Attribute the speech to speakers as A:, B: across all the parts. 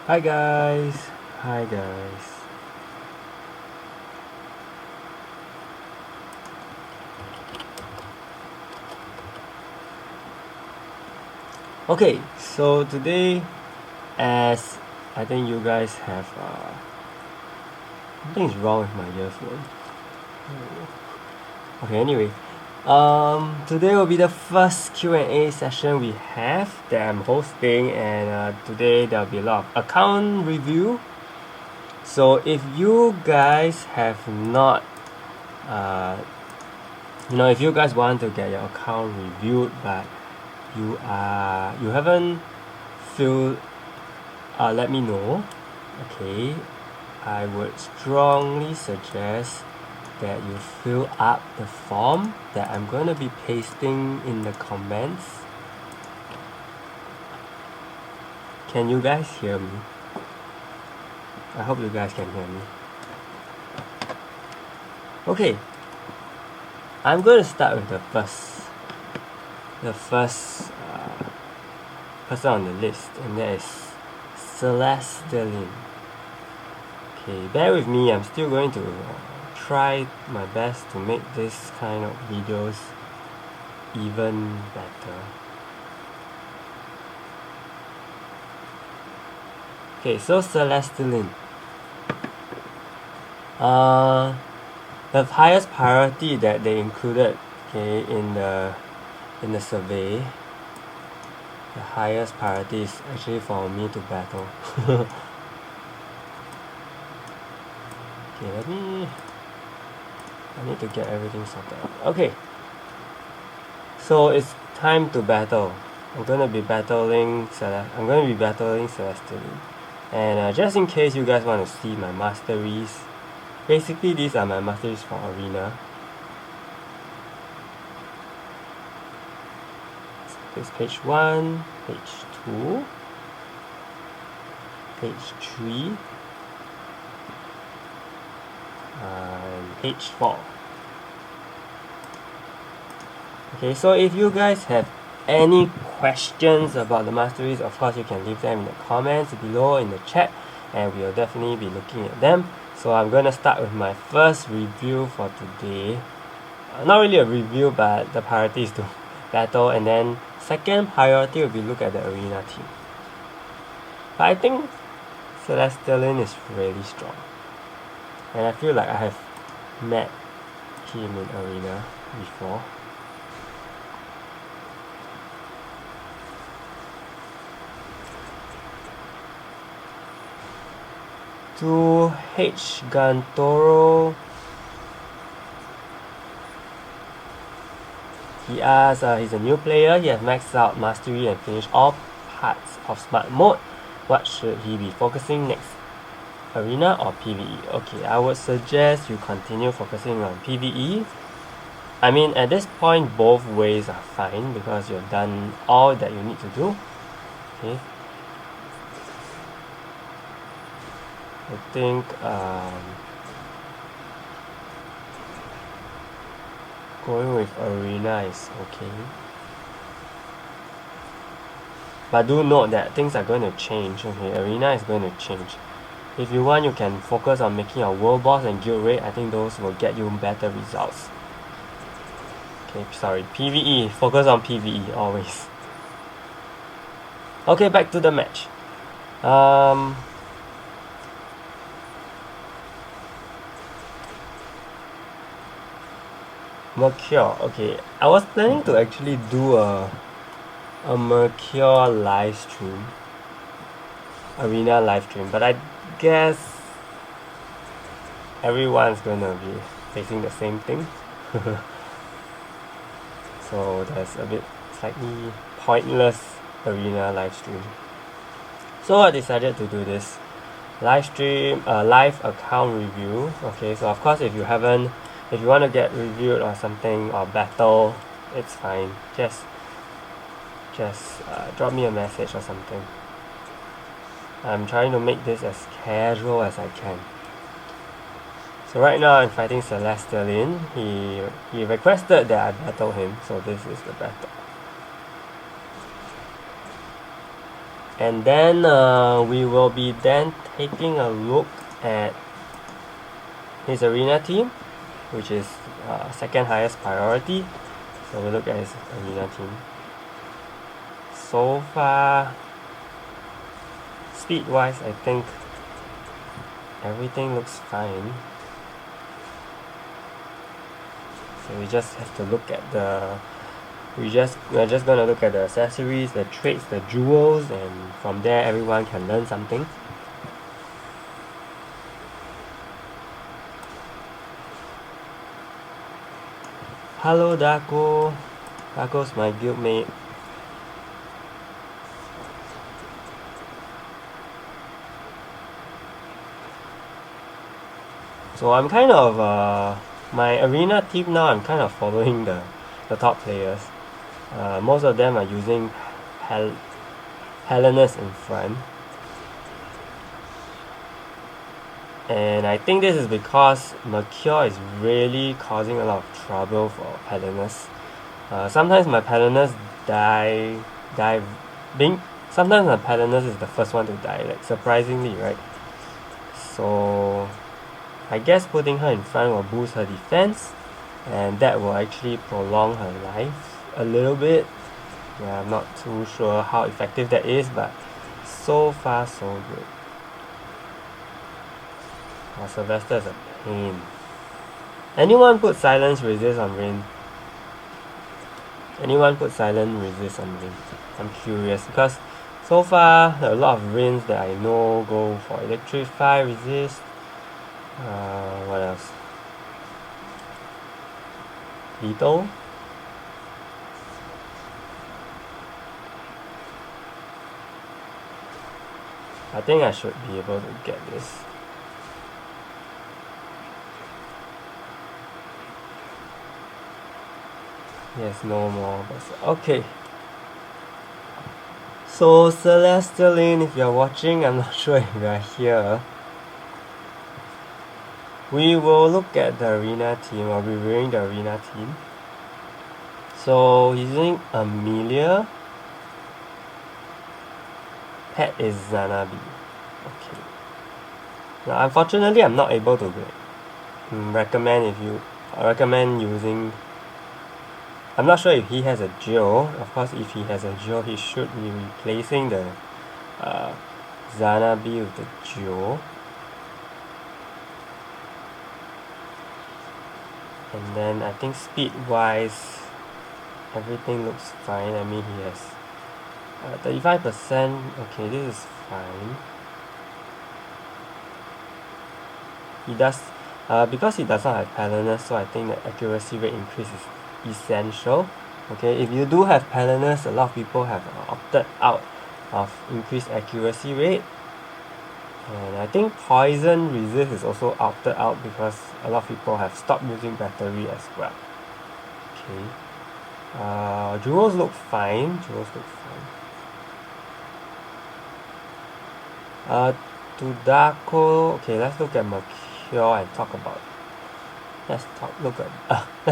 A: Hi guys. Hi guys. Okay, so today, as I think you guys have something is wrong with my earphone. Okay, anyway, today will be the first Q&A session we have that I'm hosting, and today there'll be a lot of account review. So if you guys have not, if you guys want to get your account reviewed, but you haven't filled, let me know. Okay, I would strongly suggest that you fill up the form that I'm going to be pasting in the comments. Can you guys hear me? I hope you guys can hear me. Okay, I'm going to start with the first person on the list, and that is Celestialine. Okay, bear with me, I'm still going to try my best to make this kind of videos even better. Okay, so Celestialine. The highest priority that they included, okay, in the survey, the highest priority is actually for me to battle. Okay, I need to get everything sorted out. Okay, so it's time to battle. I'm gonna be battling Celestialine, and just in case you guys want to see my masteries, basically these are my masteries for Arena. This is page 1, page 2, page 3, and page 4. Okay, so if you guys have any questions about the masteries, of course you can leave them in the comments below in the chat, and we'll definitely be looking at them. So I'm gonna start with my first review for today. Not really a review, but the priority is to battle, and then second priority will be look at the arena team. But I think Celestialine is really strong, and I feel like I have met him in arena before. To H. Gantoro, he asks, he's a new player, he has maxed out mastery and finished all parts of smart mode. What should he be focusing next? Arena or PvE? Okay, I would suggest you continue focusing on PvE. I mean, at this point, both ways are fine because you've done all that you need to do. Okay. I think going with arena is okay, but do note that things are going to change. Okay, arena is going to change. If you want, you can focus on making your world boss and guild raid. I think those will get you better results. Okay, sorry, PvE, focus on PvE always. Okay, back to the match. Mercure. Okay, I was planning to actually do a Mercure live stream, arena live stream, but I guess everyone's gonna be facing the same thing. So that's a bit slightly pointless arena live stream. So I decided to do this live stream, live account review. Okay, so of course if you want to get reviewed or something or battle, it's fine. Just drop me a message or something. I'm trying to make this as casual as I can. So right now I'm fighting Celestialine. He requested that I battle him, so this is the battle. And then we will be then taking a look at his arena team, which is second highest priority. So we'll look at his arena team. So far, speed wise, I think everything looks fine. So we just have to look at the we're just gonna look at the accessories, the traits, the jewels, and from there everyone can learn something. Hello Daco. Daco's my guildmate. So I'm kind of my arena team now, I'm kind of following the top players. Most of them are using Hellenus in front. And I think this is because Mercure is really causing a lot of trouble for Hellenus. Sometimes my Hellenus sometimes my Hellenus is the first one to die, like surprisingly, right? So I guess putting her in front will boost her defense, and that will actually prolong her life a little bit. Yeah, I'm not too sure how effective that is, but so far so good. Sylvester is a pain. Anyone put silence resist on Rain? Anyone put silent resist on Rain? I'm curious because so far there are a lot of Rains that I know go for electrify resist. What else? Lethal. I think I should be able to get this. Yes, no more. Okay. So Celestialine, if you're watching, I'm not sure if you're here. We will look at the arena team, or reviewing the arena team. So he's using Amelia. Pet is Zanabi. Okay. Now unfortunately I'm not able to recommend using. I'm not sure if he has a Geo. Of course if he has a Geo he should be replacing the Zanabi with the Geo. And then I think speed wise everything looks fine. I mean he has 35%. Okay, this is fine. He does because he does not have Palinus, so I think the accuracy rate increase is essential. Okay, if you do have Palinus, a lot of people have opted out of increased accuracy rate. And I think poison resist is also opted out because a lot of people have stopped using battery as well. Okay. Jewels look fine. To Daco, okay, let's look at Mercure and talk about. Let's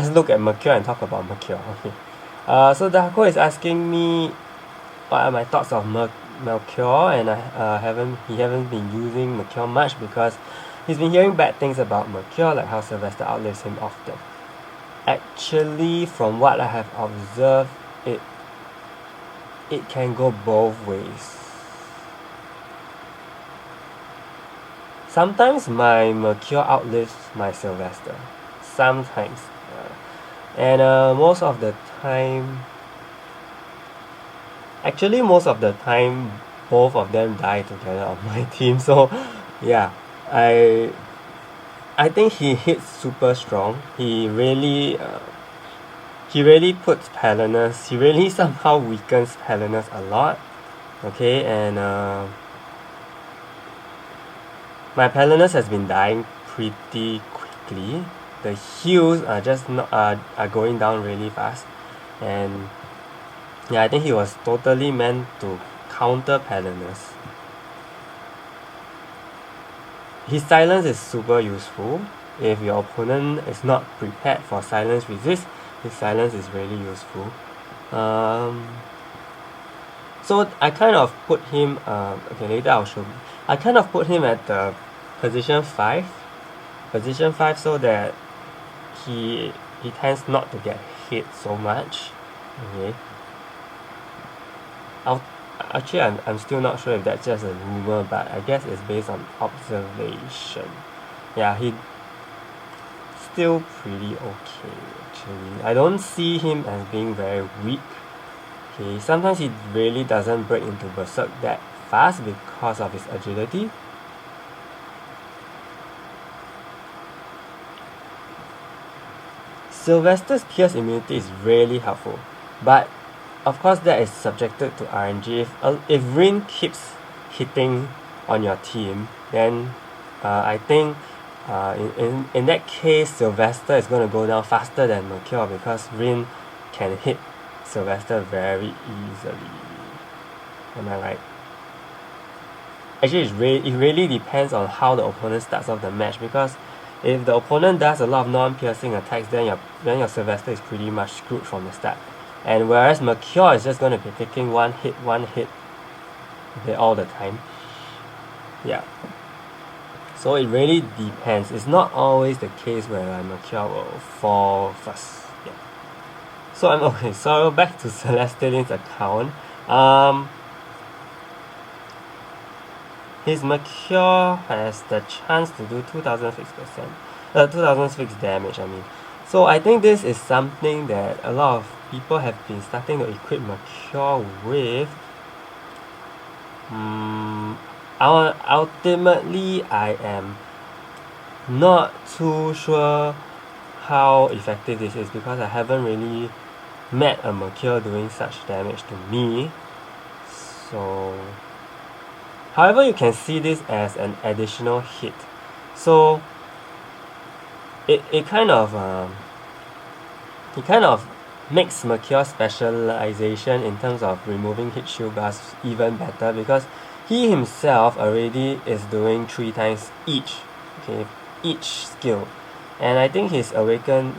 A: look at Mercure and talk about Mercure. Okay. So Daco is asking me what are my thoughts of Mercure, and he haven't been using Mercure much because he's been hearing bad things about Mercure, like how Sylvester outlives him often. Actually, from what I have observed, it can go both ways. Sometimes my Mercure outlives my Sylvester. Sometimes. And most of the time, both of them die together on my team. So yeah, I think he hits super strong. He really puts Palinus. He really somehow weakens Palinus a lot. Okay, and my Palinus has been dying pretty quickly. The heals are just not are going down really fast, and yeah, I think he was totally meant to counter Palinus. His silence is super useful. If your opponent is not prepared for silence resist, his silence is really useful. So I kind of put him, okay, later I'll show you. I kind of put him at the position 5 so that he tends not to get hit so much. Okay. I'm still not sure if that's just a rumor, but I guess it's based on observation. Yeah, he's still pretty okay actually. I don't see him as being very weak. Okay, sometimes he really doesn't break into berserk that fast because of his agility. Sylvester's pierce immunity is really helpful, but of course that is subjected to RNG. If Rin keeps hitting on your team, then I think in that case Sylvester is going to go down faster than Mercure, because Rin can hit Sylvester very easily. Am I right? Actually, it really depends on how the opponent starts off the match, because if the opponent does a lot of non-piercing attacks, then your Sylvester is pretty much screwed from the start. And whereas Mercure is just going to be taking one hit, okay, all the time. Yeah. So it really depends. It's not always the case where Mercure will fall first. Yeah. So I'm okay. So back to Celestialine's account. His Mercure has the chance to do 2000 fixed damage, I mean. So I think this is something that a lot of people have been starting to equip Mercure with. Ultimately, I am not too sure how effective this is, because I haven't really met a Mercure doing such damage to me. So, however, you can see this as an additional hit. So it kind of makes Mercure specialization in terms of removing hit shield buffs even better, because he himself already is doing 3 times each skill, and I think his awaken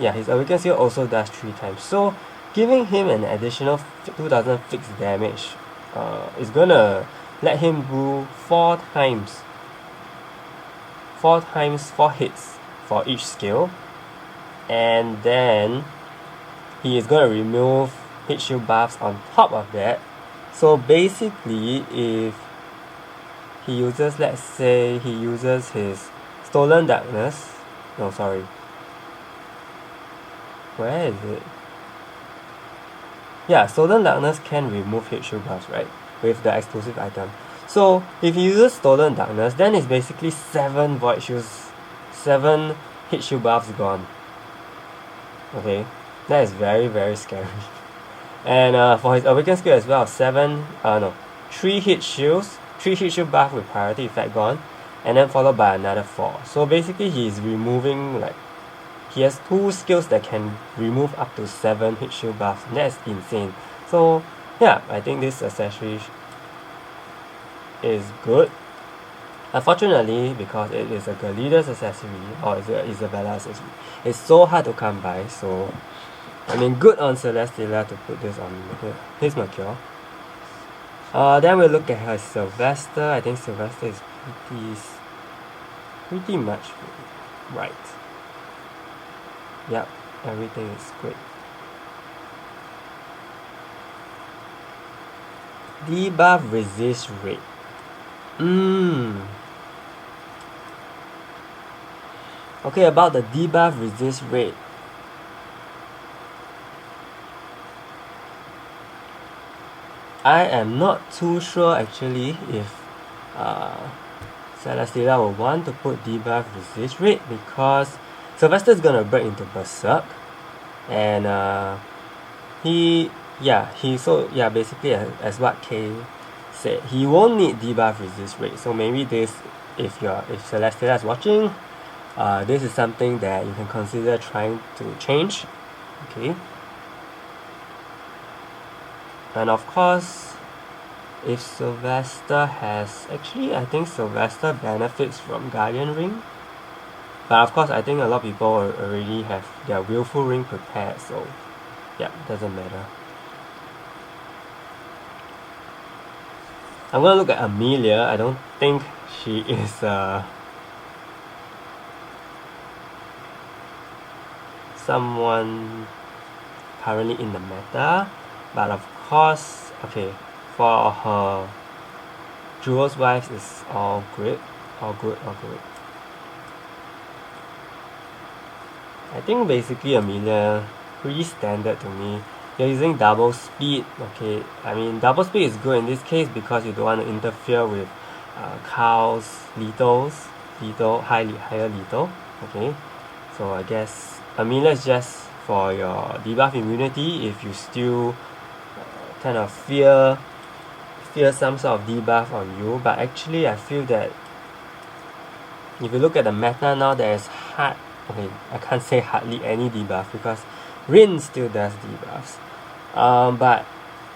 A: skill also does 3 times. So giving him an additional 2000 fixed damage is gonna let him do 4 hits for each skill, and then he is going to remove hit shield buffs on top of that. So basically, if he uses, let's say he uses his Stolen Darkness, no sorry, where is it? Yeah, Stolen Darkness can remove hit shield buffs, right, with the exclusive item. So if he uses Stolen Darkness, then it's basically 7 void shields, 7 hit shield buffs gone. Okay, that is very, very scary. And for his awaken skill as well, 3 hit shields, 3 hit shield buff with priority effect gone, and then followed by another 4. So basically he's removing, like, he has 2 skills that can remove up to 7 hit shield buffs. That's insane. So yeah, I think this accessory is good. Unfortunately, because it is a girl leader's accessory, or it's a Isabella accessory, it's so hard to come by. So I mean, good on Celestialine to put this on his Mercure. Then we'll look at her Sylvester. I think Sylvester is pretty much right. Yep, everything is great. Debuff resist rate. Okay, about the debuff resist rate. I am not too sure actually if Celestialine will want to put debuff resist rate, because Sylvester is gonna break into berserk, and basically as what Kay said, he won't need debuff resist rate. So maybe this, if Celestialine is watching, this is something that you can consider trying to change. Okay. And of course, if Sylvester has, actually I think Sylvester benefits from Guardian Ring, but of course I think a lot of people already have their Willful Ring prepared, so yeah, doesn't matter. I'm gonna look at Amelia. I don't think she is someone currently in the meta, but of course, okay, for her Jewel's wives is all good, all good. I think basically Amelia pretty standard to me. You're using double speed, okay. I mean double speed is good in this case because you don't want to interfere with Carl's higher lethal, okay. So I guess Amelia is just for your debuff immunity if you still kind of fear some sort of debuff on you. But actually I feel that if you look at the meta now, there is okay, I can't say hardly any debuff because Rin still does debuffs, but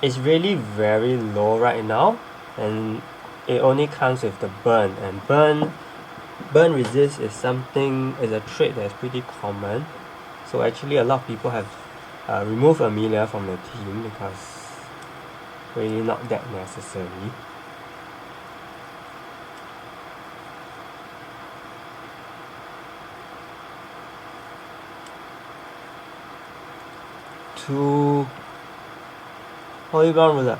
A: it's really very low right now, and it only comes with the burn, and burn resist is a trait that is pretty common. So actually a lot of people have removed Amelia from the team because really not that necessary. To Holy Brown Ruler.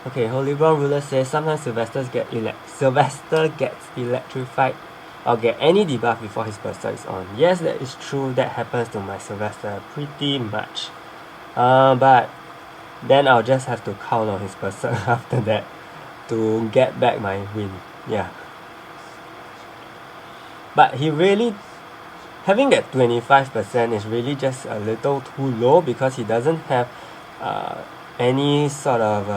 A: Okay, Holy Brown Ruler says sometimes Sylvester gets electrified or get any debuff before his berserk is on. Yes, that is true. That happens to my Sylvester pretty much. But then I'll just have to count on his berserk after that to get back my win. Yeah. But he really, having that 25% is really just a little too low because he doesn't have any sort of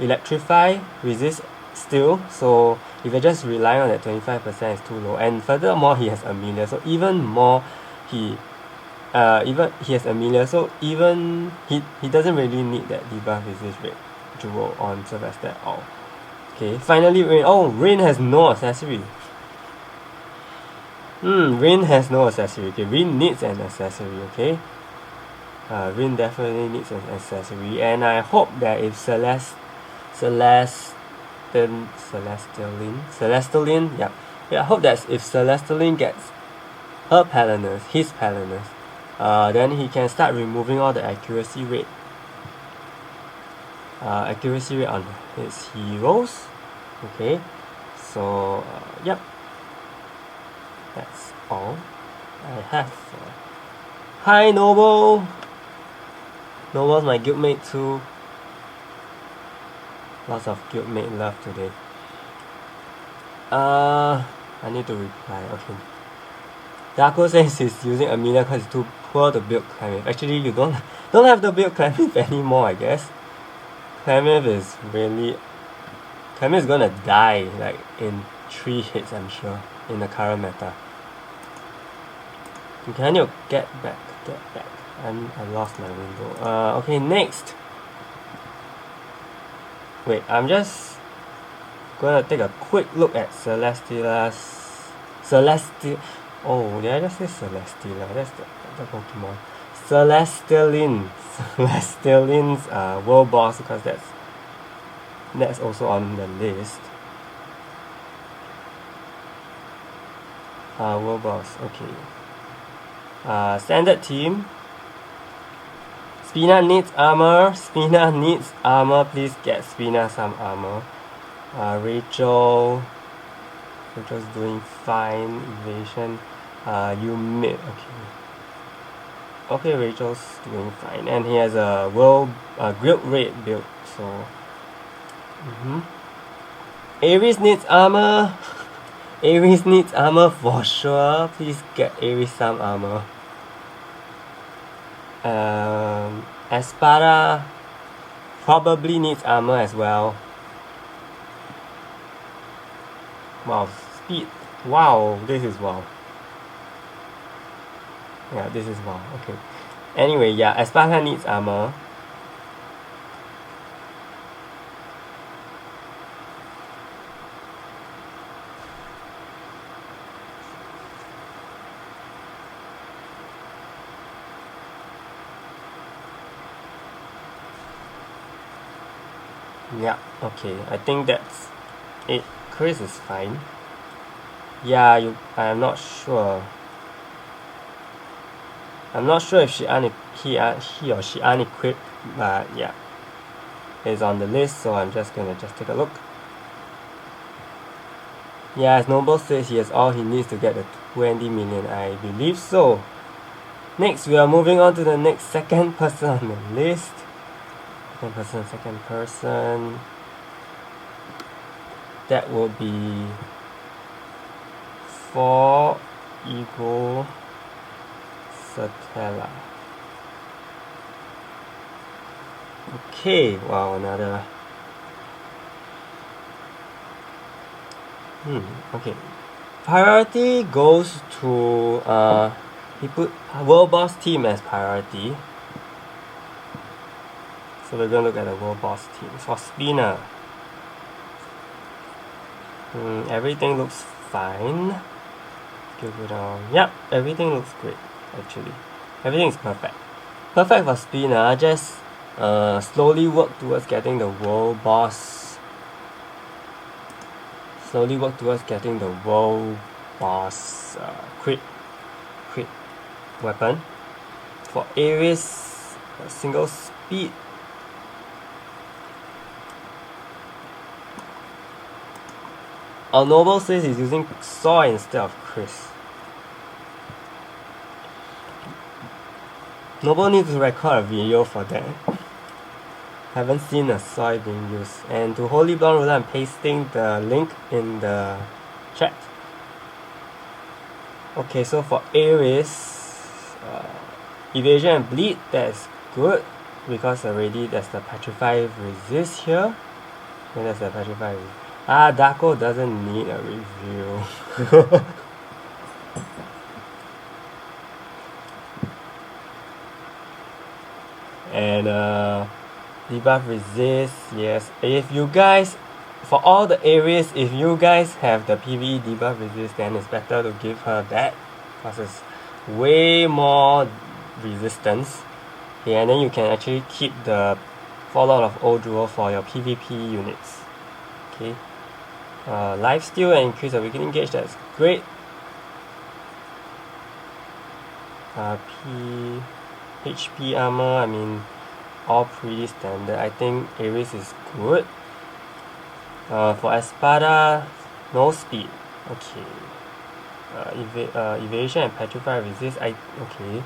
A: electrify resist still. So if you're just relying on that 25%, it's too low. And furthermore, he has Amelia, so even more he has Amelia, so even he doesn't really need that debuff resist rate jewel on Sylvester at all. Okay, finally Rain. Oh, Rain has no accessory. Rin has no accessory. Okay, Rin needs an accessory, okay? Rin definitely needs an accessory, and I hope that if Celestialine, yeah, I hope that if Celestialine gets his Palanus, then he can start removing all the accuracy rate on his heroes, okay? So, yep. That's all I have. Hi Noble! Noble's my guildmate too. Lots of guildmate love today. I need to reply, okay. Darko says he's using Amelia because it's too poor to build Clamif. Actually, you don't have to build Clamif anymore, I guess. Clamif is gonna die like in 3 hits, I'm sure, in the current meta. Can you get back? I lost my window. Okay, next. Wait, I'm just gonna take a quick look at Oh, did I just say Celestila? That's the Pokemon. Celestiline's world boss, because that's also on the list. World boss, okay. Standard team. Spina needs armor. Please get Spina some armor. Rachel's doing fine. Evasion. You mid. Okay, Rachel's doing fine, and he has a guild raid build. So, Ares needs armor. Ares needs armor for sure. Please get Ares some armor. Espada probably needs armor as well. Wow, speed. Wow, this is wow. Yeah, this is wow. Okay. Anyway, yeah, Espada needs armor. Yeah, okay, I think that's it. Chris is fine. Yeah, I'm not sure. I'm not sure if he or she unequipped, but yeah, it's on the list, so I'm just gonna take a look. Yeah, as Noble says, he has all he needs to get the 20 million. I believe so. Next, we are moving on to the next second person on the list. Second person. That will be for Ego Satella. Okay, wow, another. Okay. Priority goes to he put World Boss team as priority. So we're gonna look at the World Boss team. For Spinner, everything looks fine. Yep, everything looks great actually. Everything is perfect. Perfect for Spinner. Just slowly work towards getting the World Boss. Slowly work towards getting the World Boss crit weapon. For Ares, single speed. Our Noble says he's using Saw instead of Chris. Noble needs to record a video for that. Haven't seen a Saw being used. And to Holy Blonde Ruler, I'm pasting the link in the chat. Okay, so for Ares, evasion and bleed, that's good because already there's the petrify resist here. And there's the petrify resist. Darko doesn't need a review. And debuff resist, yes. If you guys, for all the areas, if you guys have the PvE debuff resist, then it's better to give her that because it's way more resistance. Okay, and then you can actually keep the Fallout of Old Jewel for your PvP units. Okay. Lifesteal and increase the weakening gauge, that's great. HP armor, I mean, all pretty standard. I think Ares is good. For Espada, no speed. Okay. Evasion and petrify resist. Okay.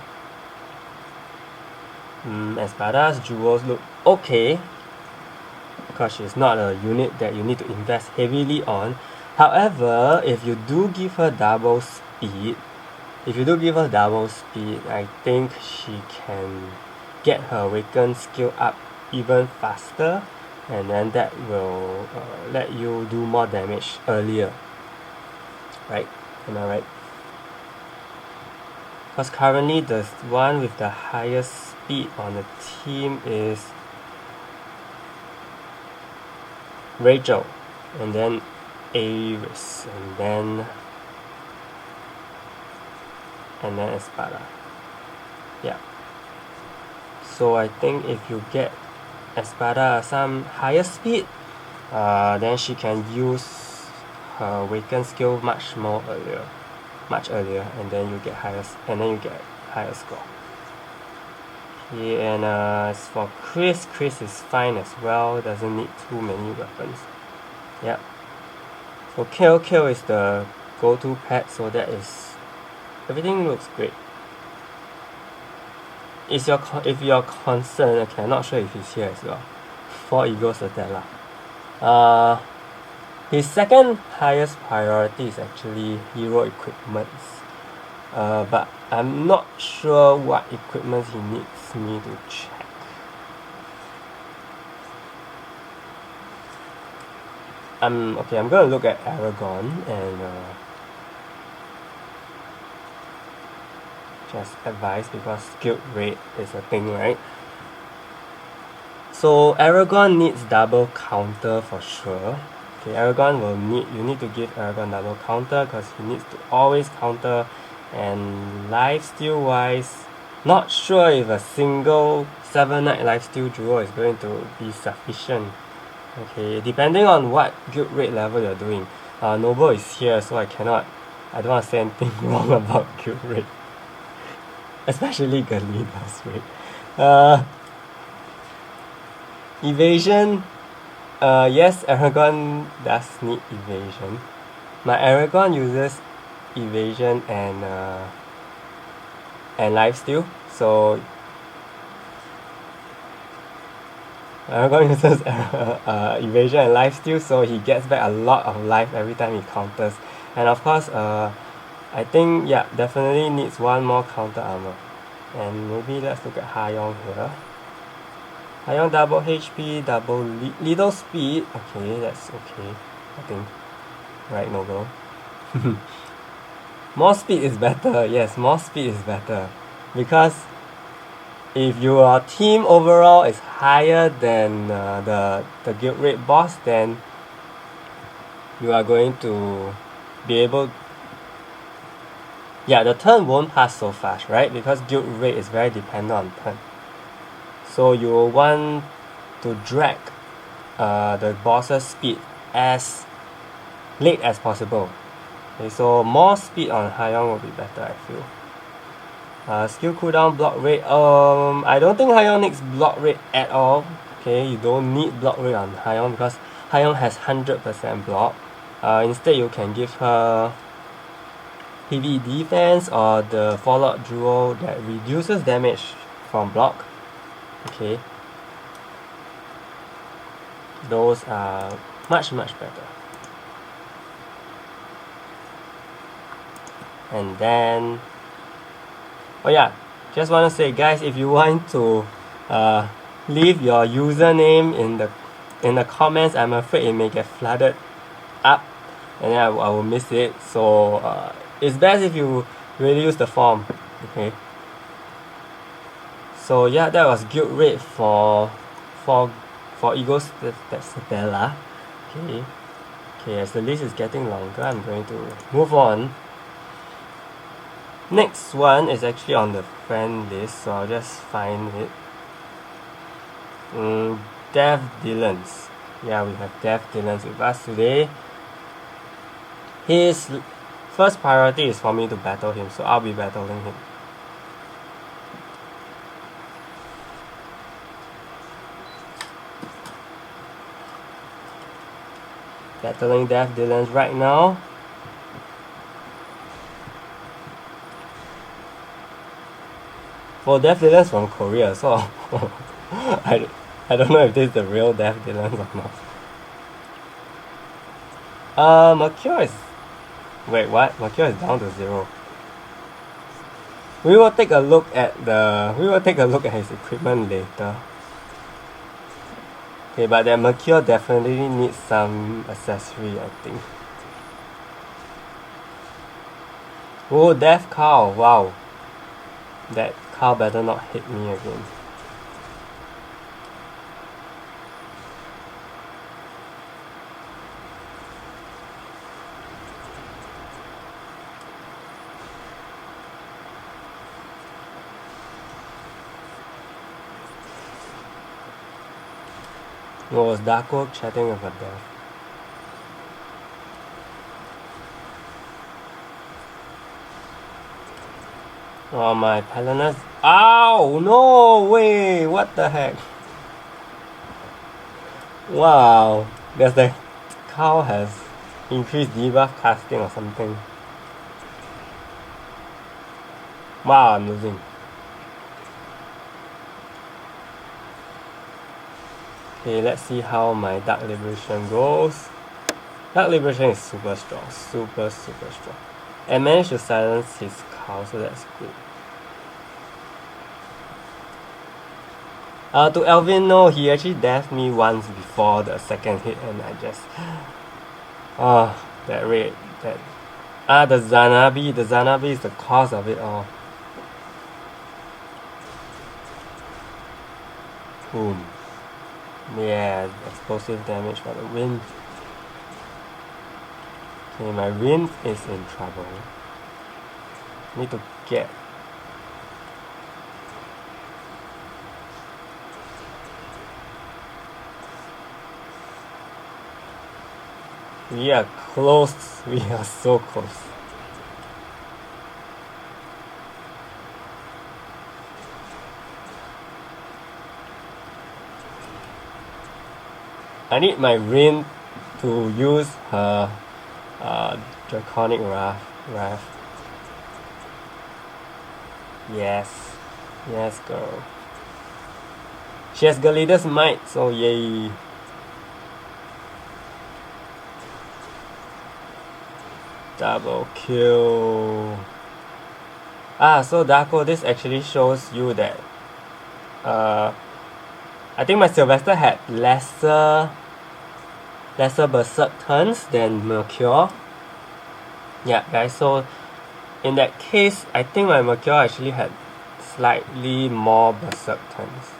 A: Espada's jewels look okay, because she's not a unit that you need to invest heavily on. However, if you do give her double speed, I think she can get her awakened skill up even faster, and then that will let you do more damage earlier. Right? Am I right? Because currently the one with the highest speed on the team is Rachel, and then Ares, and then Espada. Yeah. So I think if you get Espada some higher speed, then she can use her awakened skill much earlier, and then you get higher score. Okay, and as for Chris is fine as well, doesn't need too many weapons. Yeah. So Kill is the go-to pet, so that is, everything looks great. If you're concerned, okay, I'm not sure if he's here as well. For Ego Satella. His second highest priority is actually hero equipments. But I'm not sure what equipment he needs me to check. Okay, I'm gonna look at Aragon and just advise, because skilled rate is a thing, right? So Aragon needs double counter for sure. Okay, you need to give Aragon double counter because he needs to always counter. And lifesteal wise, not sure if a single 7-night lifesteal jewel is going to be sufficient. Okay, depending on what guild rate level you're doing. Noble is here, so I don't want to say anything wrong about guild rate. Especially Galina's rate. Evasion. Yes, Aragon does need evasion. My Aragon uses evasion and lifesteal, so Aragon uses evasion and lifesteal, so he gets back a lot of life every time he counters. And of course, I think, yeah, definitely needs one more counter armor. And maybe let's look at Hayong here. Hayong double HP, double little speed. Okay, that's okay, I think. Right, Noble? More speed is better. Yes, more speed is better. Because if your team overall is higher than the guild rate boss, then you are going to be able... Yeah, the turn won't pass so fast, right? Because guild rate is very dependent on turn. So you will want to drag the boss's speed as late as possible. Okay, so more speed on Hayong will be better, I feel. Skill cooldown, block rate. I don't think Hayong needs block rate at all. Okay, you don't need block rate on Hayong because Hayong has 100% block. Instead, you can give her PvE defense or the Fallout Jewel that reduces damage from block. Okay, those are much better. And then, oh yeah, just want to say, guys, if you want to leave your username in the comments, I'm afraid it may get flooded up and then I will miss it. So it's best if you really use the form. Okay. So yeah, that was guild rate for Egos. That's Stella. Okay. Okay, as the list is getting longer, I'm going to move on. Next one is actually on the friend list, so I'll just find it. Dev-Dellons. Yeah, we have Dev-Dellons with us today. His first priority is for me to battle him, so I'll be battling him. Battling Dev-Dellons right now. Well, Dev-Dellons from Korea, so I don't know if this is the real Dev-Dellons or not. Mercure is... Wait, what? Mercure is down to 0. We will take a look at his equipment later. Okay, but that Mercure definitely needs some accessory, I think. Oh, Death Cow, wow. That cow better not hit me again. What was Darko chatting about that? Oh, my Palanus. Ow! No way! What the heck? Wow. There's the cow has increased debuff casting or something. Wow, I'm losing. Okay, let's see how my Dark Liberation goes. Dark Liberation is super strong. Super strong. I managed to silence his cow, so that's good. To Alvin, no, he actually deathed me once before the second hit, and I just... that rate, that... the Zanabi is the cause of it all. Boom. Yeah, explosive damage for the wind. Okay, my wind is in trouble. Need to get... We are close. We are so close. I need my Rin to use her Draconic Wrath. Yes. Yes, girl. She has Galeda's Might, so yay. Double kill. So Darko, this actually shows you that I think my Sylvester had lesser berserk turns than Mercure. Yeah guys, so in that case I think my Mercure actually had slightly more berserk turns.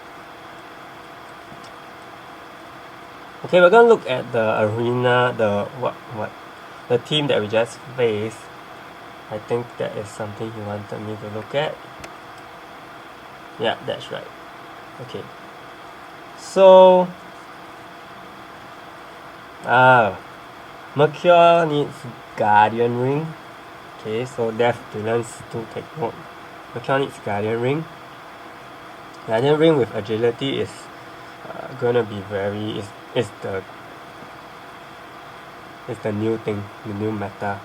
A: Okay, we're gonna look at the arena, the team that we just faced. I think that is something he wanted me to look at. Yeah, that's right. Okay. So Mercure needs Guardian Ring. Okay, so Dev-Dellons to take note. Mercure needs Guardian Ring. Guardian Ring with agility is gonna be it's the new thing, the new meta.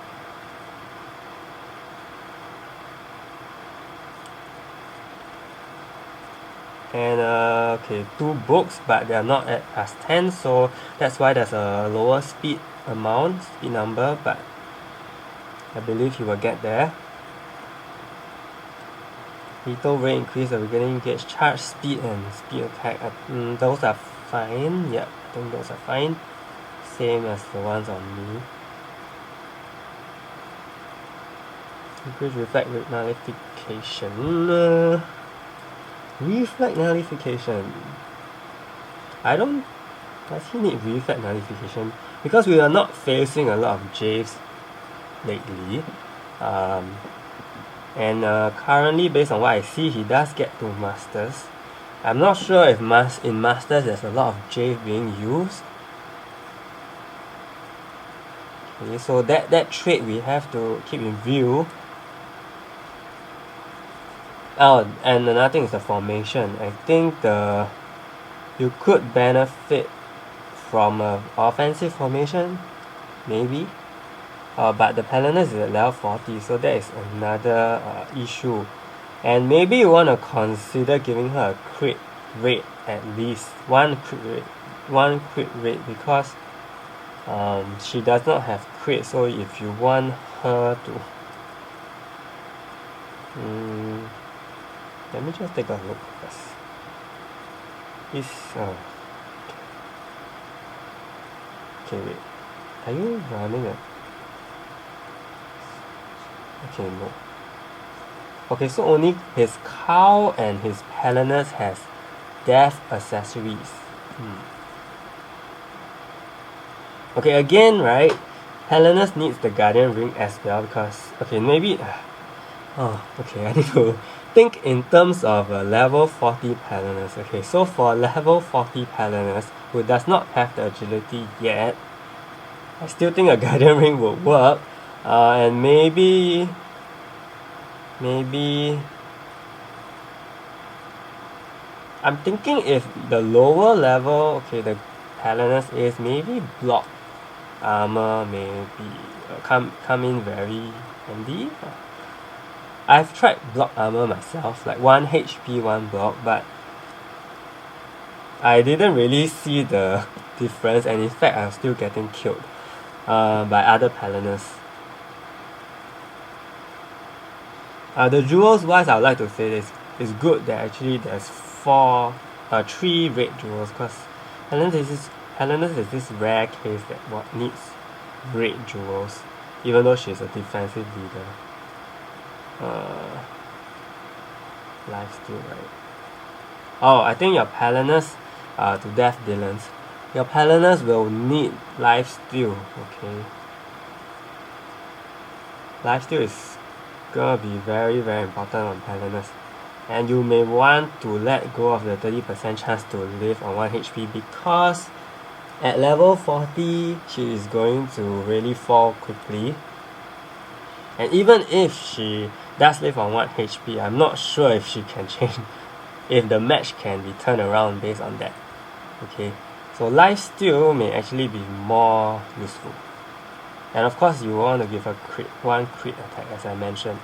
A: And okay, 2 books, but they are not at +10, so that's why there's a lower speed number, but I believe he will get there. Lethal Ray increase the beginning gauge charge speed and speed attack. Those are fine. Yep, I think those are fine. Same as the ones on me. Increase reflect with nullification. Reflect nullification. Does he need reflect nullification? Because we are not facing a lot of Javes lately. And currently, based on what I see, he does get to Masters. I'm not sure if in Masters there's a lot of Jave being used. Okay, so that trait we have to keep in view. Oh, and another thing is the formation. I think you could benefit from an offensive formation, maybe. But the Paladinus is at level 40, so that is another issue. And maybe you want to consider giving her a crit rate, at least one crit rate, because she does not have crit. So if you want her to let me just take a look first. Okay, wait. Are you running a... Okay, no. Okay, so only his cow and his Paladinus has death accessories. Okay, again, right? Paladinus needs the Guardian Ring as well because... Okay, maybe... okay, I need to think in terms of a level 40 Paladinus. Okay, so for level 40 Paladinus, who does not have the agility yet, I still think a Guardian Ring will work. And maybe I'm thinking if the lower level, okay, the Paladinus is maybe block armor, maybe come in very handy. I've tried block armor myself, like 1 HP 1 block, but I didn't really see the difference, and in fact I'm still getting killed by other Paladinus. The jewels wise, I would like to say this, it's good that actually there's 3 red jewels, because Paladinus is this rare case that needs red jewels, even though she's a defensive leader. Lifesteal, right? Oh, I think your Paladinus to Dev-Dellons. Your Paladinus will need lifesteal, okay? Lifesteal is gonna be very, very important on Paladinus. And you may want to let go of the 30% chance to live on 1 HP because At level 40, she is going to really fall quickly. And even if she does live on 1 HP, I'm not sure if she can change, if the match can be turned around based on that. Okay, so lifesteal may actually be more useful. And of course, you want to give her one crit attack, as I mentioned,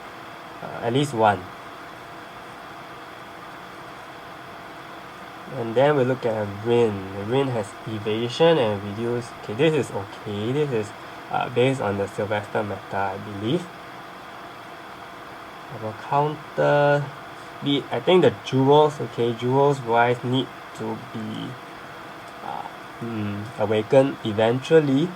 A: at least one. And then we look at a Rin. The Rin has evasion and reduce. Okay, this is okay. This is based on the Sylvester meta, I believe. Our counter speed. I think the jewels. Okay, jewels wise need to be awakened eventually.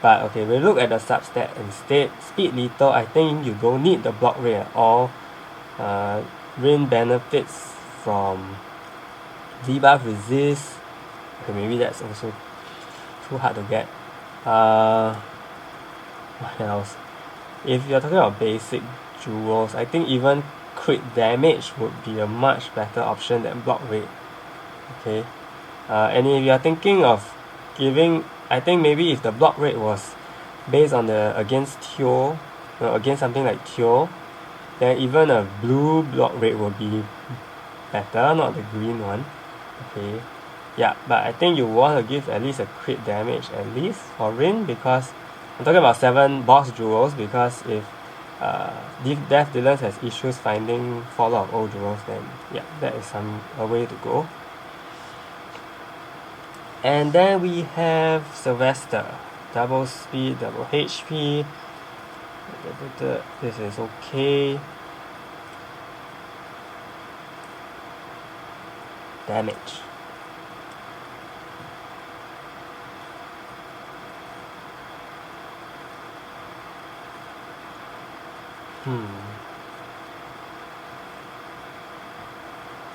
A: But okay, we look at the substat instead. Speed little. I think you don't need the block rate at all. Rin benefits from debuff resist. Okay, maybe that's also too hard to get. What else? If you're talking about basic jewels, I think even crit damage would be a much better option than block rate. Okay. And if you're thinking of giving, I think maybe if the block rate was based on the against Teo, against something like Teo, then even a blue block rate would be better, not the green one. Okay, yeah, but I think you want to give at least a crit damage at least for Rin, because I'm talking about 7 boss jewels, because if Dev-Dellons has issues finding follow-up old jewels, then yeah, that is a way to go. And then we have Sylvester, double speed, double HP. This is okay. Damage.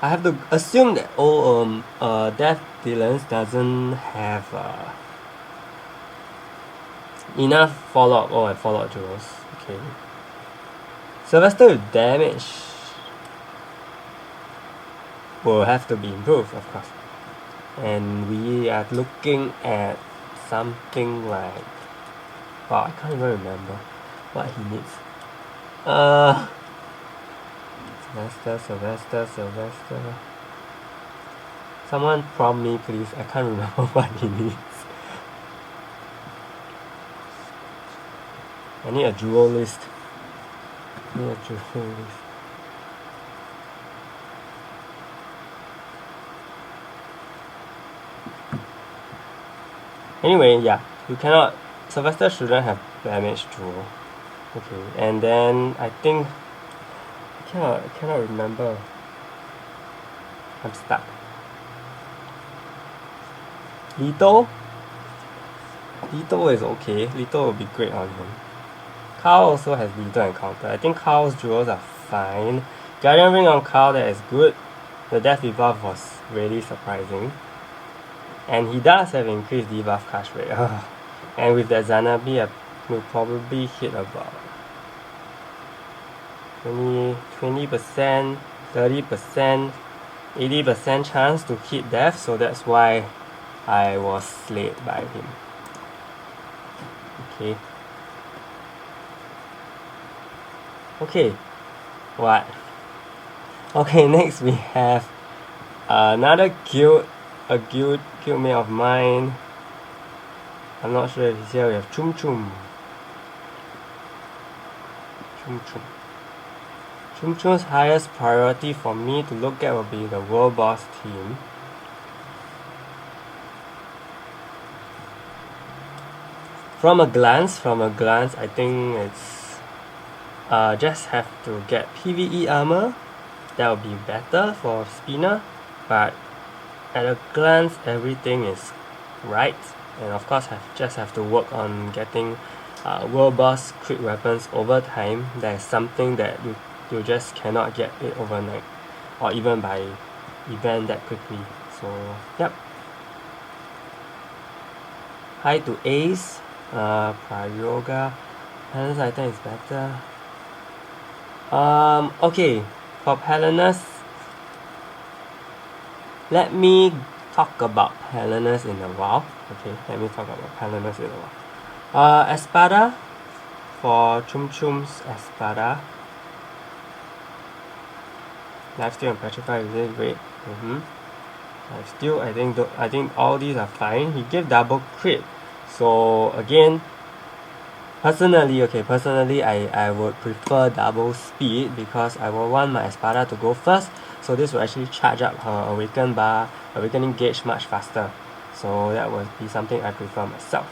A: I have to assume that Dev-Dellons doesn't have enough follow-up and follow-up jewels. Okay. Sylvester with damage will have to be improved, of course. And we are looking at something like, wow, I can't even remember what he needs. Sylvester. Someone prompt me, please. I can't remember what he needs. I need a jewel list. Anyway, yeah, you cannot. Sylvester shouldn't have damage jewel. Okay, and then I think I cannot remember. I'm stuck. Lito is okay. Lito will be great on him. Carl also has Lito encounter. I think Carl's jewels are fine. Guardian Ring on Carl, that is good. The death debuff was really surprising. And he does have increased debuff cast rate. And with that Zanabi, I will probably hit about 20%, 30%, 80% chance to hit death, so that's why I was slayed by him. Okay. Okay. What? Okay, next we have another guildmate of mine. I'm not sure if he's here. We have ChumChum. ChumChum's highest priority for me to look at will be the world boss team. From a glance, I think it's just have to get PvE armor. That will be better for Spina, but at a glance, everything is right. And of course, just have to work on getting world boss crit weapons over time. That is something that you just cannot get it overnight, or even by event that quickly. So yep. High to Ace, Prayoga, Helen's item is better. Okay, for Helenus, let me talk about Palenus in a while. Okay, let me talk about Palenus in a while. Espada, for ChumChum's Espada. Lifesteal and Petrify is great. Lifesteal, I think all these are fine. He gave double crit. So again, personally, I would prefer double speed because I would want my Espada to go first. So this will actually charge up her awakening gauge much faster. So that would be something I prefer myself.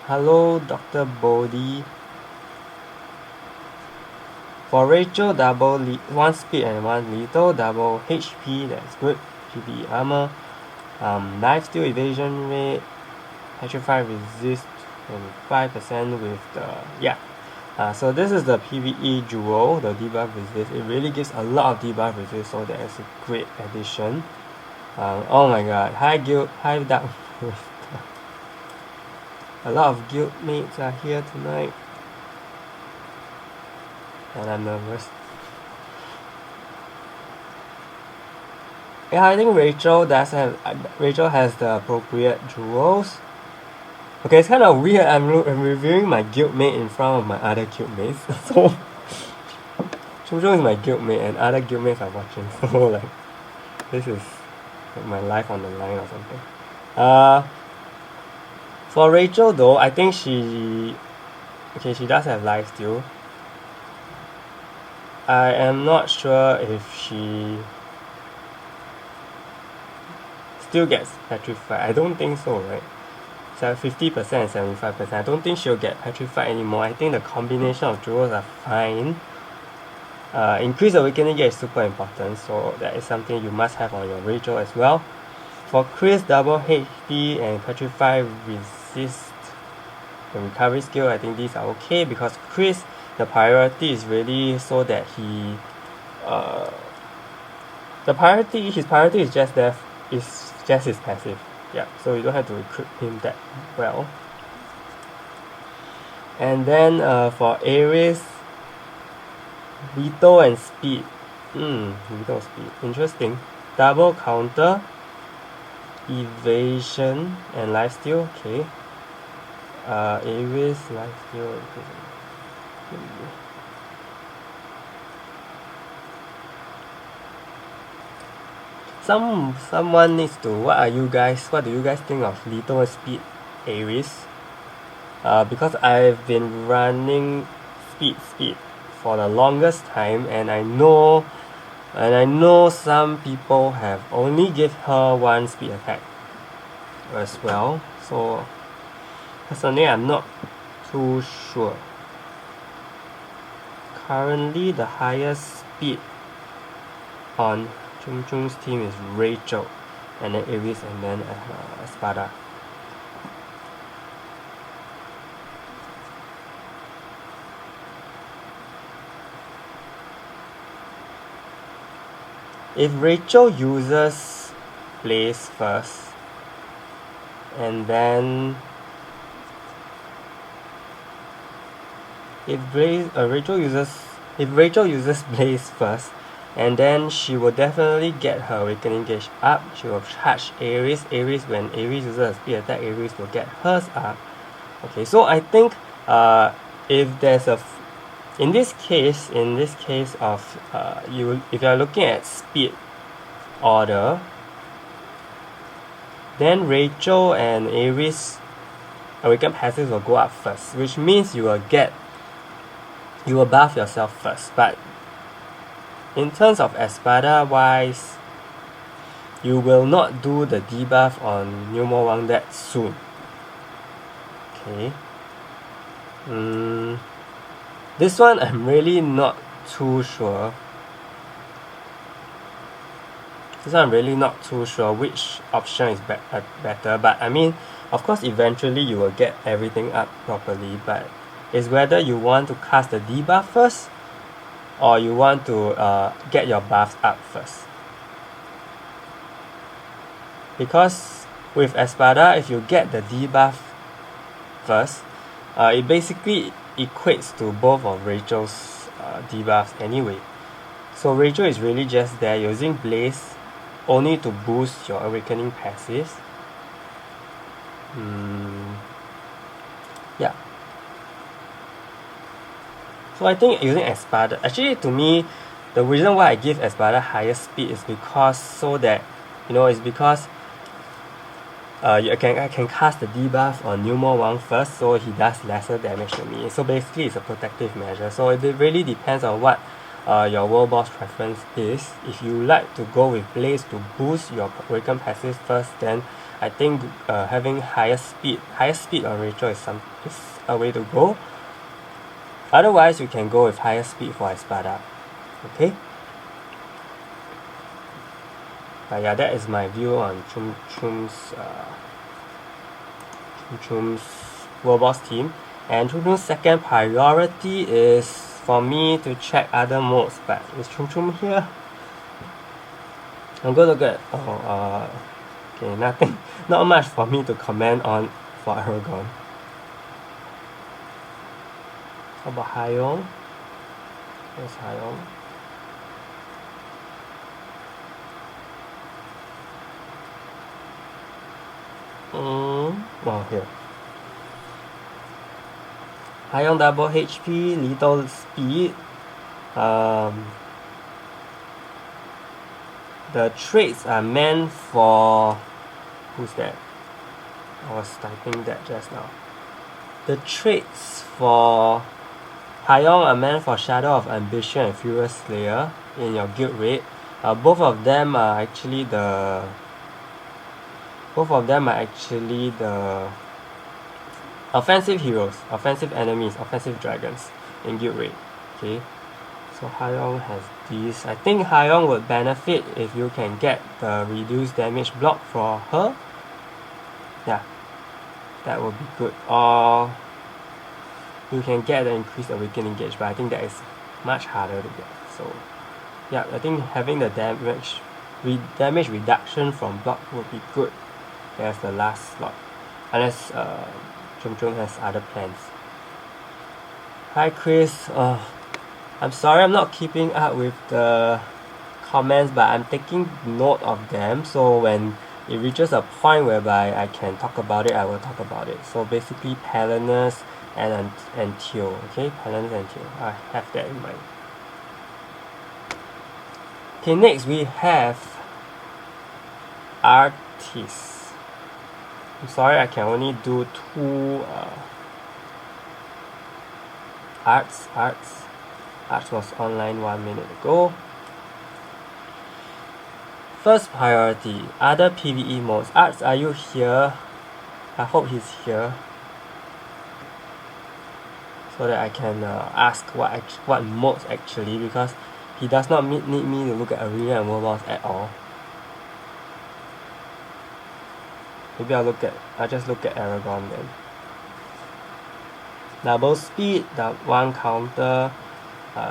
A: Hello, Dr. Bodhi. For Rachel, double 1 speed and 1 lethal, double HP, that's good. PvE armor. Lifesteal, evasion rate, petrify resist, and 5% with the so this is the PvE duo, the debuff resist. It really gives a lot of debuff resist, so that is a great addition. Oh my god, hi Dark. A lot of guild mates are here tonight, and I'm nervous. Yeah, I think Rachel has the appropriate jewels. Okay, it's kind of weird. I'm reviewing my guildmate in front of my other guildmates. So ChumChum is my guildmate and other guildmates are watching. So like, this is like my life on the line or something. For Rachel though, I think she does have lifesteal. I am not sure if she still gets petrified. I don't think so, right? So 50% and 75%. I don't think she'll get petrified anymore. I think the combination of jewels are fine. Increase awakening gauge is super important, so that is something you must have on your Rachel as well. For Chris, double HP and petrify resist the recovery skill. I think these are okay because Chris, the priority is really so that he his priority is just death, is just his passive. Yeah, so you don't have to recruit him that well. And then for Ares, lethal and speed. Lethal speed. Interesting. Double counter, evasion, and lifesteal. Okay. Ares, lifesteal. Someone needs to. What do you guys think of lethal speed Ares? Because I've been running speed for the longest time, and I know some people have only give her 1 speed attack as well. So personally, I'm not too sure. Currently, the highest speed on ChumChum's team is Rachel, and then Ares, and then Espada. If Rachel uses Blaze first, and then if Rachel uses Blaze first, and then she will definitely get her awakening gauge up. She will charge Ares. When Ares uses a speed attack, Ares will get hers up. Okay, so I think if there's in this case of if you're looking at speed order, then Rachel and Ares awaken passives will go up first, which means you will buff yourself first. But in terms of Espada wise, you will not do the debuff on Numo Wang that soon. Okay. This one I'm really not too sure. Which option is better, but I mean, of course eventually you will get everything up properly, but it's whether you want to cast the debuff first or you want to get your buffs up first. Because with Espada, if you get the debuff first, it basically equates to both of Rachel's debuffs anyway. So Rachel is really just there using Blaze only to boost your awakening passives. Yeah. So I think using Espada, actually to me, the reason why I give Espada higher speed is because so that, it's because I can cast the debuff on Numo Wang first, so he does lesser damage to me. So basically it's a protective measure. So it really depends on what your world boss preference is. If you like to go with Blaze to boost your awaken passive first, then I think having higher speed on Rachel is a way to go. Otherwise, you can go with higher speed for Espada. Okay? But yeah, that is my view on ChumChum's world boss team. And ChumChum's second priority is for me to check other modes. But is ChumChum here? I'm gonna look at okay, not much for me to comment on for Aragon. How about Hayong? Where's Hayong? Well, here. Hayong double HP, little speed. The traits are meant for... Who's that? I was typing that just now. The traits for Hayong are meant for Shadow of Ambition and Furious Slayer in your guild raid. Both of them are actually the offensive heroes, offensive enemies, offensive dragons in guild raid. Okay, so Hayong has these. I think Hayong would benefit if you can get the reduced damage block for her. Yeah, that would be good. Or you can get the increased awakening gauge, but I think that is much harder to get. So yeah, I think having the damage reduction from block would be good as the last slot, unless ChumChum has other plans. Hi Chris, I'm sorry I'm not keeping up with the comments, but I'm taking note of them, so when it reaches a point whereby I can talk about it, I will talk about it. So basically Palanus and Teo, okay? Palanus and Teo, I have that in mind. Okay, next we have Artis. I'm sorry, I can only do two Arts was online 1 minute ago. First priority, other PvE modes. Arts, are you here? I hope he's here, so that I can ask what modes actually, because he does not need me to look at arena and world boss at all. Maybe I'll just look at Aragon then. Double speed, one counter,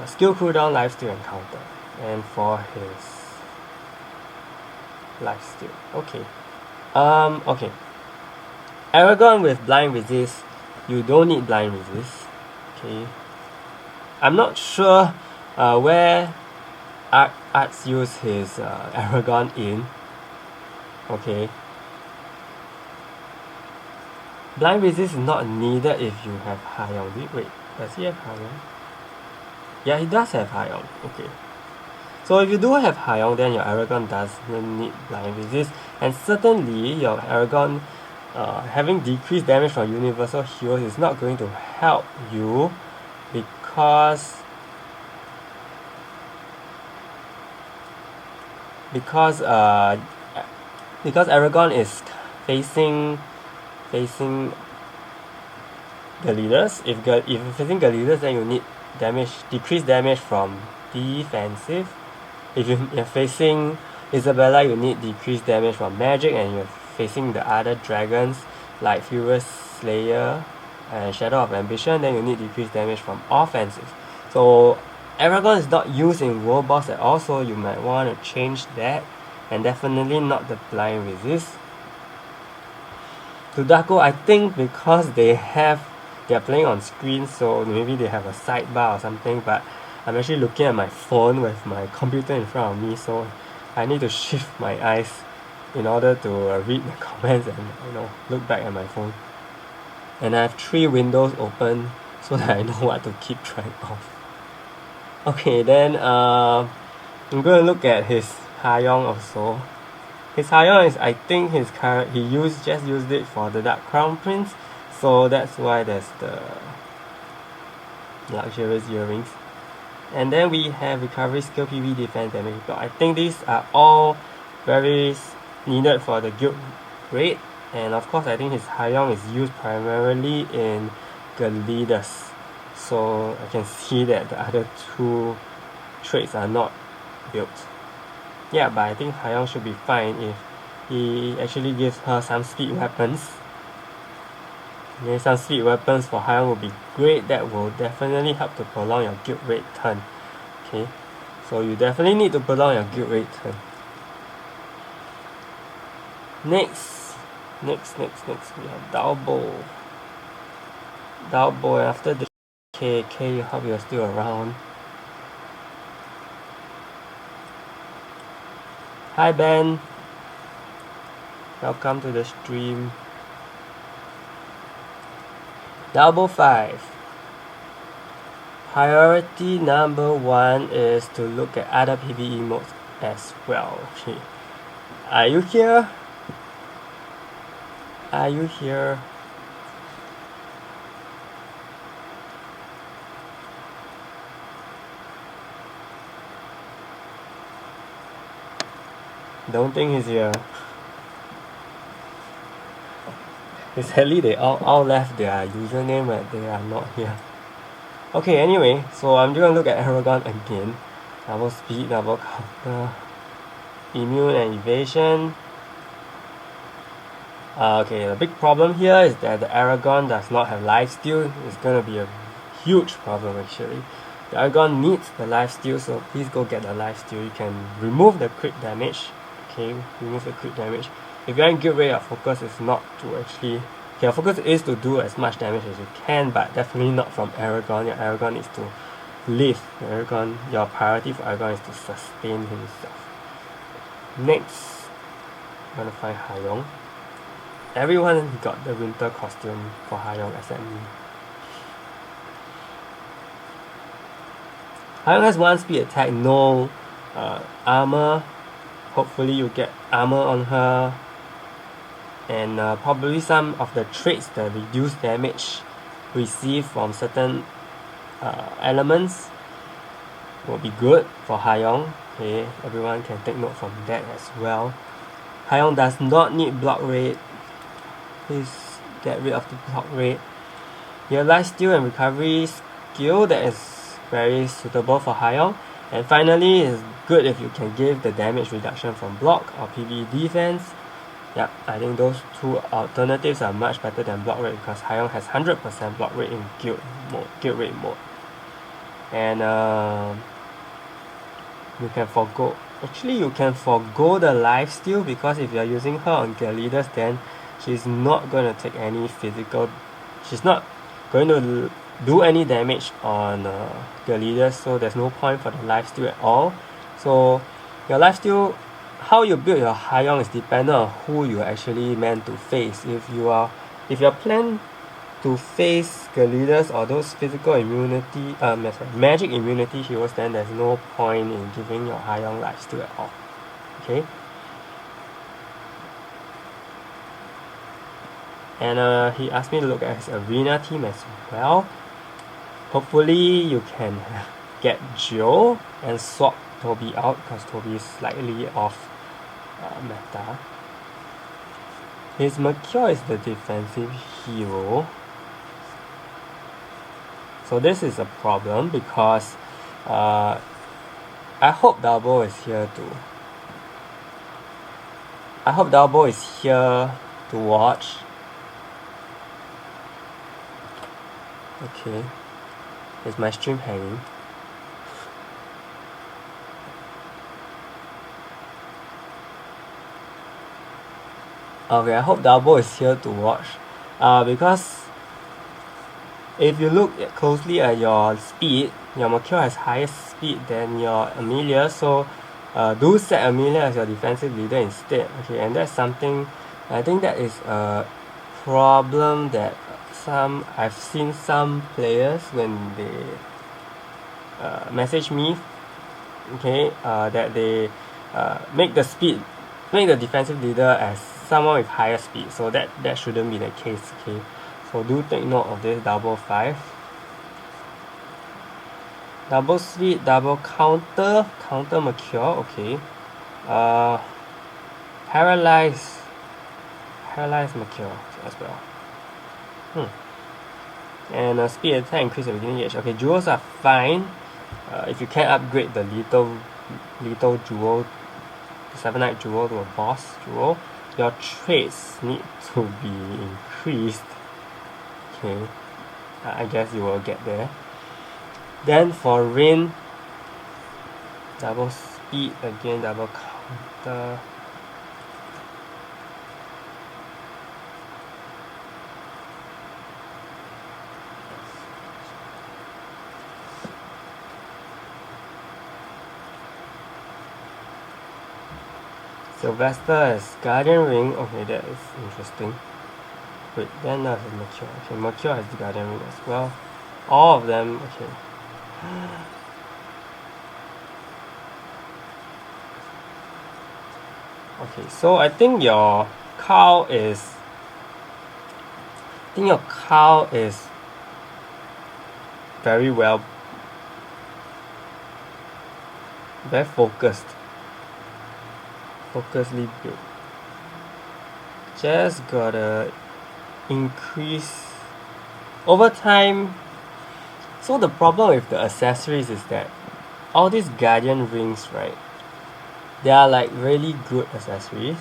A: skill cooldown, lifesteal and counter. And for his lifesteal. Okay. Okay. Aragon with blind resist, you don't need blind resist. Okay. I'm not sure where Arts use his Aragon in. Okay. Blind resist is not needed if you have Hayong. Wait, does he have Hayong? Yeah, he does have Hayong. Okay. So if you do have Hayong, then your Aragon doesn't need blind resist. And certainly your Aragon having decreased damage from universal heals is not going to help you, because Aragon is facing the leaders. If you're facing the leaders, then you need decreased damage from defensive. If you're facing Isabella, you need decreased damage from magic, and you're facing the other dragons like Furious Slayer and Shadow of Ambition, then you need decreased damage from offensive. So Aragon is not used in world boss at all, so you might want to change that, and definitely not the blind resist. Tudako, I think because they're playing on screen, so maybe they have a sidebar or something, but I'm actually looking at my phone with my computer in front of me, so I need to shift my eyes in order to read the comments and look back at my phone. And I have 3 windows open so that I know what to keep track of. Okay, then I'm going to look at his Hayong also. His Hayong is, I think he just used it for the Dark Crown Prince, so that's why there's the luxurious earrings. And then we have recovery skill, PV defense, damage block. I think these are all very needed for the guild grade, and of course I think his Hayong is used primarily in the leaders, so I can see that the other 2 traits are not built. Yeah, but I think Hayong should be fine if he actually gives her some speed weapons. Okay, some speed weapons for Hayong will be great. That will definitely help to prolong your guild raid turn. Okay, so you definitely need to prolong your guild raid turn. Next, we have Dalbo. After the K, you hope you're still around. Hi Ben, welcome to the stream. Dalbo 5. Priority number 1 is to look at other PvE modes as well. Okay, are you here? Are you here? Don't think he's here. Sadly, they all left their username, but they are not here. Okay, anyway, so I'm going to look at Aragon again. Double speed, double counter, immune and evasion. Okay, the big problem here is that the Aragon does not have lifesteal. It's going to be a huge problem actually. The Aragon needs the lifesteal, so please go get the lifesteal. You can remove the crit damage. Okay, remove the crit damage. If you're in guild raid, your focus is not to actually... Okay, your focus is to do as much damage as you can, but definitely not from Aragon. Your Aragon needs to live. Your priority for Aragon is to sustain himself. Next, I'm gonna find Hayong. Everyone got the winter costume for Hayong except me. Hayong has 1 speed attack, no armor. Hopefully you get armor on her, and probably some of the traits that reduce damage received from certain elements will be good for Hayong. Okay, everyone can take note from that as well. Hayong does not need block raid. Please get rid of the block raid. Your lifesteal and recovery skill that is very suitable for Hayong. And finally, it's good if you can give the damage reduction from block or PvE defense. Yep, I think those 2 alternatives are much better than block rate because Hayong has 100% block rate in guild raid mode. And you can forgo. Actually, you can forgo the lifesteal because if you are using her on guild leaders, then she's not going to take any physical. She's not going to do any damage on the leaders, so there's no point for the lifesteal at all. So your lifesteal, how you build your Hayong is dependent on who you actually meant to face. If you're planned to face the leaders or those physical immunity, magic immunity heroes, then there's no point in giving your Hayong lifesteal at all. Okay. And he asked me to look at his arena team as well. Hopefully you can get Joe and swap Toby out because Toby is slightly off meta. His Mercure is the defensive hero. So this is a problem because I hope Dalbo is here too. I hope Dalbo is here to watch. Okay. Is my stream hanging? Okay, I hope Dalbo is here to watch. Because if you look closely at your speed, your Mercure has higher speed than your Amelia, so do set Amelia as your defensive leader instead. Okay, and that's something, I think that is a problem that I've seen some players when they message me, okay, that they make the defensive leader as someone with higher speed. So that shouldn't be the case. Okay, so do take note of this. Double 5, double speed, double counter Mature. Okay, paralyze Mature as well. And speed attack increase at beginning age. Okay, jewels are fine. If you can upgrade the little jewel, the 7-night jewel, to a boss jewel, your traits need to be increased. Okay, I guess you will get there. Then for Rain, double speed again, double counter. Sylvester has Guardian Ring. Okay, that is interesting. Wait, then there's Mature. Okay, Mature has the Guardian Ring as well. All of them. Okay. Okay, so I think your cow is very well, very focusedly built. Just gotta increase over time. So the problem with the accessories is that all these guardian rings, right, they are like really good accessories.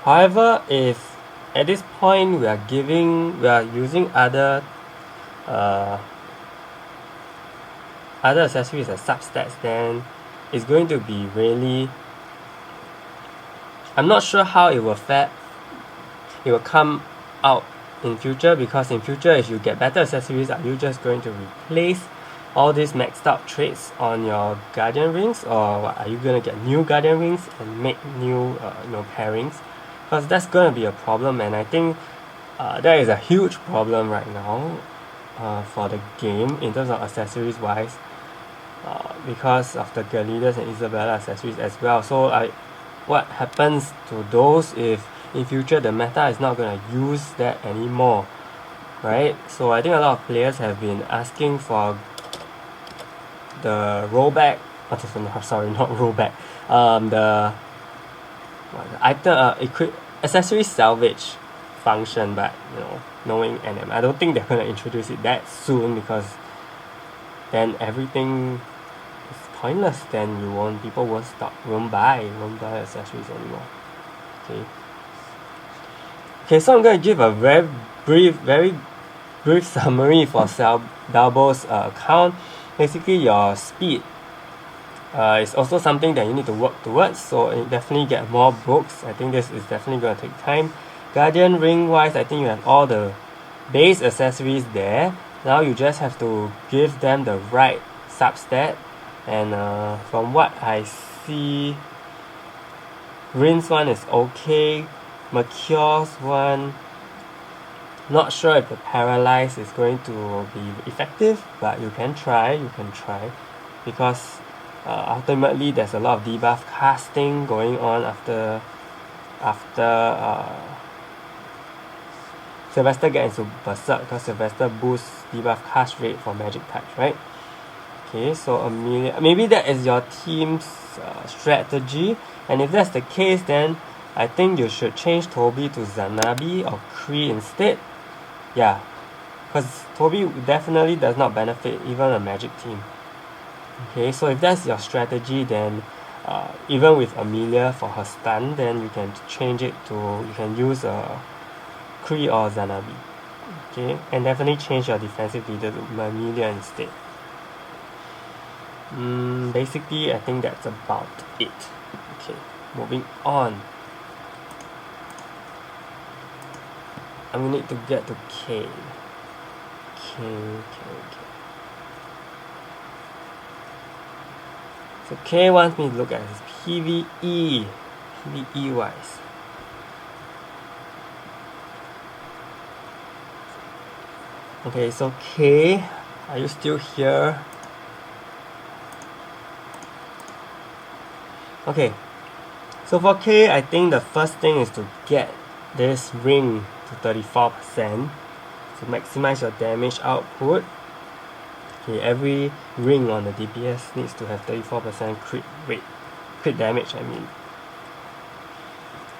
A: However, if at this point we are using other accessories as substats, then it's going to be really, I'm not sure how it will come out in future, because in future if you get better accessories, are you just going to replace all these maxed out traits on your guardian rings, or what, are you going to get new guardian rings and make new pairings? Because that's going to be a problem, and I think that is a huge problem right now for the game in terms of accessories wise, because of the Galidas and Isabella accessories as well. So what happens to those if in future the meta is not going to use that anymore, right? So I think a lot of players have been asking for the rollback, sorry, not rollback, the item accessory salvage function, but knowing NM, I don't think they're going to introduce it that soon, because then everything is pointless. Then people won't buy accessories anymore. Okay, so I'm going to give a very brief summary for Bamboos account. Basically, your speed is also something that you need to work towards, so you definitely get more books. I think this is definitely going to take time. Guardian ring wise, I think you have all the base accessories there. Now you just have to give them the right substat, and from what I see, Rin's one is okay. Macure's one, not sure if the paralyze is going to be effective, but you can try, because ultimately there's a lot of debuff casting going on after Sylvester gets into Berserk, because Sylvester boosts debuff cast rate for magic types, right? Okay, so Amelia, maybe that is your team's strategy, and if that's the case, then I think you should change Toby to Zanabi or Kree instead. Yeah, because Toby definitely does not benefit even a magic team. Okay, so if that's your strategy, then even with Amelia for her stun, then you can change it to, you can use Kree or Zanabi. Okay, and definitely change your defensive leader to Amelia instead. Basically, I think that's about it. Okay, moving on. I'm gonna need to get to K. So K wants me to look at his PvE wise. Okay, so K, are you still here? Okay, so for K, I think the first thing is to get this ring to 34%. So maximize your damage output. Okay, every ring on the DPS needs to have 34% crit rate, crit damage I mean.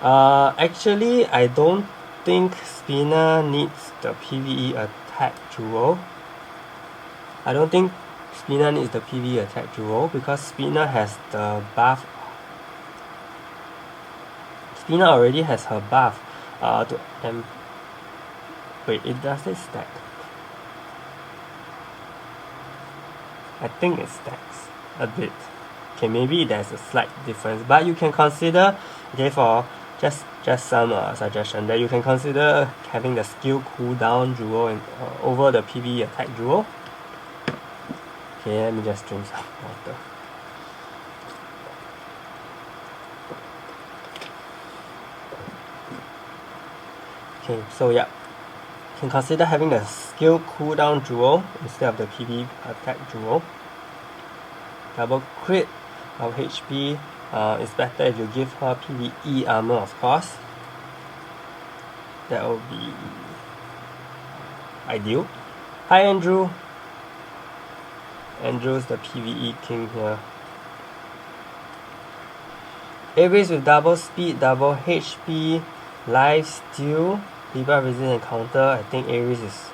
A: Actually, I don't think Spina needs the PvE attack jewel. I don't think Spina needs the PvE attack jewel because Spina has the buff. Spina already has her buff wait, does it stack? I think it stacks a bit. Okay, maybe there's a slight difference, but you can consider, okay, for just some suggestion that you can consider having the skill cooldown jewel over the PvE attack jewel. Okay, let me just drink some water. Okay, so yeah, you can consider having the skill cooldown jewel instead of the PvE attack jewel. Double crit of HP is better if you give her PvE armor, of course. That will be ideal. Hi Andrew. Andrew's the PvE king here. Ares with double speed, double HP, life steal, debuff resist and counter. I think Ares is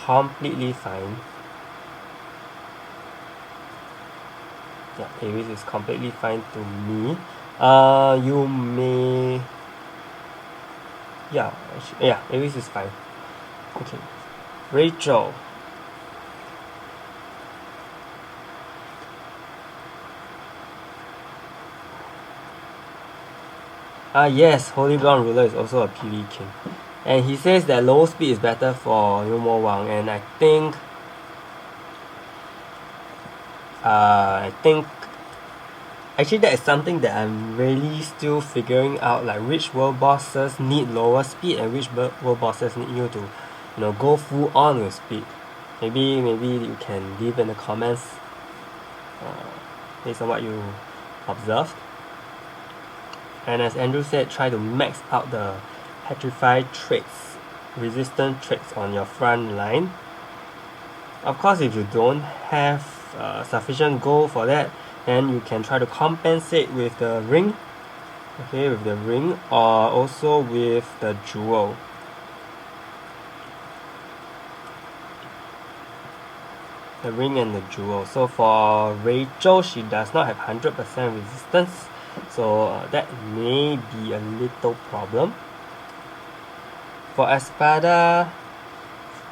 A: completely fine. Yeah, Ares is completely fine to me. You may... Yeah, actually, yeah, Ares is fine. Okay. Rachel. Yes, Holy Ground Ruler is also a PvE king. And he says that low speed is better for Yumo Wang, and I think actually that is something that I'm really still figuring out, like which world bosses need lower speed and which world bosses need you to go full on with speed. Maybe you can leave in the comments based on what you observed. And as Andrew said, try to max out the petrified traits, resistant traits on your front line. Of course, if you don't have sufficient gold for that, then you can try to compensate with the ring. Okay, with the ring, or also with the jewel. The ring and the jewel. So for Rachel, she does not have 100% resistance. So that may be a little problem. For Espada,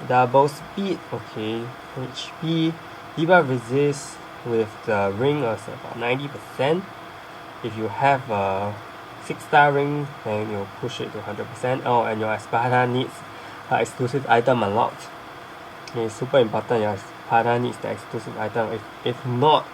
A: double speed, okay, HP, debuff resist with the ring is about 90%. If you have a 6-star ring, then you'll push it to 100%. Oh, and your Espada needs her exclusive item unlocked. Okay, super important, your Espada needs the exclusive item. If not,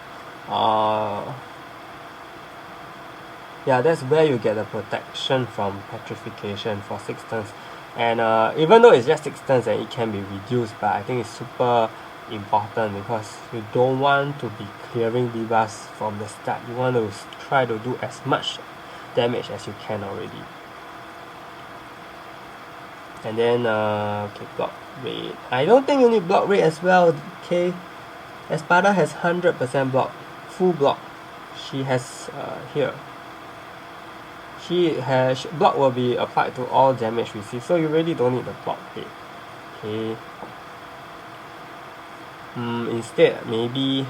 A: yeah, that's where you get the protection from petrification for 6 turns. And even though it's just 6 turns and it can be reduced, but I think it's super important because you don't want to be clearing debuffs from the start. You want to try to do as much damage as you can already. And then okay, block rate. I don't think you need block rate as well. Okay, Espada has 100% block, full block. She has here. Block will be applied to all damage received, so you really don't need the block rate. Okay. Instead, maybe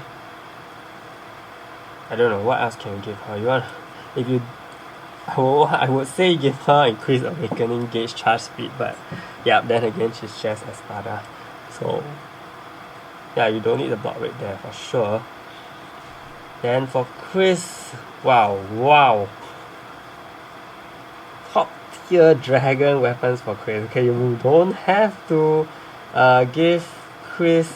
A: I don't know what else can you give her. You want, if you, I would say give her increased awakening gauge charge speed, but yeah, then again she's just Espada, so yeah, you don't need the block rate there for sure. Then for Chris, wow. Top tier dragon weapons for Chris. Okay, you don't have to give Chris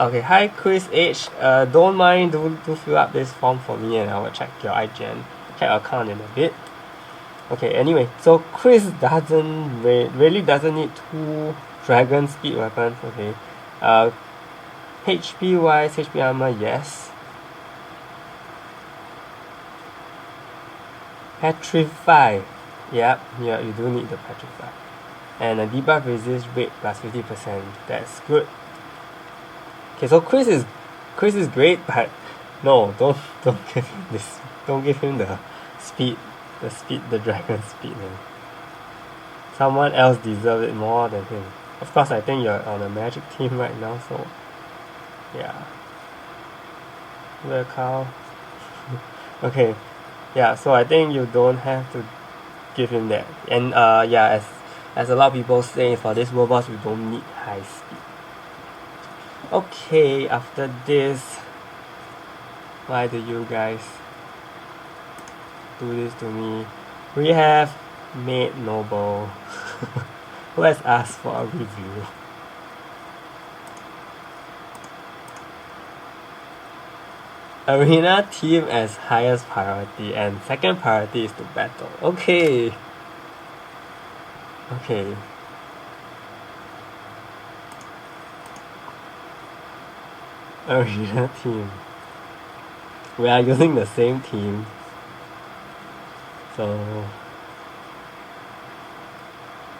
A: Okay, hi Chris H. Don't mind, do fill up this form for me and I will check your IGN, check your account in a bit. Okay, anyway, so Chris doesn't really doesn't need 2 dragon speed weapons. Okay, HP wise, HP armor, yes. Petrify, yep, yeah, you do need the Petrify. And a debuff resist rate plus 50%. That's good. Okay, so Chris is great, but no, don't give him this. Don't give him the speed, the dragon speed. Man. Someone else deserves it more than him. Of course, I think you're on a magic team right now, so yeah. Where cow? Okay, yeah. So I think you don't have to give him that. And yeah, as a lot of people say, for this robot, you don't need high speed. Okay, after this, why do you guys do this to me? We have MaidNoble who has asked for a review. Arena team as highest priority and second priority is to battle. Okay. Okay. Arena team. We are using the same team. So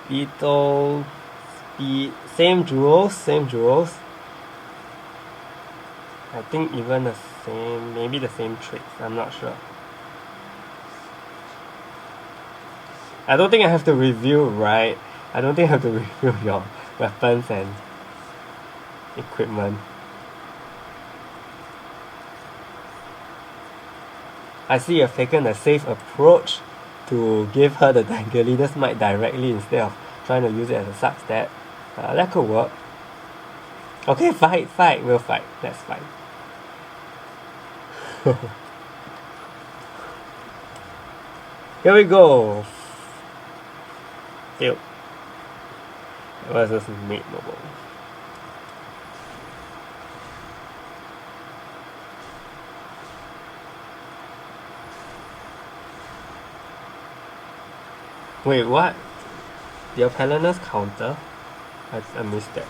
A: Beetle, speed, same jewels. I think even the same, maybe the same traits, I'm not sure. I don't think I have to review, right? I don't think I have to review your weapons and equipment. I see you've taken a safe approach to give her the Leader's Might directly instead of trying to use it as a sub-stat. That could work. Okay, fight, we'll fight, that's fine. Here we go. Failed. What is this? MaidNoble. Wait, what? Your Palanus counter? I missed that.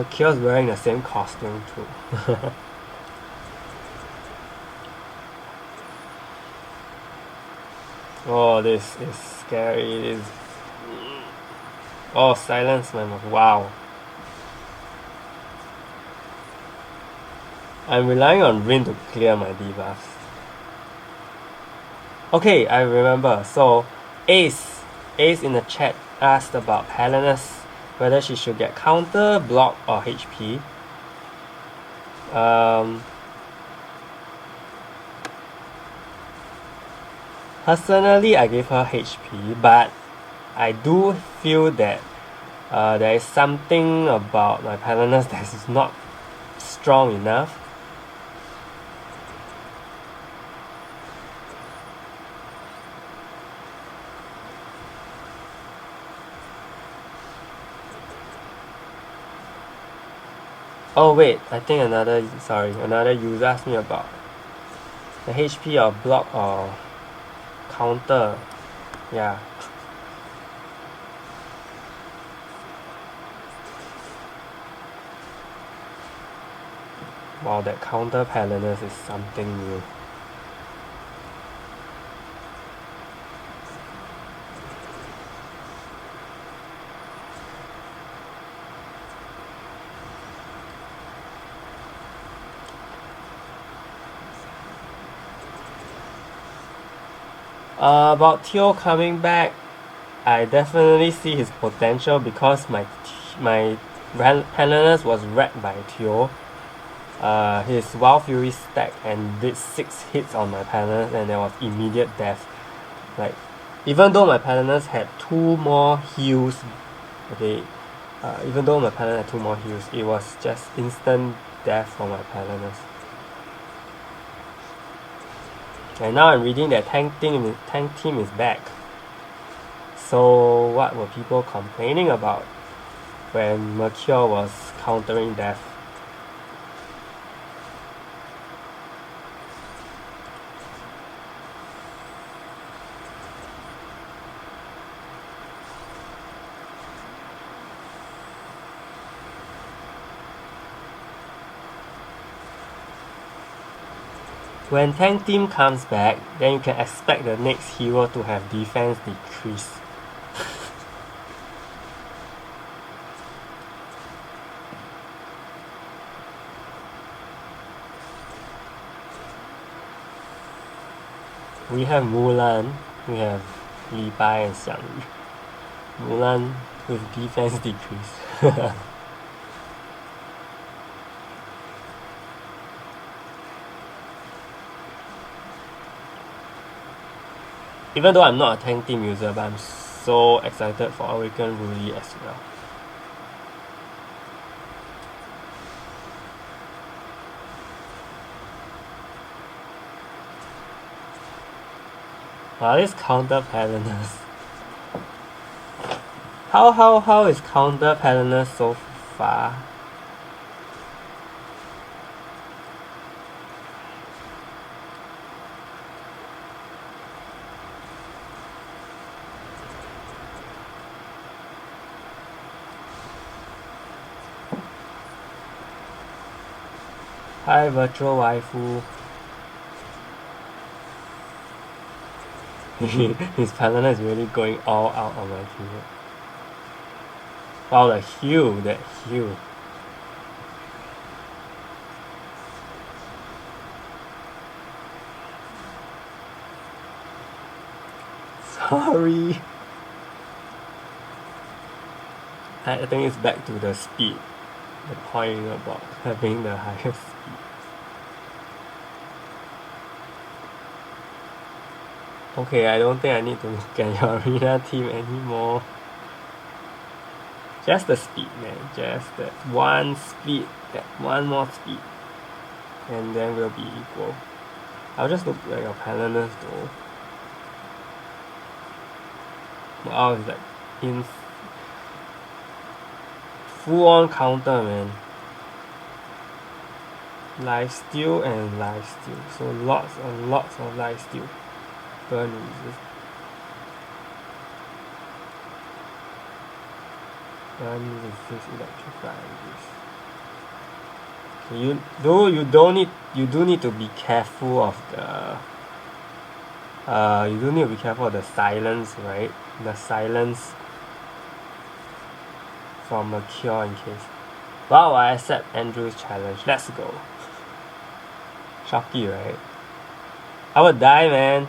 A: Kiyo's wearing the same costume too. Oh, this is scary. Oh, silence my mouth. Wow. I'm relying on Rin to clear my debuffs. Okay, I remember. So, Ace in the chat asked about Palanus, whether she should get counter, block, or HP. Personally, I gave her HP, but I do feel that there is something about my Palanus that is not strong enough. Oh wait, I think another user asked me about the HP or block or counter. Yeah. Wow, that counter Palanus is something new. About Teo coming back, I definitely see his potential because my Palanus was wrecked by Teo. His Wild Fury stacked and did 6 hits on my Palanus and there was immediate death. Like, even though my Palanus had 2 more heals, okay, Even though my paladin had 2 more heals, it was just instant death for my paladins. And now I'm reading that tank team is back. So what were people complaining about when Mercure was countering death? When tank team comes back, then you can expect the next hero to have defense decrease. We have Mulan, we have Li Bai and Xiang Yu. Mulan with defense decrease. Even though I'm not a tank team user, but I'm so excited for Awaken Ruli as well. Wow, this counter paladinus. How is counter paladinus so far? Hi, virtual waifu. His paladin is really going all out on my team. Wow, that heal. Sorry. I think it's back to the speed. The point about having the highest speed. Okay, I don't think I need to look at your arena team anymore. Just the speed, man. Just that one speed, that one more speed. And then we'll be equal. I'll just look at your paladins though. Wow, it's like in full on counter, man. Lifesteal and lifesteal. So lots and lots of lifesteal. Burn resist. Burn resist electrify this. You do need to be careful of the you do need to be careful of the silence, right? The silence from a cure in case. Wow, I accept Andrew's challenge. Let's go. Shockyyy, right? I would die, man.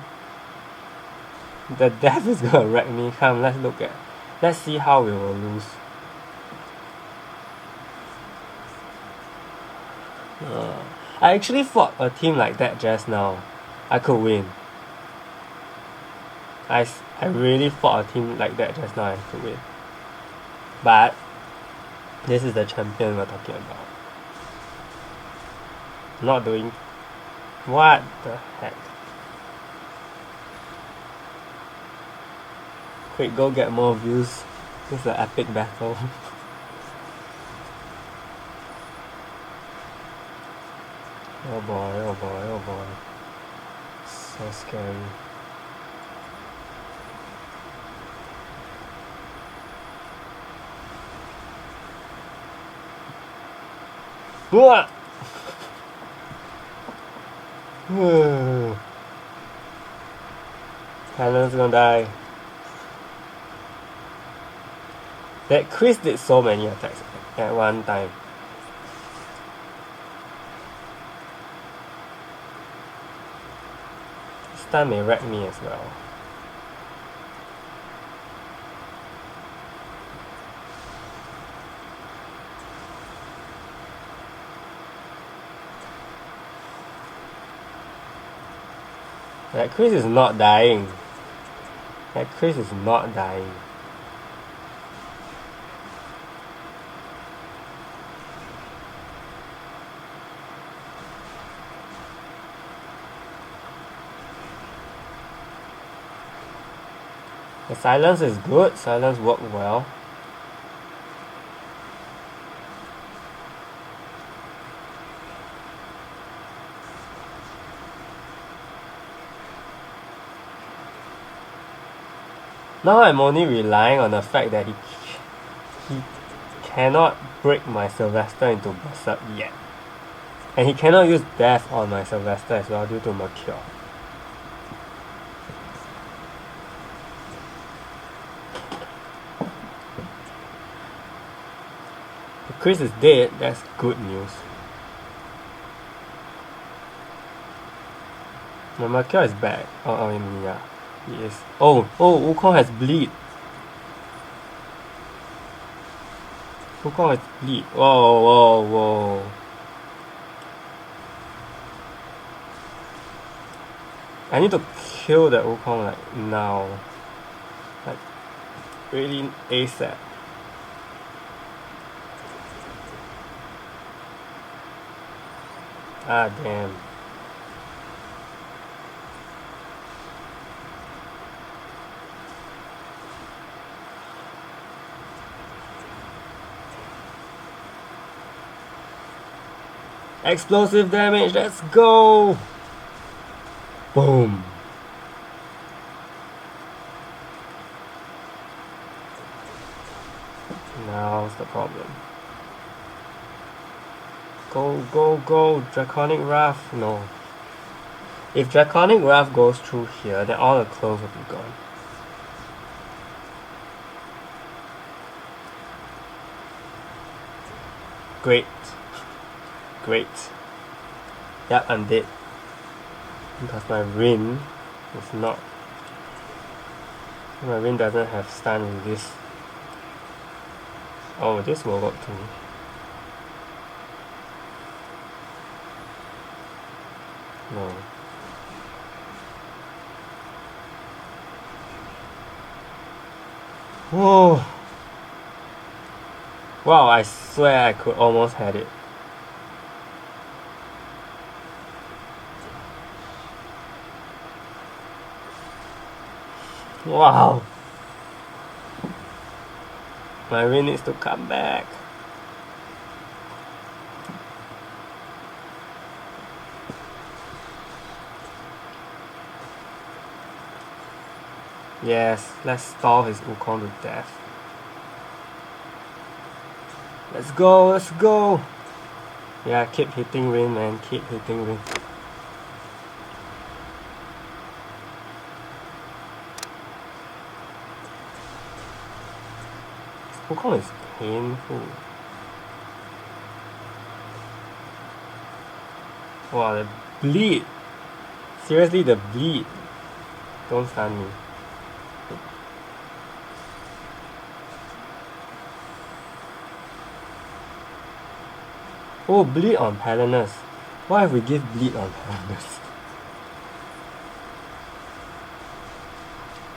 A: The death is gonna wreck me. Come, let's see how we will lose. I actually fought a team like that just now. I could win. I really fought a team like that just now. I could win. But this is the champion we're talking about. Not doing. What the heck? Quick, go get more views. This is an epic battle. Oh boy, oh boy, oh boy. So scary. What? Talon's gonna die. That Chris did so many attacks at one time. This time may wreck me as well. That Chris is not dying. That Chris is not dying. The silence is good. Silence worked well. Now I'm only relying on the fact that he cannot break my Sylvester into Berserk yet. And he cannot use Death on my Sylvester as well due to Mercure. Chris is dead, that's good news. My Mercure is back. Oh, yeah. He is. Oh, Wukong has bleed. Wukong has bleed. Whoa. I need to kill that Wukong like now. Like really ASAP. Ah damn. Explosive damage, let's go! Boom! Now what's the problem? Go! Draconic Wrath? No. If Draconic Wrath goes through here, then all the clothes will be gone. Great. Yep, I'm dead. Because my Rin is not. My Rin doesn't have stun with this. Oh, this will work too. No. Whoa! Wow, I swear I could almost had it. Wow! My Rin needs to come back. Yes, let's stall his Wukong to death. Let's go! Yeah, keep hitting Rin, man. Keep hitting Rin. Wukong is painful. Wow, the bleed! Seriously, the bleed! Don't stun me. Oh, bleed on Palinus. Why if we give bleed on Palinus?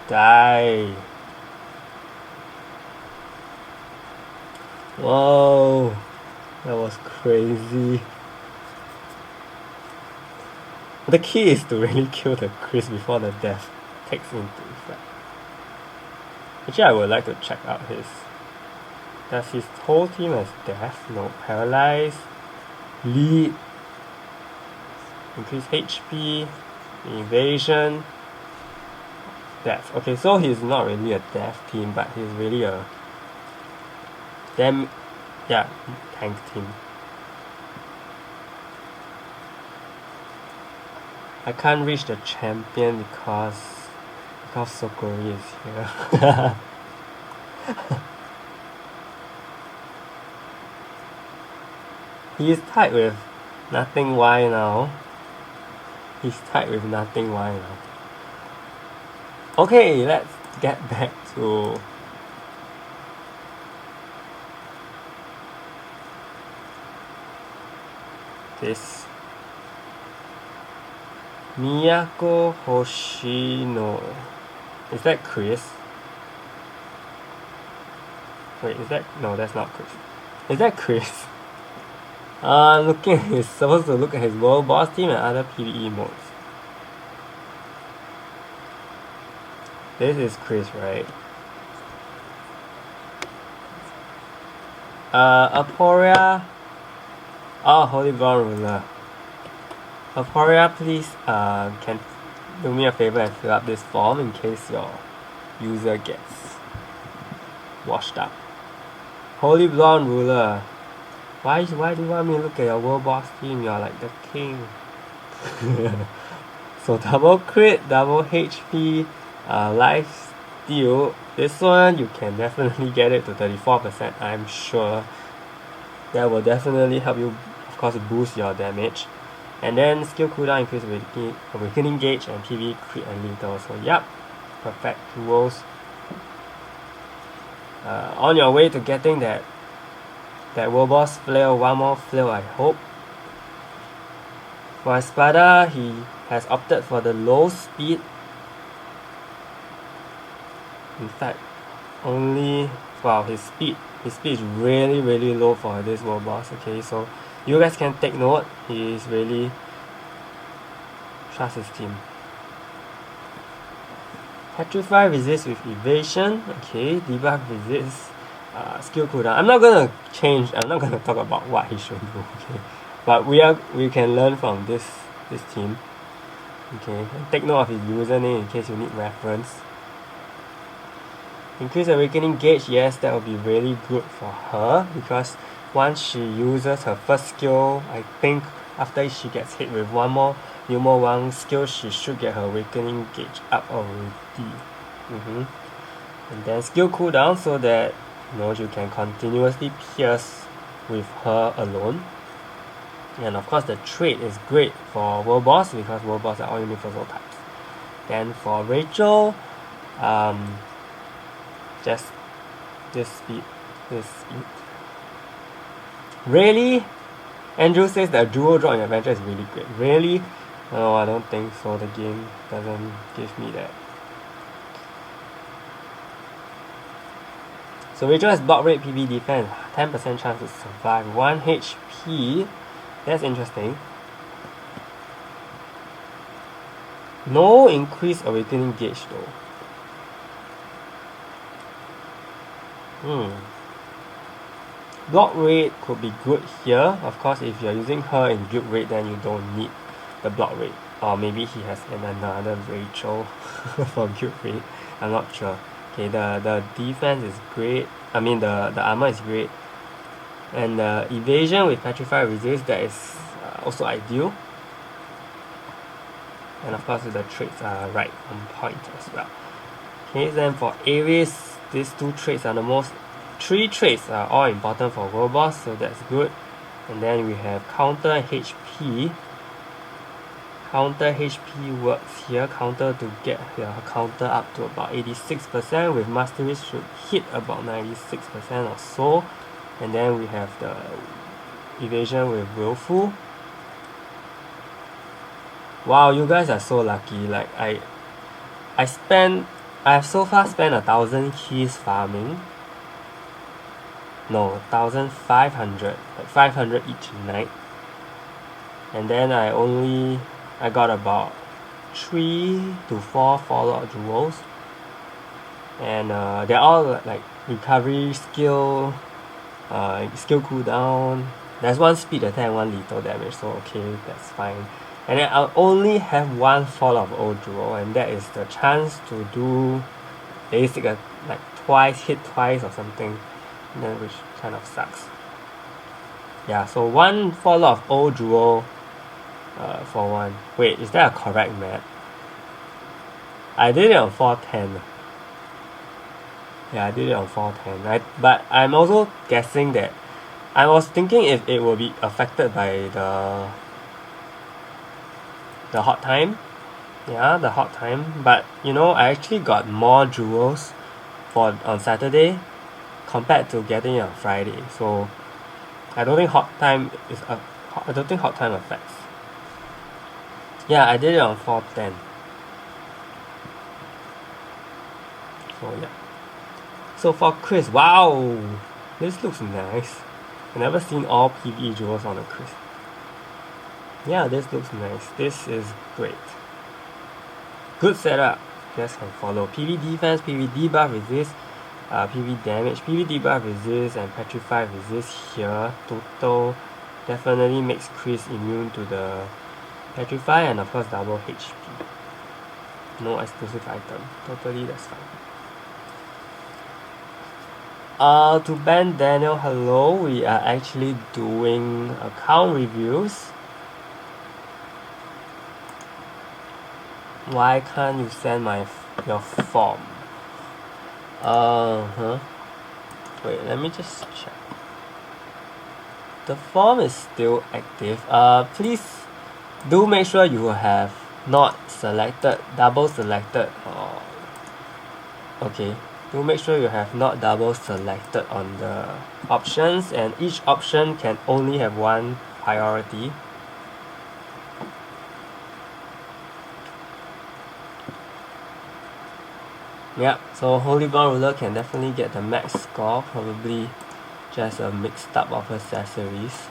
A: Die! Whoa, that was crazy. The key is to really kill the Chris before the death takes into effect. Actually, I would like to check out his. Does his whole team has death? No. Paralyze, bleed, increase HP, evasion, death. Okay, so he's not really a death team, but he's really a tank team. I can't reach the champion because Shockyyy is here. He is tied with nothing Y now. He's tied with nothing Y now. Okay, let's get back to this MiyakoHoshino. Is that Chris? Wait, is that? No, that's not Chris. Is that Chris? I'm looking at he's supposed to look at his world boss team and other PvE modes. This is Chris, right? Aporia. Oh, Holy Brown Ruler. Aporia, please can do me a favor and fill up this form in case your user gets washed up. Holy Blonde Ruler. Why do you want me to look at your world boss team? You're like the king. So double crit, double HP, life steal. This one you can definitely get it to 34%, I'm sure. That will definitely help you, of course, boost your damage. And then skill cooldown increase awakening gauge and PV crit and lethal. So yep, perfect duos. On your way to getting that world boss flail, one more flail I hope. For Espada, he has opted for the low speed. In fact, only his speed is really low for this world boss. Okay, so you guys can take note. He is really trust his team. Petrify resist with evasion. Okay, debug resist. Skill cooldown. I'm not gonna talk about what he should do. Okay, but we can learn from this team. Okay, take note of his username in case you need reference. Increase awakening gauge. Yes, that will be really good for her because once she uses her first skill, I think after she gets hit with one more skill, she should get her awakening gauge up already. And then skill cooldown so that you can continuously pierce with her alone. And of course the trait is great for world boss because world boss are all universal types. Then for Rachel, just this speed. Really? Andrew says that duo drop in adventure is really great. Really? No, I don't think so. The game doesn't give me that. So Rachel has block rate, PV defense, 10% chance to survive, 1 HP. That's interesting. No increased awakening gauge though. Block rate could be good here. Of course, if you're using her in guild rate, then you don't need the block rate. Or maybe he has another Rachel for guild rate. I'm not sure. Okay, the defense is great. I mean the armor is great. And the evasion with Petrify resist, that is also ideal. And of course the traits are right on point as well. Okay, then for Aries, these two traits are the most. 3 traits are all important for world boss, so that's good. And then we have counter HP. Counter HP works here. Counter to get your counter up to about 86%. With mastery should hit about 96% or so. And then we have the evasion with willful. Wow, you guys are so lucky. Like I have so far spent 1,000 keys farming. No, 1,500, like 500 each night. And then I got about 3 to 4 Fallout jewels. And they're all like recovery skill, skill cooldown. There's 1 speed attack and 1 lethal damage, so okay, that's fine. And then I'll only have 1 Fallout of old jewel, and that is the chance to do basic like hit twice or something. Then which kind of sucks. Yeah, so 1 Fallout of old jewel for 1. Wait, is that a correct map? I did it on 410. Yeah, I did it on 410. But I'm also guessing that I was thinking if it will be affected by the hot time. Yeah, the hot time. But I actually got more jewels on Saturday compared to getting it on Friday. So I don't think hot time affects. Yeah, I did it on 410. So yeah. So for Chris, wow, this looks nice. I've never seen all PvE jewels on a Chris. Yeah, this looks nice. This is great. Good setup. guys can follow. PV defense, PV debuff resist, PV damage, PV debuff resist, and petrify resist here. Total definitely makes Chris immune to the petrify, and of course double HP. No exclusive item. Totally, that's fine. To Ben Daniel, hello. We are actually doing account reviews. Why can't you send your form? Wait, let me just check. The form is still active. Please do make sure you have not selected, double selected. Okay, do make sure you have not double selected on the options, and each option can only have one priority. Yeah, so Holy Bond Ruler can definitely get the max score, probably just a mixed up of accessories.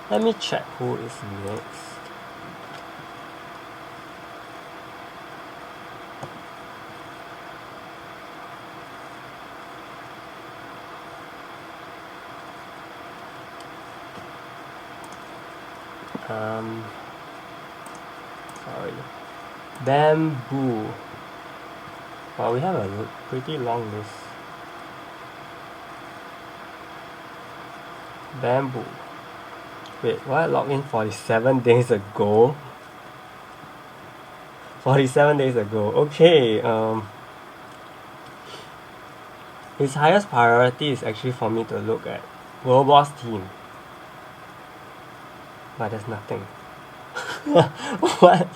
A: Let me check who is next. Sorry. Bambooo. Well, we have a pretty long list. Bambooo. Wait, what? I logged in 47 days ago? 47 days ago. Okay, his highest priority is actually for me to look at World Boss team. But there's nothing. What?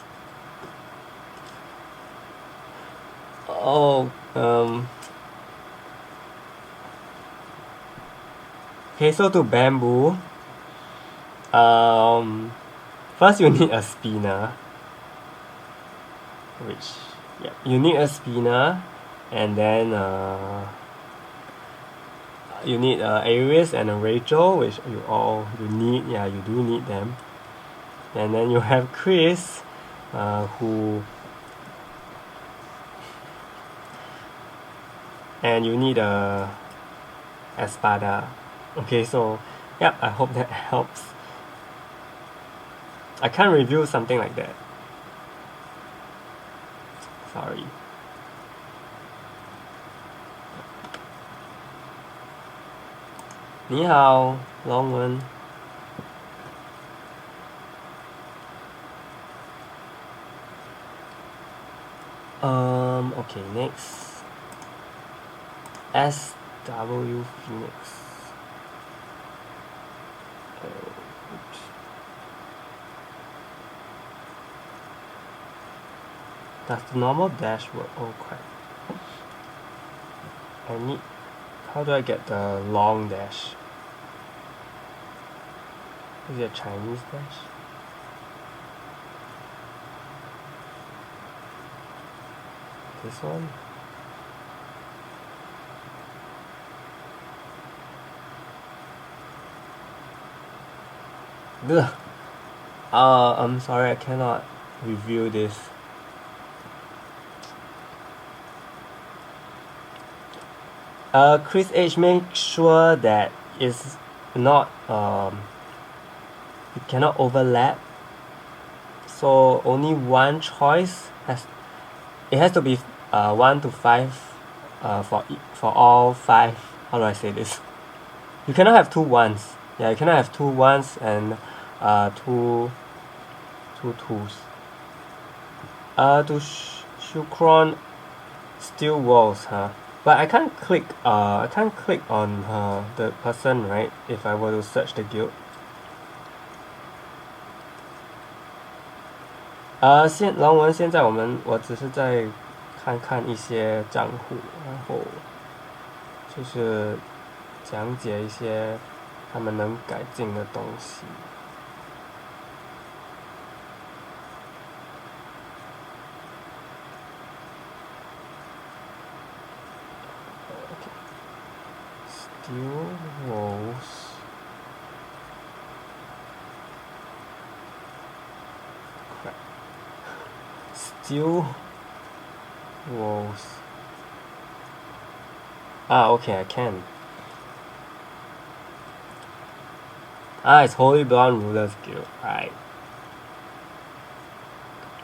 A: Oh, okay, so to Bambooo, first you need a spinner, you need a spinner, and then you need Aries and a Rachel, which you need. Yeah, you do need them. And then you have Chris, and you need a Espada. Okay, so yeah, I hope that helps. I can't review something like that. Sorry. Ni hao, Long Wen. Okay, next. SW Phoenix. Does the normal dash work? Oh crap. How do I get the long dash? Is it a Chinese dash? This one? Ugh. I'm sorry, I cannot review this. Chris H, make sure that it's not it cannot overlap. So only one choice has to be 1 to 5 for all 5. How do I say this? You cannot have 2 ones. Yeah, you cannot have 2 ones and 2 twos. To Shukron Steel Walls, huh? But I can't click on the person, right? If I were to search the guild. 龙文，现在我只是在看一些账户，然后就是讲解一些他们能改进的东西。Steel walls. Crap. Steel Walls. Ah, okay, I can. Ah, it's Holy Blonde Ruler skill, right.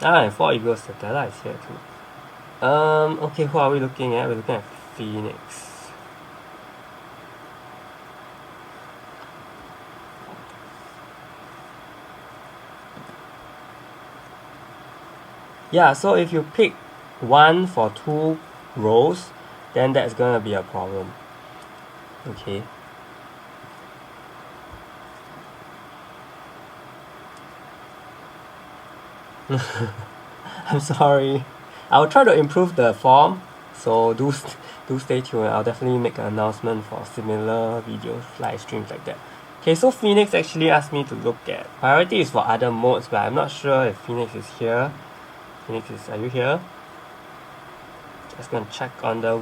A: Ah, and 4 Eagles Stella is here too. Okay, who are we looking at? We're looking at Phoenix. Yeah, so if you pick 1 for 2 rows, then that's gonna be a problem. Okay. I'm sorry. I'll try to improve the form, so do stay tuned. I'll definitely make an announcement for similar videos, live streams like that. Okay, so Phoenix actually asked me to look at priority is for other modes, but I'm not sure if Phoenix is here. Phoenix are you here? Just gonna check on the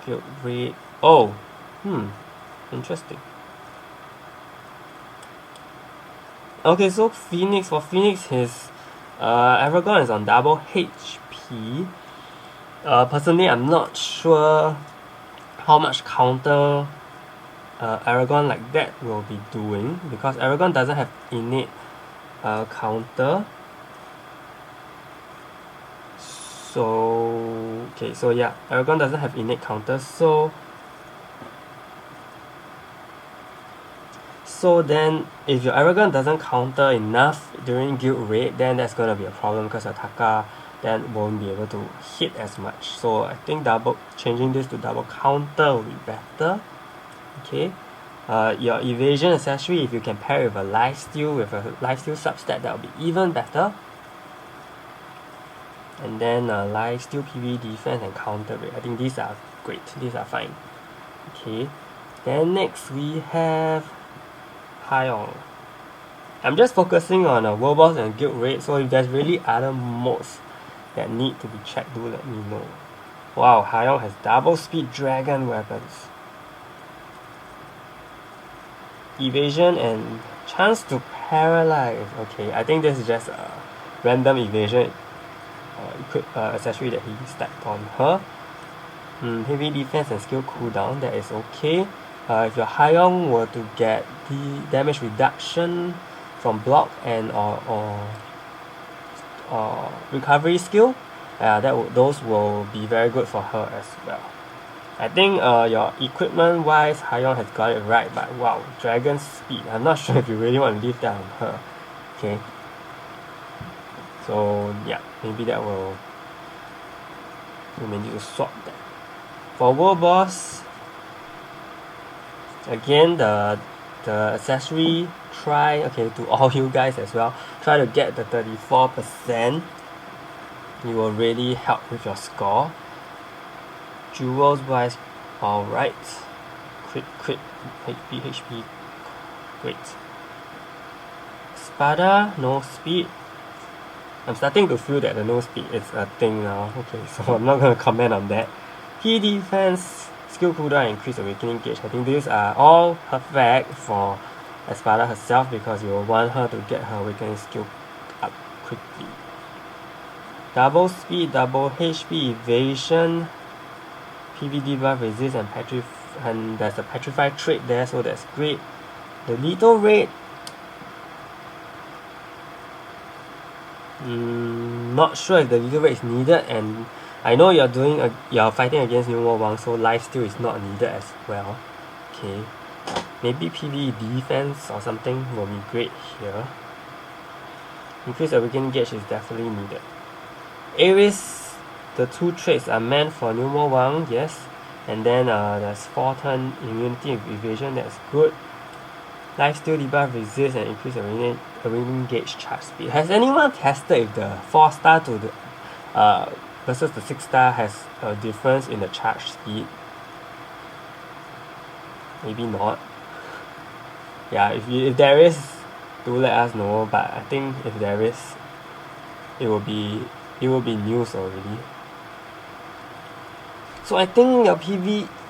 A: guild rate. Oh, interesting. Okay, so for Phoenix, his Aragon is on double HP. Personally, I'm not sure how much counter Aragon like that will be doing, because Aragon doesn't have innate counter. So okay, so yeah, Aragon doesn't have innate counter, so then if your Aragon doesn't counter enough during guild raid, then that's gonna be a problem, because your Taka then won't be able to hit as much. So I think changing this to double counter will be better. Okay. Your evasion accessory, if you can pair with a lifesteal substat, that will be even better. And then lifesteal, PV defense, and counter rate. I think these are great. These are fine. Okay. Then next we have Hyong. I'm just focusing on world boss and guild raid, so if there's really other modes that need to be checked, do let me know. Wow, Hyong has double speed dragon weapons, evasion, and chance to paralyze. Okay, I think this is just a random evasion accessory that he stacked on her. Heavy defense and skill cooldown, that is okay. If your Hyong were to get the damage reduction from block and or recovery skill, those will be very good for her as well. I think your equipment wise, Hyong has got it right, but wow, dragon speed, I'm not sure if you really want to leave that on her. Okay, so yeah, maybe that we may need to swap that. For world boss, again, the accessory, to all you guys as well, try to get the 34%. It will really help with your score. Jewels wise, alright. Crit, HP, great. Spada, no speed. I'm starting to feel that the no speed is a thing now. Okay, so I'm not going to comment on that. Key defense, skill cooldown, and increased awakening gauge. I think these are all perfect for Espada herself, because you will want her to get her awakening skill up quickly. Double speed, double HP, evasion, PV debuff, resist, and there's a petrify trait there, so that's great. The lethal rate, not sure if the lethal rate is needed, and I know you're fighting against New World Wang, so lifesteal is not needed as well. Okay, maybe PV defense or something will be great here. Increased awakening gauge is definitely needed. Aries, the 2 traits are meant for New World Wang, yes. And then there's 4-turn immunity and evasion, that's good. Lifesteal, debuff, resist, and increase awakening gauge charge speed. Has anyone tested if the 4-star to the versus the 6-star has a difference in the charge speed? Maybe not. Yeah, if there is, do let us know. But I think if there is, it will be news already. So I think your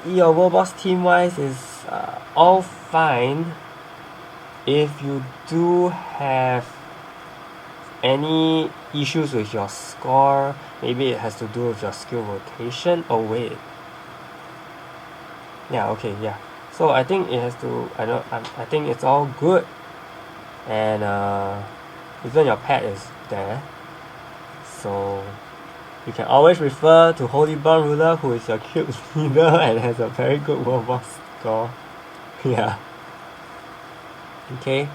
A: your world boss team wise is all fine. If you do have any issues with your score. Maybe it has to do with your skill rotation. Oh wait. Yeah, okay, yeah. So I think it has to, I think it's all good. And even your pet is there. So you can always refer to Holy Bond Ruler, who is your cube leader and has a very good World Boss score. Yeah. Okay.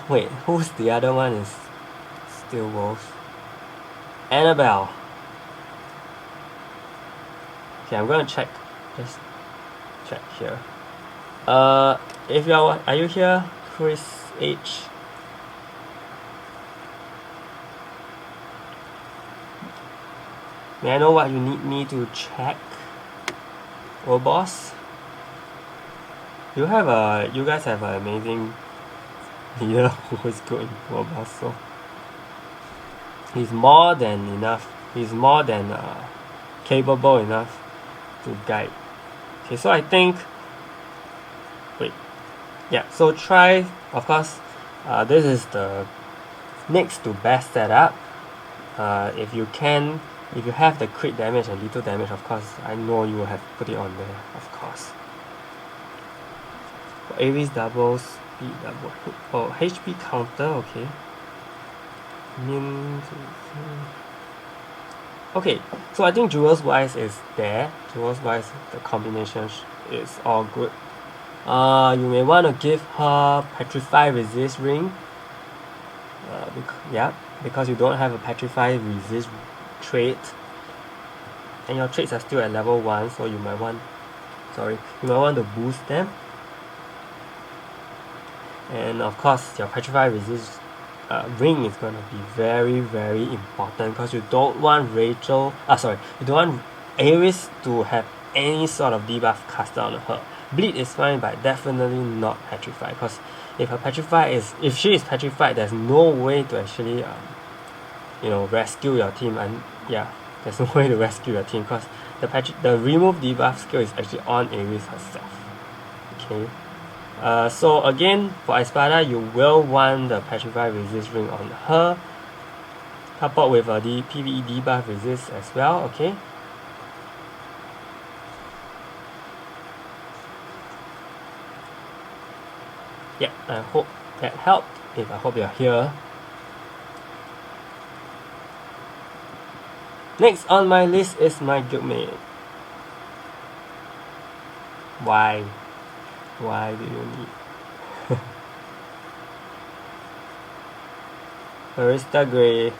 A: Wait, who's the other one is still Wolves? Annabelle. Okay, I'm gonna check. Just check here. If you're, are you here, Chris H? May I know what you need me to check? Oh, boss. You guys have an amazing leader who is good in World Boss, so he's more than enough. He's more than capable enough to guide. Okay, so I think. Wait, yeah. So try. Of course, this is the next to best setup. If you have the crit damage and lethal damage, of course, I know you will have put it on there, of course. Ares double, speed double. Oh, HP counter, okay. Okay, so I think jewels wise is there. Jewels wise, the combination is all good. You may want to give her Petrify Resist Ring. Because you don't have a Petrify Resist trait, and your traits are still at level 1, so you might want to boost them. And of course, your Petrify Resist ring is going to be very, very important, because you don't want you don't want Ares to have any sort of debuff casted on her. Bleed is fine, but definitely not Petrify, because if she is petrified, there's no way to actually rescue your team. And yeah, there's no way to rescue your team, because the remove debuff skill is actually on Ares herself. Okay. So again, for Espada, you will want the Petrify Resist Ring on her, coupled with the PvE debuff resist as well. Okay. Yeah, I hope that helped. I hope you're here. Next on my list is my guildmate. Why? Why do you need BaristaGrey?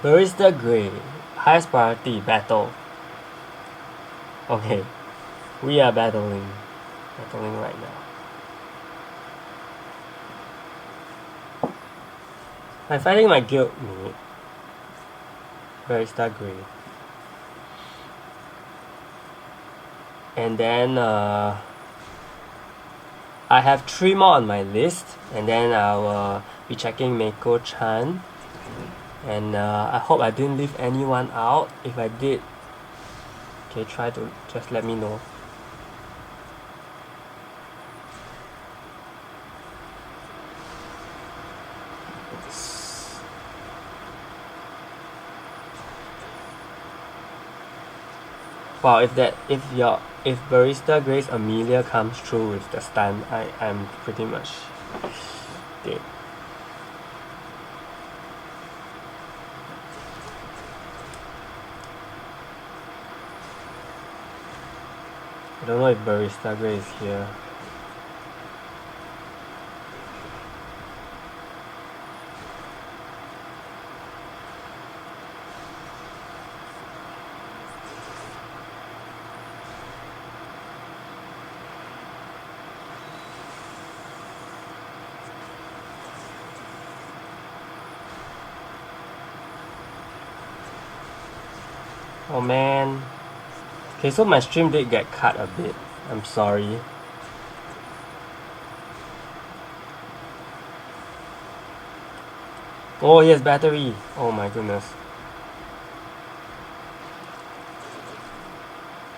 A: BaristaGrey, highest priority battle. Okay, we are battling right now. I'm fighting my guildmate, BaristaGrey. And then I have 3 more on my list, and then I will be checking MiyakoChan. And I hope I didn't leave anyone out. If I did, okay, try to just let me know. Wow, if BaristaGrey's Amelia comes through with the stun, I'm pretty much dead. I don't know if BaristaGrey is here. Oh man. Okay, so my stream did get cut a bit. I'm sorry. Oh, he has battery. Oh my goodness.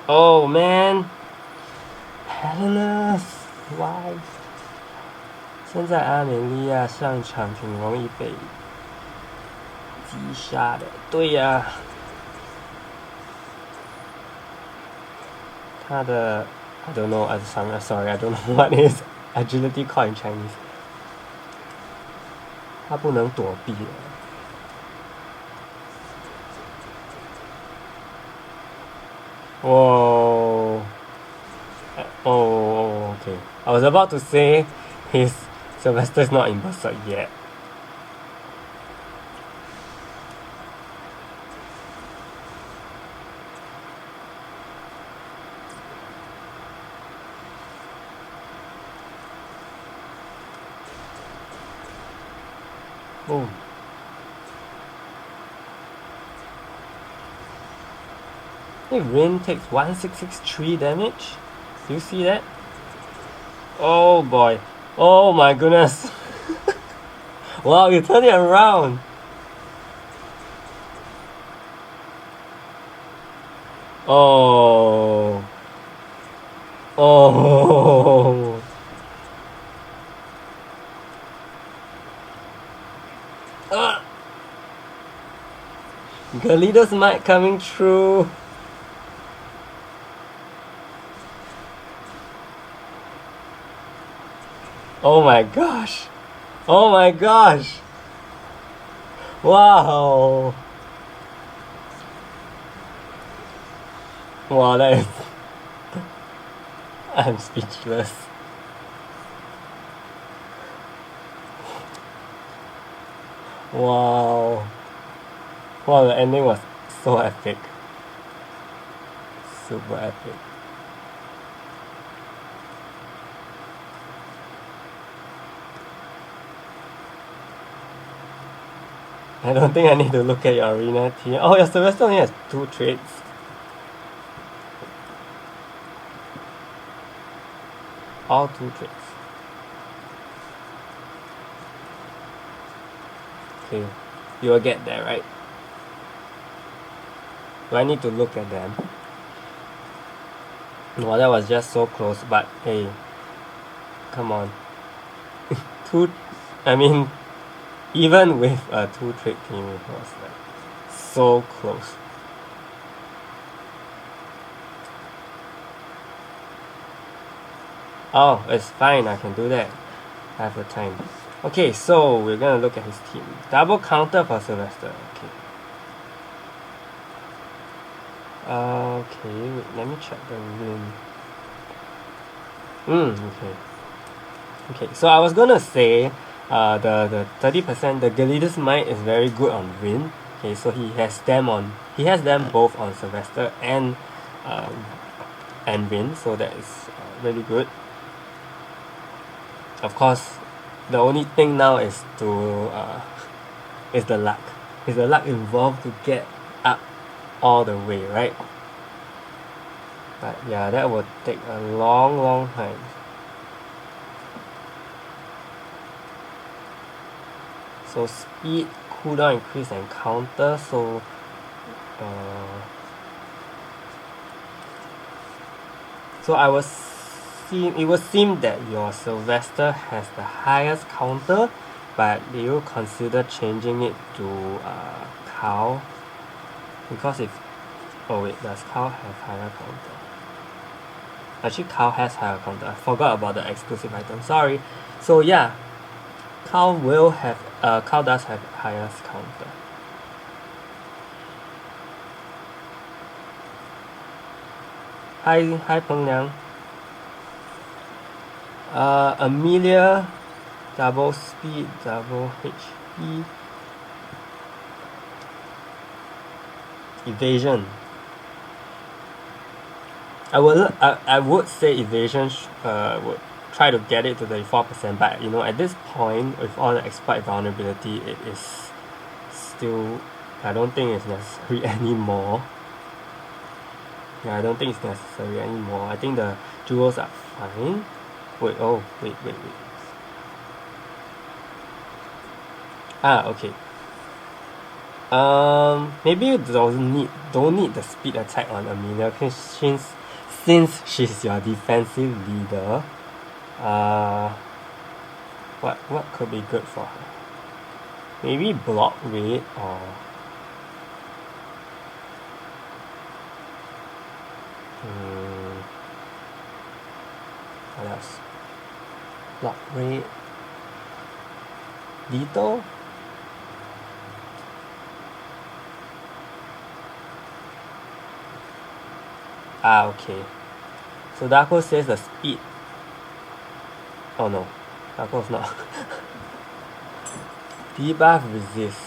A: Oh man. Helena, why? 现在阿美利亚上场挺容易被击杀的，对呀。他的 I don't know, sorry, I don't know what is agility called in Chinese. 他不能躲避的。Whoa. Oh, okay. I was about to say his Sylvester's not in Berserk yet. Boom. Hey, Rin takes 1663 damage. Do you see that? Oh boy. Oh my goodness. Wow, you turned it around. Oh. Oh. Galido's might coming through. Oh my gosh. Oh my gosh. Wow. Wow, that is... I'm speechless. Wow. Wow, the ending was so epic. Super epic. I don't think I need to look at your arena team. Oh, your Sylvester only has 2 traits. All 2 traits. Okay, you will get there, right? Do I need to look at them? Well, that was just so close, but hey, come on. I mean, even with a 2 trait team, it was like so close. Oh, it's fine, I can do that. I have the time. Okay, so we're gonna look at his team. Double counter for Sylvester. Okay. Okay, wait, let me check the win. Okay. Okay, so I was gonna say the 30%, the Galido's Might is very good on Rin. Okay, so he has them both on Sylvester and Rin, so that is really good. Of course, the only thing now is to is the luck. Is the luck involved to get up all the way, right? But yeah, that would take a long time. So speed, cooldown increase and counter, so it would seem that your Sylvester has the highest counter, but do you consider changing it to Cow? Because if... oh wait, does Cow have higher counter? Actually, Cow has higher counter. I forgot about the exclusive item, sorry. So yeah, Cow will have... Cow does have highest counter. Hi Peng Liang. Amelia, double speed, double HP. Evasion. I would say evasion would try to get it to 34%, but you know, at this point with all the exploit vulnerability, it is still, I don't think it's necessary anymore. Yeah, I don't think it's necessary anymore. I think the jewels are fine. Wait, oh, wait. Ah, okay. Maybe you don't need the speed attack on Amelia since she's your defensive leader. What could be good for her? Maybe block rate or what else? Block rate. Lethal? Okay. So Darko says the speed. Oh no, Darko's not. Debuff resist.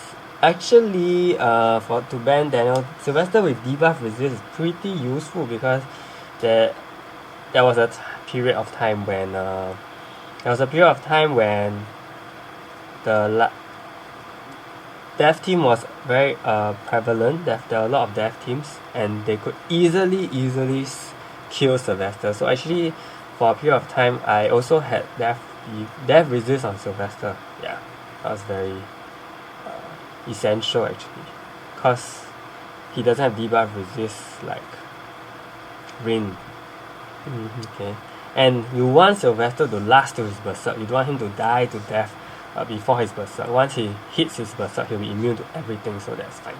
A: Actually, to ban Daniel, Sylvester with debuff resist is pretty useful because there was a period of time when the death team was very prevalent. There are a lot of death teams, and they could easily kill Sylvester. So actually, for a period of time, I also had death resist on Sylvester. Yeah, that was very essential actually, because he doesn't have debuff resist like Rin. Okay, and you want Sylvester to last to his berserk. You don't want him to die to death before his berserk. Once he hits his berserk, he'll be immune to everything, so that's fine.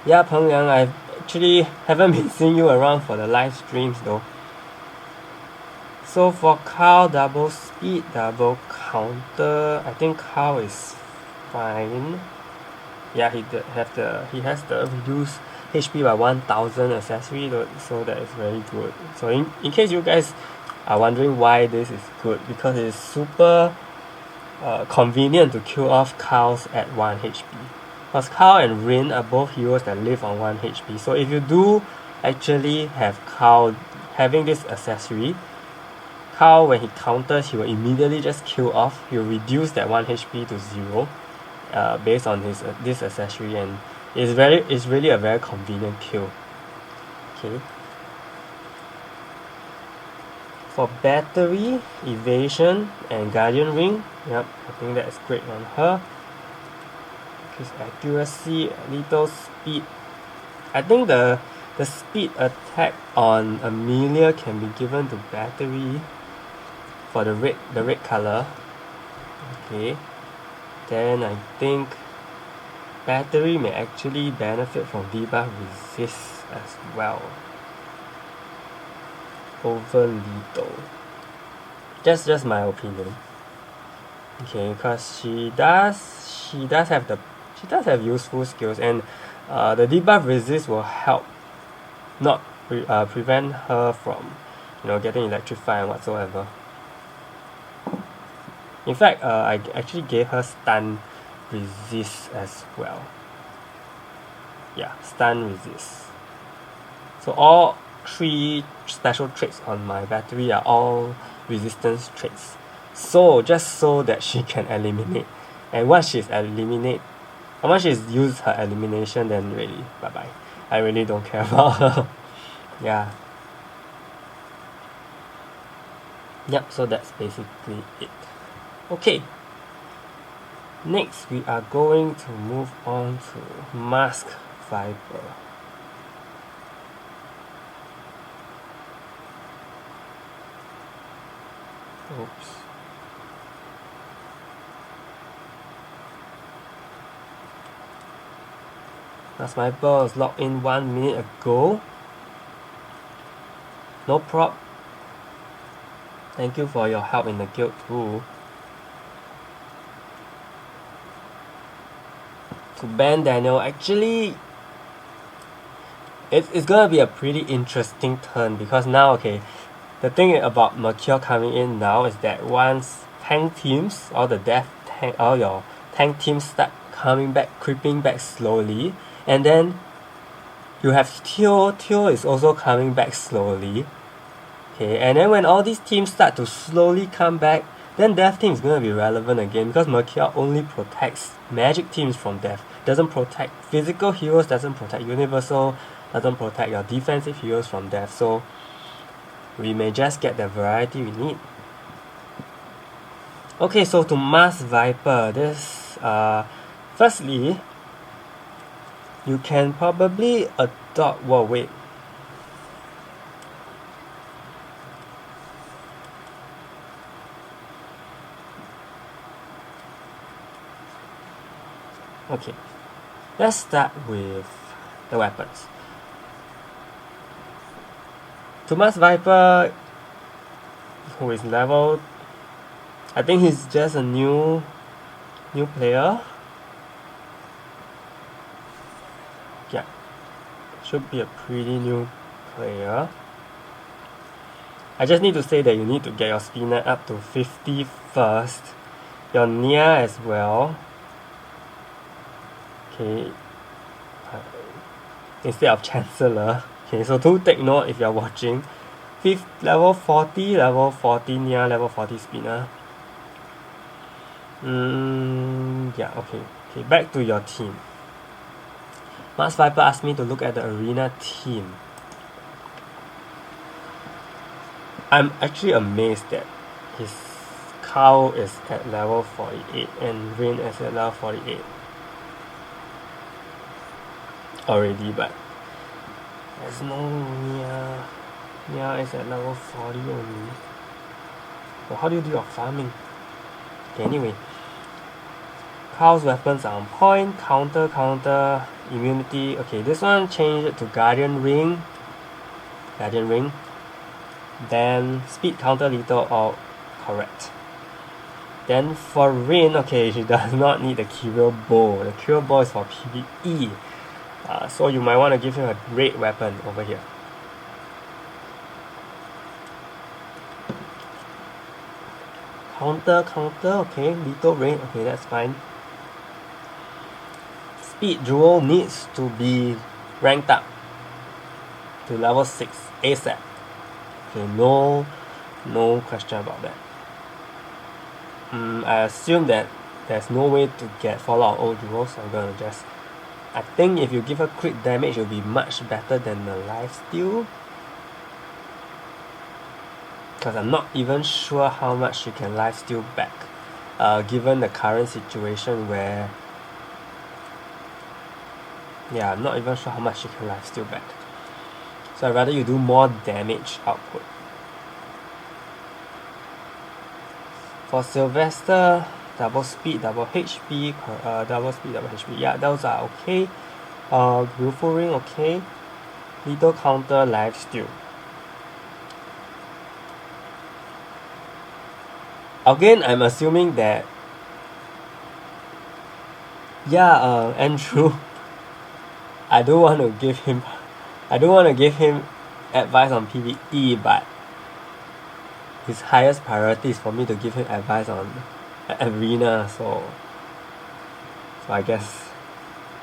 A: Yeah, Peng Yang, I actually haven't been seeing you around for the live streams though. So for Carl, double speed, double counter. I think Carl is fine. Yeah, he has the reduced HP by 1000 accessory, so that is very good. So in case you guys are wondering why this is good, because it's super convenient to kill off Carls at 1 HP. Because Carl and Rin are both heroes that live on 1 HP. So if you do actually have Carl having this accessory, Carl, when he counters, he will immediately just kill off. He will reduce that 1 HP to 0 based on his this accessory, and it's really a very convenient kill. Okay. For battery, evasion, and guardian ring, yep, I think that's great on her. His accuracy, little speed. I think the speed attack on Amelia can be given to battery for the red color. Okay. Then I think battery may actually benefit from debuff resist as well over lethal. That's just my opinion. Okay, because she does have useful skills, and the debuff resist will help not prevent her from getting electrified and whatsoever. In fact, I actually gave her stun resist as well. Yeah, stun resist. So all 3 special traits on my battery are all resistance traits. So just so that she can eliminate. And once she's used her elimination, then really bye bye. I really don't care about her. Yeah. Yep, so that's basically it. Okay. Next we are going to move on to Mask Viper. Oops. Mask Viper was logged in 1 minute ago. No prop. Thank you for your help in the guild too. To ban Daniel, actually it's gonna be a pretty interesting turn, because now, okay, the thing about Mercure coming in now is that once tank teams, all your tank teams start coming back, creeping back slowly, and then you have Teo is also coming back slowly. Okay, and then when all these teams start to slowly come back, then death team is going to be relevant again, because Mercure only protects magic teams from death, doesn't protect physical heroes, doesn't protect universal, doesn't protect your defensive heroes from death. So we may just get the variety we need. Okay, so to Mask Viper, this firstly, you can probably adopt. Whoa, wait. Okay, let's start with the weapons. Thomas Viper, who is level, I think he's just a new player. Yeah, should be a pretty new player. I just need to say that you need to get your spinner up to 50 first. Your Nia as well. Okay. Instead of Chancellor. Okay, so do take note if you're watching. Level 40 Nia, level 40 spinner. Yeah, okay. Okay, back to your team. Mars Viper asked me to look at the arena team. I'm actually amazed that his cow is at level 48 and Rain is at level 48 already, but there's no Nia. Nia is at level 40 only. But how do you do your farming? Okay, anyway. Cow's weapons are on point. Counter, immunity. Okay, this one changed it to Guardian Ring. Then speed counter lethal, all correct. Then for Rain, okay, she does not need the Kyrill Bow. The Kyrill Bow is for PvE. So you might want to give him a great weapon over here. Counter, okay, lethal Rain, okay, that's fine. Speed Jewel needs to be ranked up to level 6 ASAP. Okay, no question about that. I assume that there's no way to get Fallout old jewels, so I'm gonna just... I think if you give her crit damage, it'll be much better than the lifesteal. Because I'm not even sure how much she can lifesteal back. Given the current situation where... Yeah, I'm not even sure how much she can lifesteal back. So I'd rather you do more damage output. For Sylvester, double speed, double HP, double speed, double HP. Yeah, those are okay. Willful Ring, okay. Lethal counter, lifesteal. Again, I'm assuming that... Yeah, Andrew. I don't want to give him advice on PvE, but his highest priority is for me to give him advice on arena, so I guess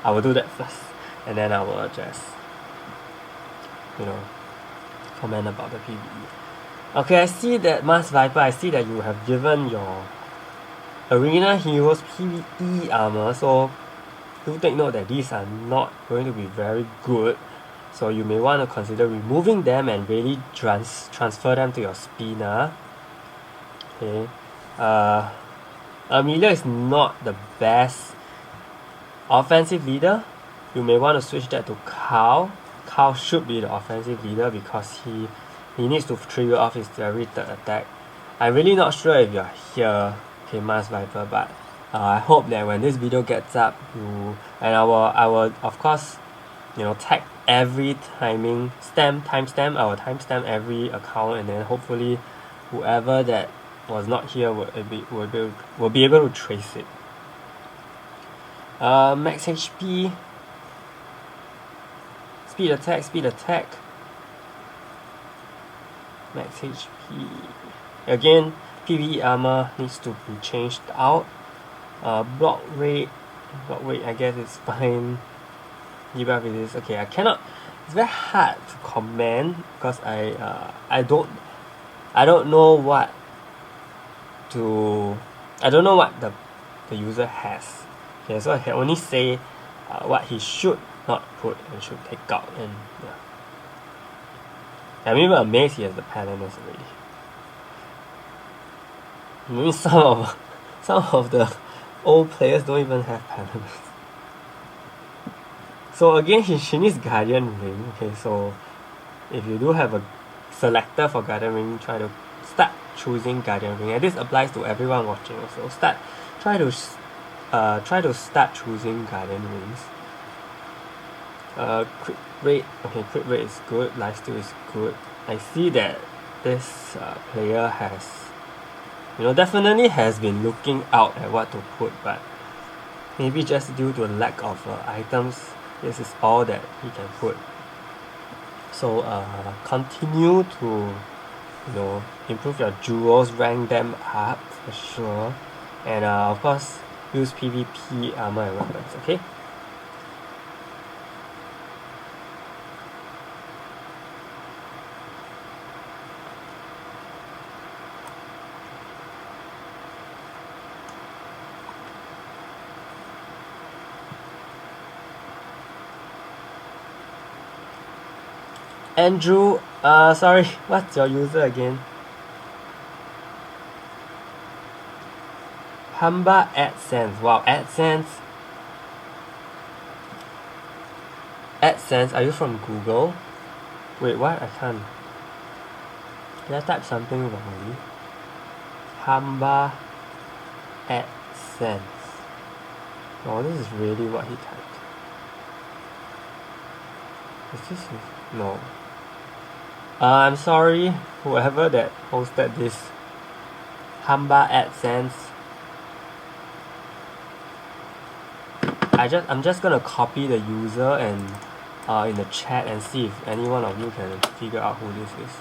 A: I will do that first, and then I will just, comment about the PvE. Okay, I see that Mars Viper, I see that you have given your arena heroes PvE armor, so do take note that these are not going to be very good, so you may want to consider removing them and really transfer them to your spinner. Okay, Amelia is not the best offensive leader. You may want to switch that to Cow. Cow should be the offensive leader because he needs to trigger off his every third attack. I'm really not sure if you're here, okay, Mars Viper, but I hope that when this video gets up, I will of course, tag every timestamp. I will timestamp every account, and then hopefully, whoever that was not here will be able to trace it. Max HP, speed attack. Max HP. Again, PvE armor needs to be changed out. Block rate, I guess it's fine. Debuff it is okay. I cannot. It's very hard to comment because I don't know what the user has. Okay, so I can only say what he should not put and should take out, and yeah. I'm even amazed he has the Paladins already. Maybe some of the old players don't even have Paladins. So again, she needs Guardian Ring. Okay, so if you do have a selector for Guardian Ring, try to start choosing Guardian Ring. And this applies to everyone watching also. Try to try to start choosing Guardian Wings. Crit rate, okay, crit rate is good, lifesteal is good. I see that this player has, definitely has been looking out at what to put, but maybe just due to lack of items, this is all that he can put. So continue to improve your jewels, rank them up for sure, and of course use PvP armor and weapons. Okay. Andrew, sorry, what's your user again? Hamba AdSense. Wow, AdSense. AdSense, are you from Google? Wait, what? I can't. Did I type something wrongly? Hamba AdSense. Oh, this is really what he typed. Is this his? No. I'm sorry, whoever that posted this. Hamba AdSense. I'm just gonna copy the user and in the chat and see if any one of you can figure out who this is.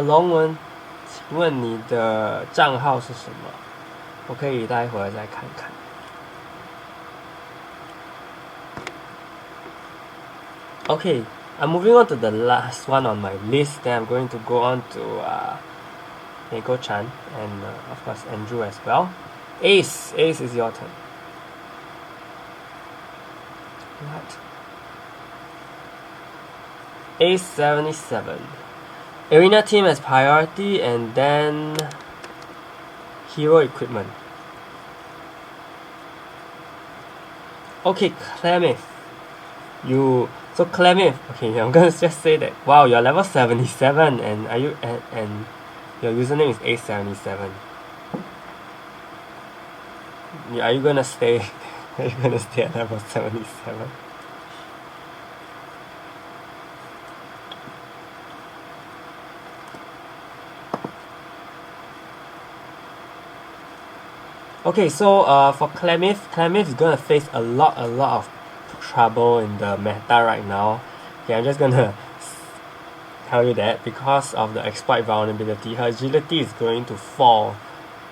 A: 龙文，请问你的账号是什么？我可以待会儿再看看。Okay, I'm moving on to the last one on my list. Then I'm going to go on to MiyakoChan and of course Andrew as well. Ace is your turn. What? Ace 77. Arena team as priority and then hero equipment. Okay, Clemith. So Clemith, okay, I'm gonna just say that. Wow, you're level 77 and and your username is Ace77. Are you gonna stay? Are you gonna stay at level 77? Okay, so for Clemith is gonna face a lot of trouble in the meta right now. Okay, I'm just gonna tell you that because of the exploit vulnerability, her agility is going to fall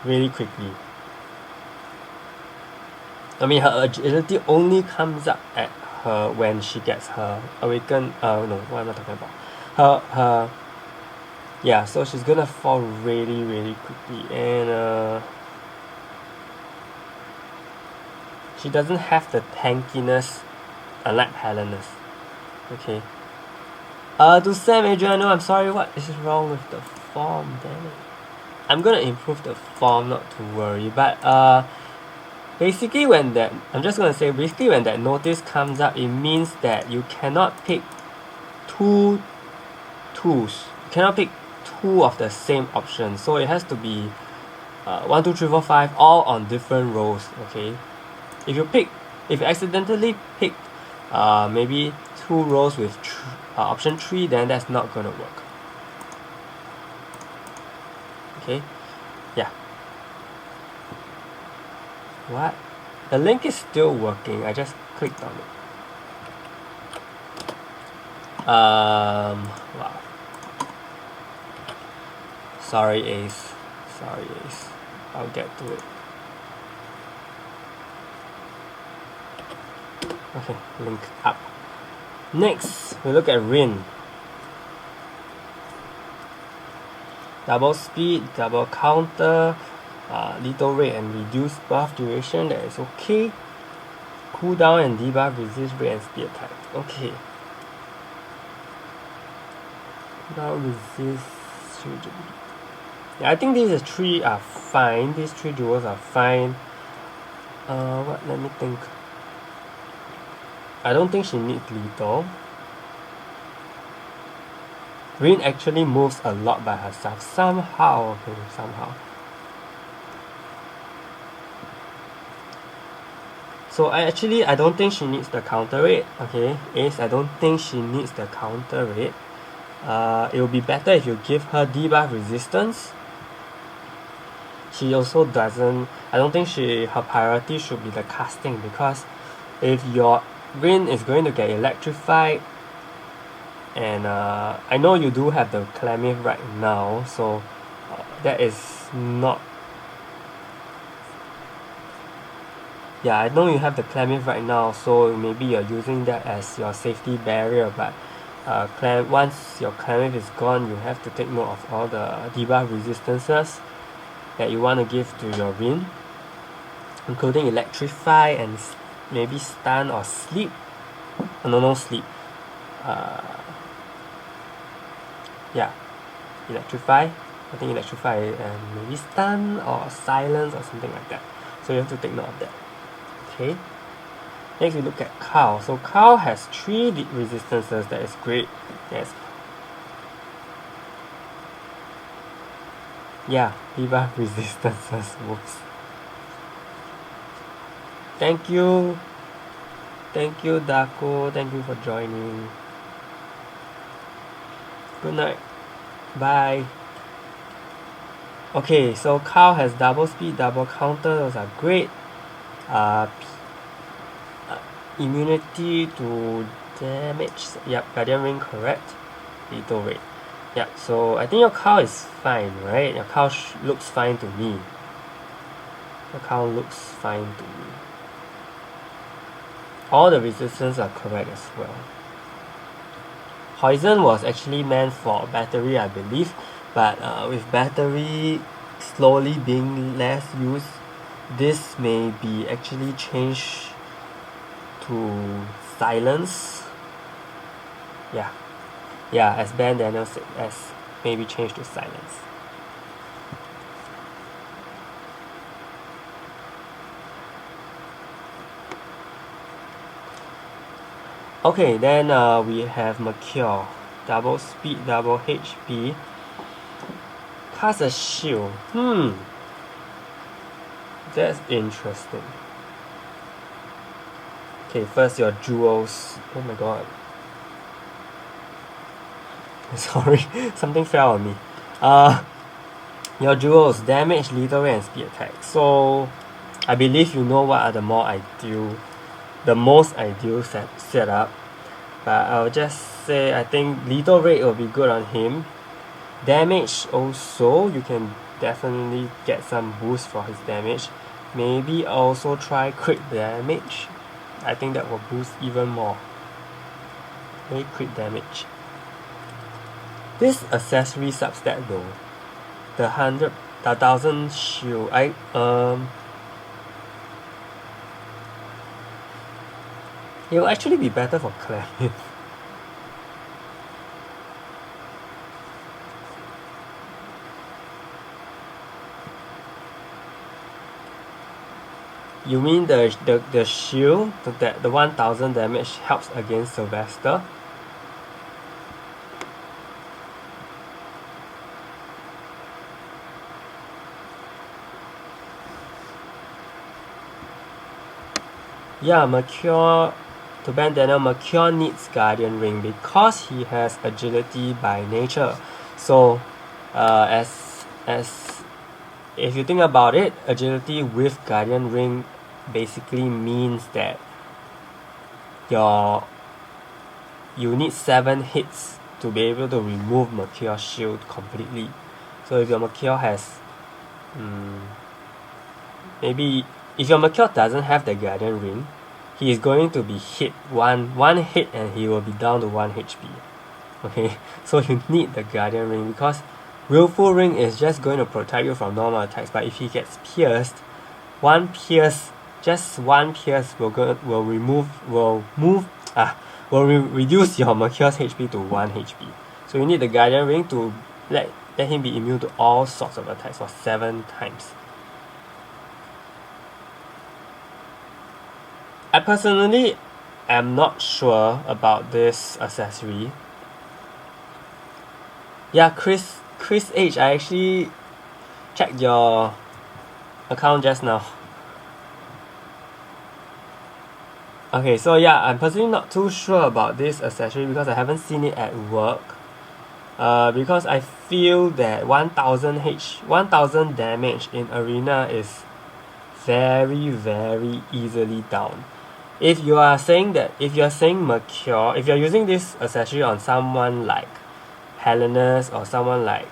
A: really quickly. I mean, her agility only comes up at her when she gets her awaken. No, what am I talking about? Her. Yeah, so she's gonna fall really quickly, and she doesn't have the tankiness unlike Helenus. Okay. To Sam Adriano, I'm sorry, what is wrong with the form? Damn it. I'm gonna improve the form, not to worry. But basically when that notice comes up, it means that you cannot pick two tools. You cannot pick two of the same option. So it has to be 1, 2, 3, 4, 5 all on different rows. Okay. If you accidentally pick maybe 2 rows with option 3, then that's not gonna work. Okay, yeah. What? The link is still working. I just clicked on it. Wow. Sorry, Ace. I'll get to it. Okay, link up. Next, we look at Rin. Double speed, double counter, lethal rate and reduced buff duration, that is okay. Cooldown and debuff, resist rate and speed attack. Okay. Now resist. Yeah, I think these 3 are fine. These 3 duels are fine. What? Let me think. I don't think she needs lethal. Rin actually moves a lot by herself. Somehow, okay, somehow. So I don't think she needs the counter rate. Okay, Ace, I don't think she needs the counter rate. It will be better if you give her debuff resistance. She also doesn't. I don't think her priority should be the casting, because if your Rin is going to get electrified, and I know you do have the Clamith right now, so that is not. Yeah, I know you have the Clamith right now, so maybe you're using that as your safety barrier, but once your Clamith is gone, you have to take note of all the debuff resistances that you want to give to your Rin, including electrify and maybe stun or sleep. No sleep. Yeah, electrify. I think electrify and maybe stun or silence or something like that. So you have to take note of that. Okay. Next we look at Cow. So Cow has 3 resistances. That is great. Yes. Yeah, debuff resistances. Whoops. Thank you. Thank you, Dako. Thank you for joining. Good night. Bye. Okay, so Cow has double speed, double counter. Those are great. Immunity to damage. Yep, Guardian Ring, correct. Lethal rate. Yep, so I think your Cow is fine, right? Your Cow looks fine to me. Your Cow looks fine to me. All the resistance are correct as well. Poison was actually meant for battery, I believe, but with battery slowly being less used, this may be actually changed to silence. Yeah, as Daniel said, as maybe changed to silence. Okay, then we have Mercure, double speed, double HP. Cast a shield. That's interesting. Okay, first your jewels. Oh my god. Sorry, something fell on me. Your jewels, damage, lethal rate, and speed attack. So I believe you know what are the most ideal setup. But I'll just say I think lethal rate will be good on him. Damage also, you can definitely get some boost for his damage. Maybe also try crit damage. I think that will boost even more. Maybe crit damage. This accessory substat though, the 1000 shield, it will actually be better for Clamith. You mean the shield, the 1000 damage helps against Sylvester? Yeah, Mercure, to ban Daniel, Mercure needs Guardian Ring because he has agility by nature. So, as if you think about it, agility with Guardian Ring basically means that you need 7 hits to be able to remove Mercure's shield completely. So if your Mercure has maybe if your Mercure doesn't have the Guardian Ring, he is going to be hit one hit and he will be down to 1 HP. Okay, so you need the Guardian Ring because Willful Ring is just going to protect you from normal attacks, but if he gets pierced, just one pierce will reduce your Mercure's HP to 1 HP. So you need the Guardian Ring to let him be immune to all sorts of attacks for 7 times. I personally am not sure about this accessory. Yeah, Chris H, I actually checked your account just now. Okay, so yeah, I'm personally not too sure about this accessory because I haven't seen it at work. Because I feel that 1000 damage in arena is very easily down. If you are saying Mercure, if you're using this accessory on someone like Helenus or someone like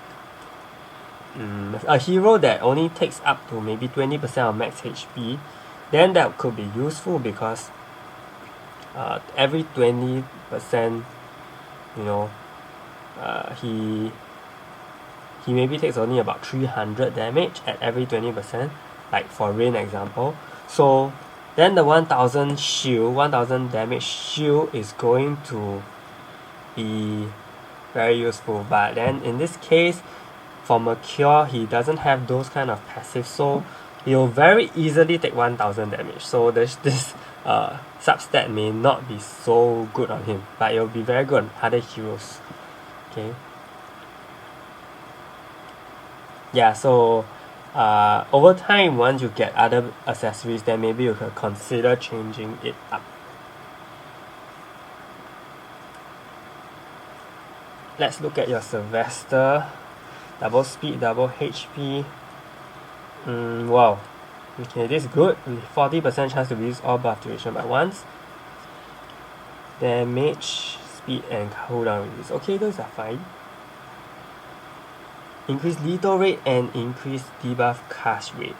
A: a hero that only takes up to maybe 20% of max HP, then that could be useful because every 20%, you know, he maybe takes only about 300 damage at every 20%, like for Rain example. So then the 1000 damage shield is going to be very useful. But then in this case, for Mercure, he doesn't have those kind of passives, so he'll very easily take 1000 damage. So this substat may not be so good on him, but it'll be very good on other heroes. Okay. Yeah, so over time, once you get other accessories, then maybe you can consider changing it up. Let's look at your Sylvester. Double speed, double HP. Wow. Okay, this is good. 40% chance to reduce all buff duration by once. Damage, speed, and cooldown reduce. Okay, those are fine. Increase lethal rate and increase debuff cast rate.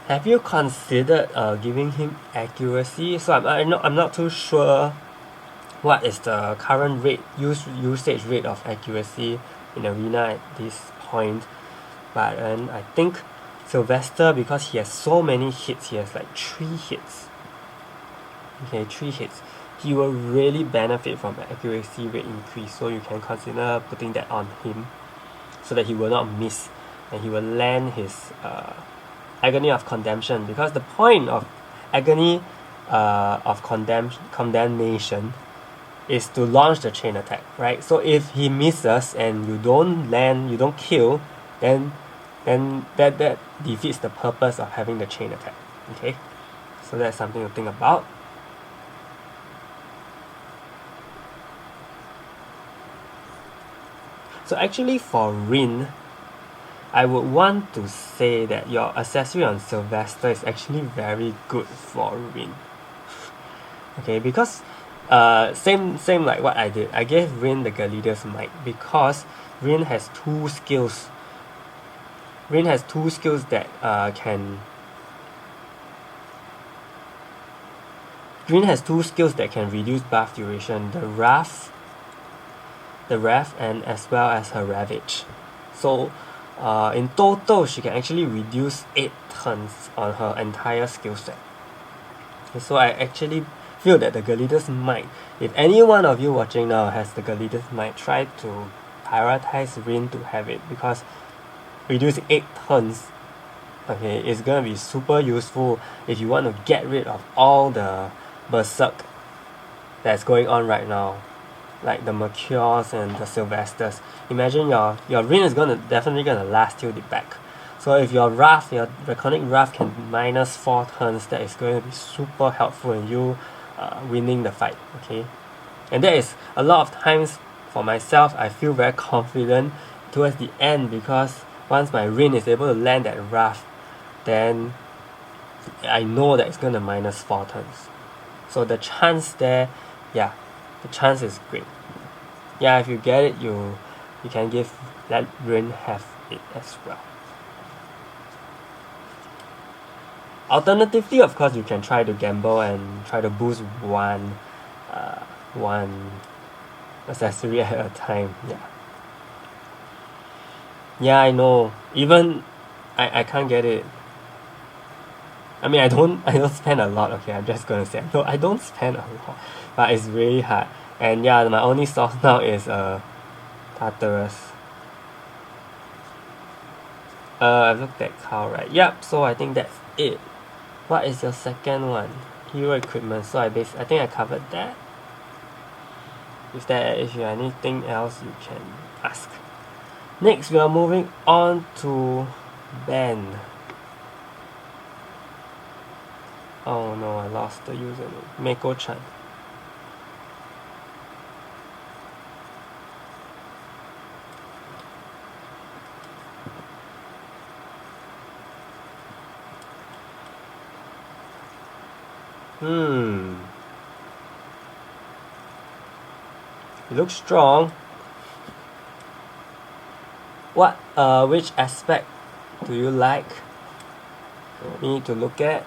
A: Have you considered giving him accuracy? So I'm not too sure what is the current usage rate of accuracy in arena at this point, but I think Sylvester, because he has so many hits, he has like 3 hits. Okay, 3 hits. He will really benefit from the accuracy rate increase, so you can consider putting that on him so that he will not miss and he will land his Agony of Condemnation, because the point of Agony of Condemnation is to launch the chain attack, right? So if he misses and you don't land, you don't kill, then that defeats the purpose of having the chain attack. Okay, so that's something to think about. So actually for Rin, I would want to say that your accessory on Sylvester is actually very good for Rin. Okay, because same like what I did. I gave Rin the Galeader's Might because Rin has 2 skills. Rin has 2 skills that can reduce buff duration, the Wrath and as well as her Ravage. So in total she can actually reduce 8 turns on her entire skill set. Okay, so I actually feel that the Galeader's Might, if any one of you watching now has the Galeader's Might, try to prioritize Rin to have it, because reducing 8 turns, okay, is gonna be super useful if you want to get rid of all the berserk that's going on right now, like the Mercures and the Sylvesters. Imagine your Rin is definitely gonna last till the back. So if your Draconic Wrath can minus 4 turns, that is going to be super helpful in you winning the fight. Okay, and that is a lot of times for myself. I feel very confident towards the end because once my Rin is able to land that Wrath, then I know that it's gonna minus 4 turns. So the chance there, yeah, the chance is great. Yeah, if you get it, you can let Rin have it as well. Alternatively, of course, you can try to gamble and try to boost one accessory at a time. Yeah, I know. Even I can't get it. I mean, I don't spend a lot. Okay, I'm just gonna say, no, I don't spend a lot, but it's really hard. And yeah, my only source now is Tartarus. I've looked at Cow, right? Yep. So I think that's it. What is your second one? hero equipment. So I think I covered that. If you have anything else, you can ask. Next, we are moving on to Ben. Oh no, I lost the username. MiyakoChan. It looks strong. Which aspect do you like me to look at?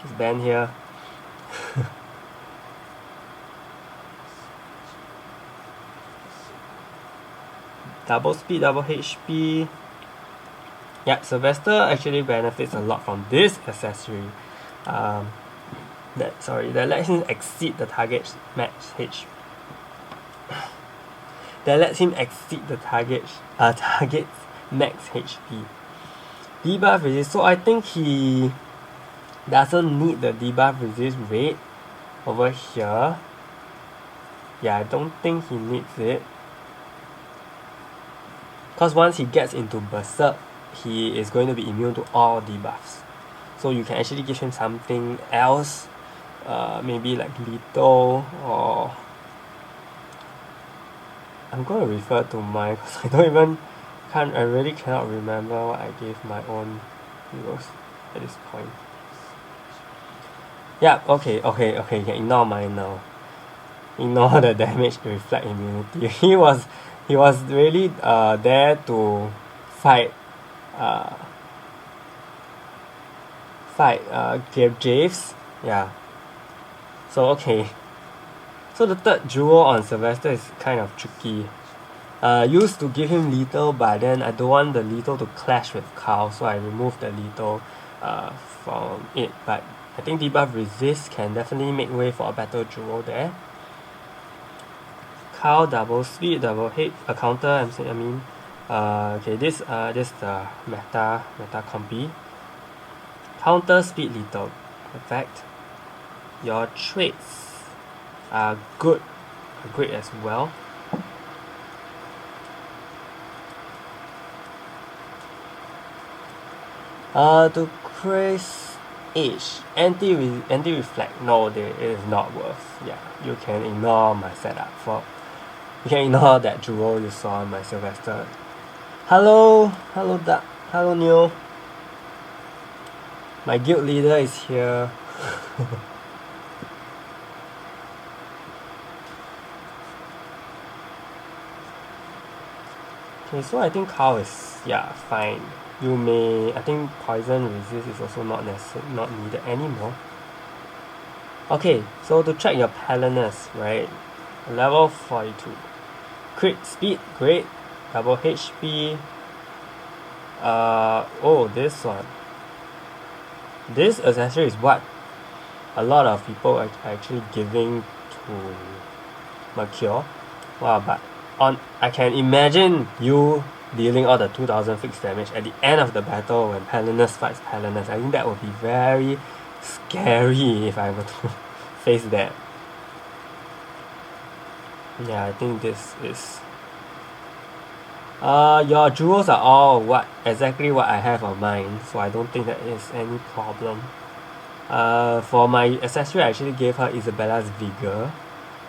A: Is Ben here? Double speed, double HP. Yeah, Sylvester actually benefits a lot from this accessory. That lets him exceed the target's max HP. That lets him exceed the target's max HP. Debuff resist. So I think he doesn't need the debuff resist rate over here. Yeah, I don't think he needs it. Because once he gets into Berserk, he is going to be immune to all debuffs. So you can actually give him something else, maybe like lethal, or I'm going to refer to mine because I really cannot remember what I gave my own heroes at this point. Yeah, okay, you can ignore mine now. Ignore the damage reflect immunity. He was really there to fight Javes. Yeah. So okay. So the third jewel on Sylvester is kind of tricky. Used to give him lethal, but then I don't want the lethal to clash with Carl, so I removed the lethal from it. But I think debuff resist can definitely make way for a better jewel there. Carl double speed, double hit, a counter. Okay, this the meta compy. Counter speed lethal. Perfect. Your traits are great as well. To Chris H. Anti-reflect. No, it is not worth. Yeah, you can ignore my setup you can ignore that jewel you saw on my Sylvester. Hello Neil. My guild leader is here. Okay, so I think Carl is fine. I think poison resist is also not needed anymore. Okay, so to check your Palinus, right? Level 42. Crit speed, great. Double HP. This one. This accessory is what a lot of people are actually giving to Mercure. Wow, but I can imagine you dealing all the 2000 fixed damage at the end of the battle when Palinus fights Palinus. I think that would be very scary if I were to face that. Yeah, I think this is your jewels are all exactly what I have on mine, so I don't think that is any problem. For my accessory, I actually gave her Isabella's Vigor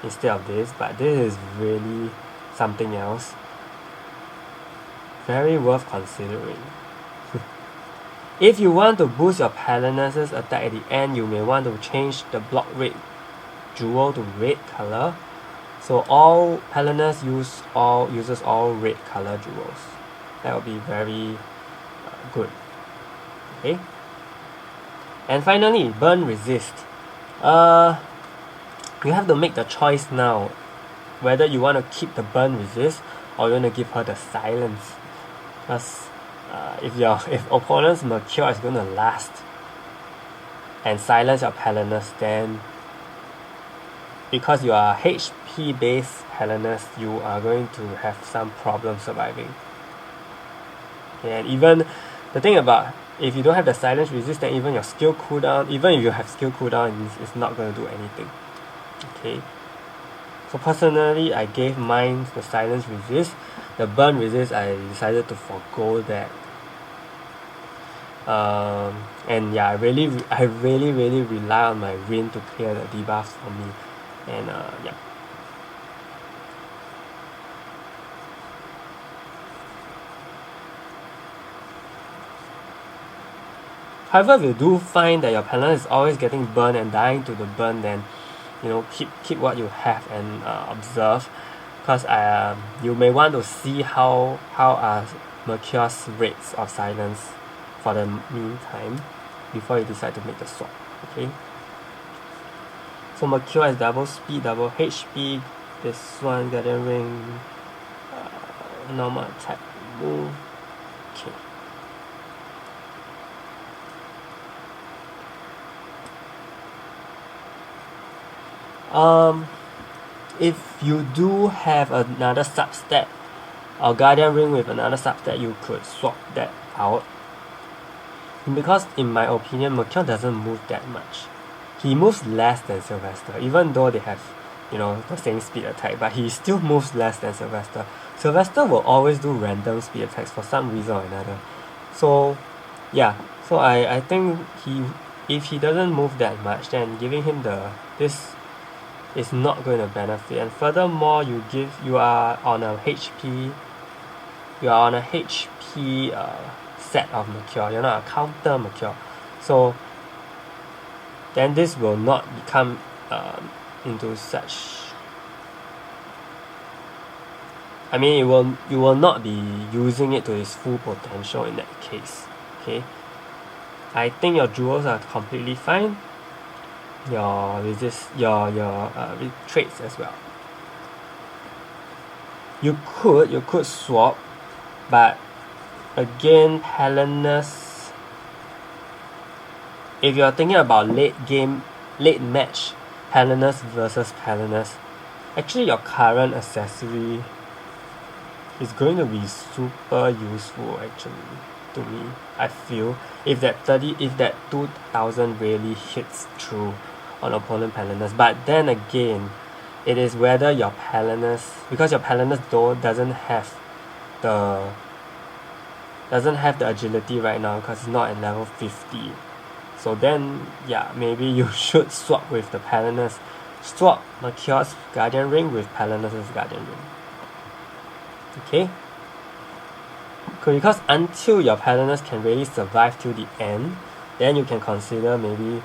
A: instead of this, but this is really something else. Very worth considering. If you want to boost your Palinus' attack at the end, you may want to change the block rate jewel to red color. So all Palinus uses all red color jewels. That would be very good. Okay. And finally, burn resist. You have to make the choice now whether you want to keep the burn resist or you want to give her the silence. Because if opponent's Mercure is going to last and silence your Palinus, then because you are HP HP based Hellenes, you are going to have some problem surviving. Okay, and even the thing about if you don't have the silence resist, then even your skill cooldown, even if you have skill cooldown, it's not going to do anything. Okay. So personally, I gave mine the silence resist. The burn resist, I decided to forgo that. And yeah, I really rely on my Rin to clear the debuffs for me. And yeah. However, if you do find that your Paladin is always getting burned and dying to the burn, then you know, keep what you have and observe, because you may want to see how are Mercury's rates of silence for the meantime before you decide to make the swap. Okay. So Mercury has double speed, double HP. This one Guardian Ring, normal attack move. Okay. If you do have another substat or Guardian Ring with another substat, you could swap that out. Because in my opinion, Mercure doesn't move that much. He moves less than Sylvester, even though they have, you know, the same speed attack, but he still moves less than Sylvester. Sylvester will always do random speed attacks for some reason or another. So yeah, so I think if he doesn't move that much, then giving him this is not going to benefit. And furthermore, you are on a HP set of Mercure. You're not a counter Mercure. So then this will not become into such. I mean, you will not be using it to its full potential in that case. Okay. I think your jewels are completely fine. Your traits as well. You could swap, but again, Hellenes, if you're thinking about late match Hellenes versus Hellenes, actually your current accessory is going to be super useful actually to me. I feel if that 2000 really hits through on opponent Hellenes. But then again, it is whether your Hellenes, because your Hellenes though doesn't have the agility right now because it's not at level 50. So then yeah, maybe you should swap with the Hellenes. Swap Mercure's Guardian Ring with Hellenes' Guardian Ring. Okay? Because until your Hellenes can really survive till the end, then you can consider maybe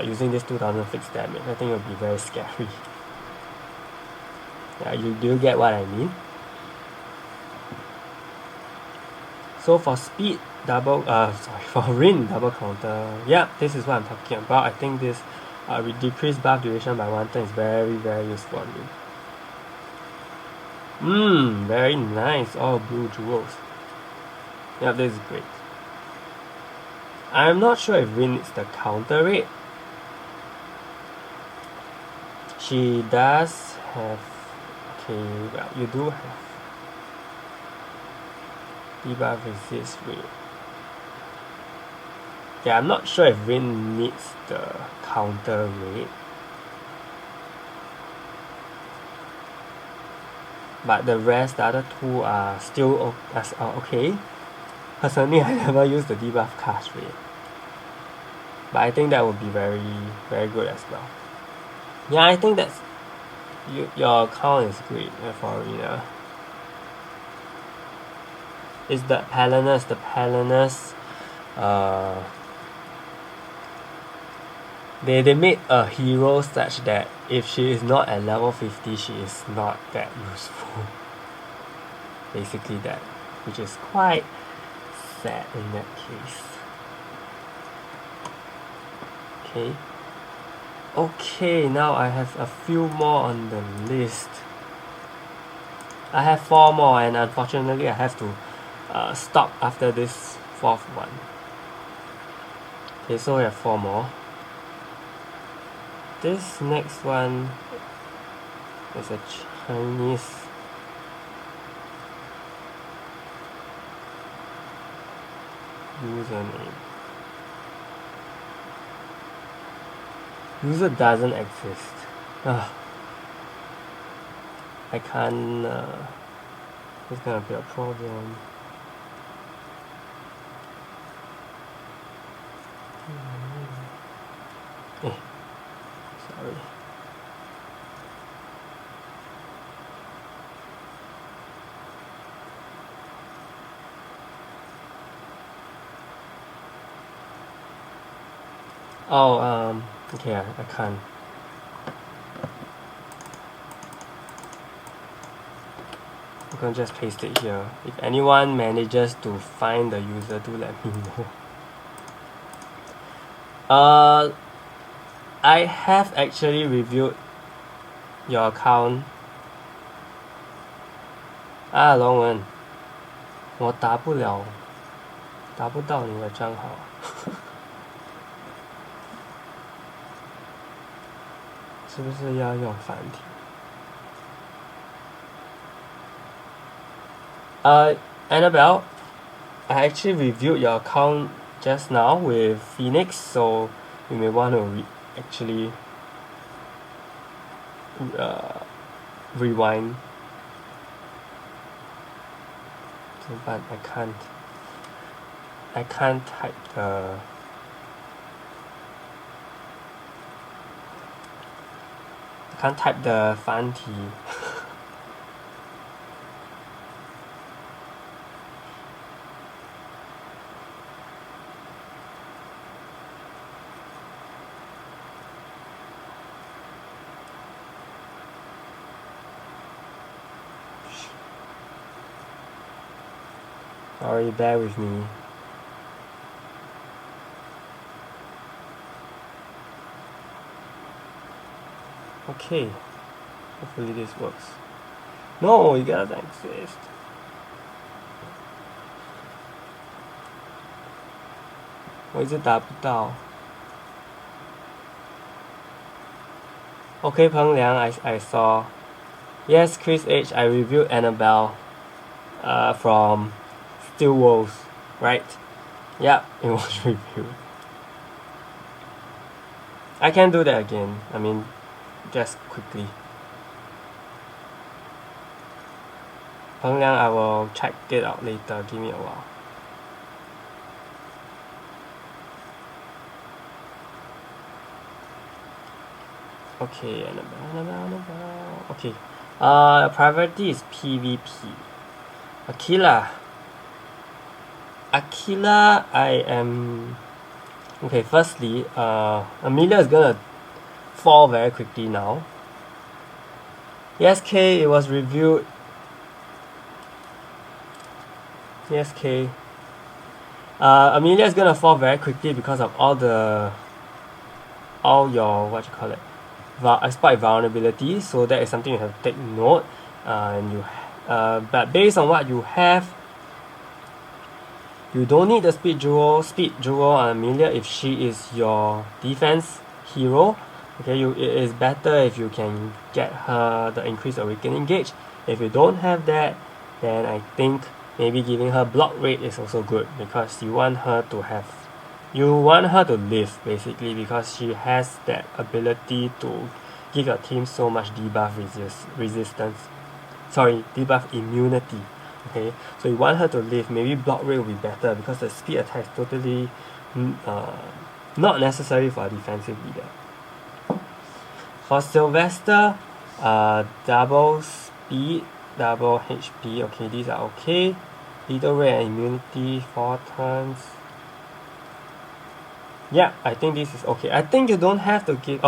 A: using this 2000 fixed damage. I think it will be very scary. Yeah, do you get what I mean? So for speed for Rin double counter, yeah, this is what I'm talking about. I think this with decreased buff duration by 1 turn is very useful on me. Very nice. All blue jewels. Yeah, this is great. I'm not sure if Rin needs the counter rate. She does have. Okay, well, you do have debuff resist rate. Yeah, I'm not sure if Rin needs the counter rate. But the rest, the other two are still okay. Personally, I never use the debuff cast rate. But I think that would be very good as well. Yeah, I think that's your account is great for Arena. It's the Hellenes. They made a hero such that if she is not at level 50, she is not that useful. Basically that, which is quite sad in that case. Okay, now I have a few more on the list. I have 4 more, and unfortunately I have to stop after this 4th one. Okay, so we have 4 more. This next one, It's a Chinese username. User doesn't exist. I can't. It's gonna be a problem. Sorry. Oh, okay, I can't. I'm gonna just paste it here. If anyone manages to find the user, do let me know. I have actually reviewed your account. 龙文，我达不到你的账号。是不是要用繁体？Annabelle, I actually reviewed your account just now with Phoenix, so you may want to actually rewind. But I can't type the繁体。Sorry, bear with me. Okay, hopefully this works. No, it doesn't exist. Okay, Peng Liang, I saw. Yes, Chris H, I reviewed Annabelle from Still Wolves, right? Yeah, it was reviewed. I can do that again. I mean, just quickly. Peng Liang, I will check it out later. Give me a while. Okay, Annabelle. Okay. Priority is PvP. Aquila, I am... Okay, firstly, Amelia is gonna fall very quickly now. Yes, K, it was reviewed. Yes, K. Amelia is gonna fall very quickly because of all your, what you call it, exploit vulnerability, so that is something you have to take note. But based on what you have, you don't need the speed jewel on Amelia if she is your defense hero. Okay, it is better if you can get her the increased awakening gauge. If you don't have that, then I think maybe giving her block rate is also good, because you want her to live basically, because she has that ability to give your team so much debuff debuff immunity. Okay, so you want her to live. Maybe block rate will be better, because the speed attack is totally not necessary for a defensive leader. For Sylvester, double speed, double HP. Okay, these are okay. Little rate and immunity 4 turns. Yeah, I think this is okay. I think you don't have to give...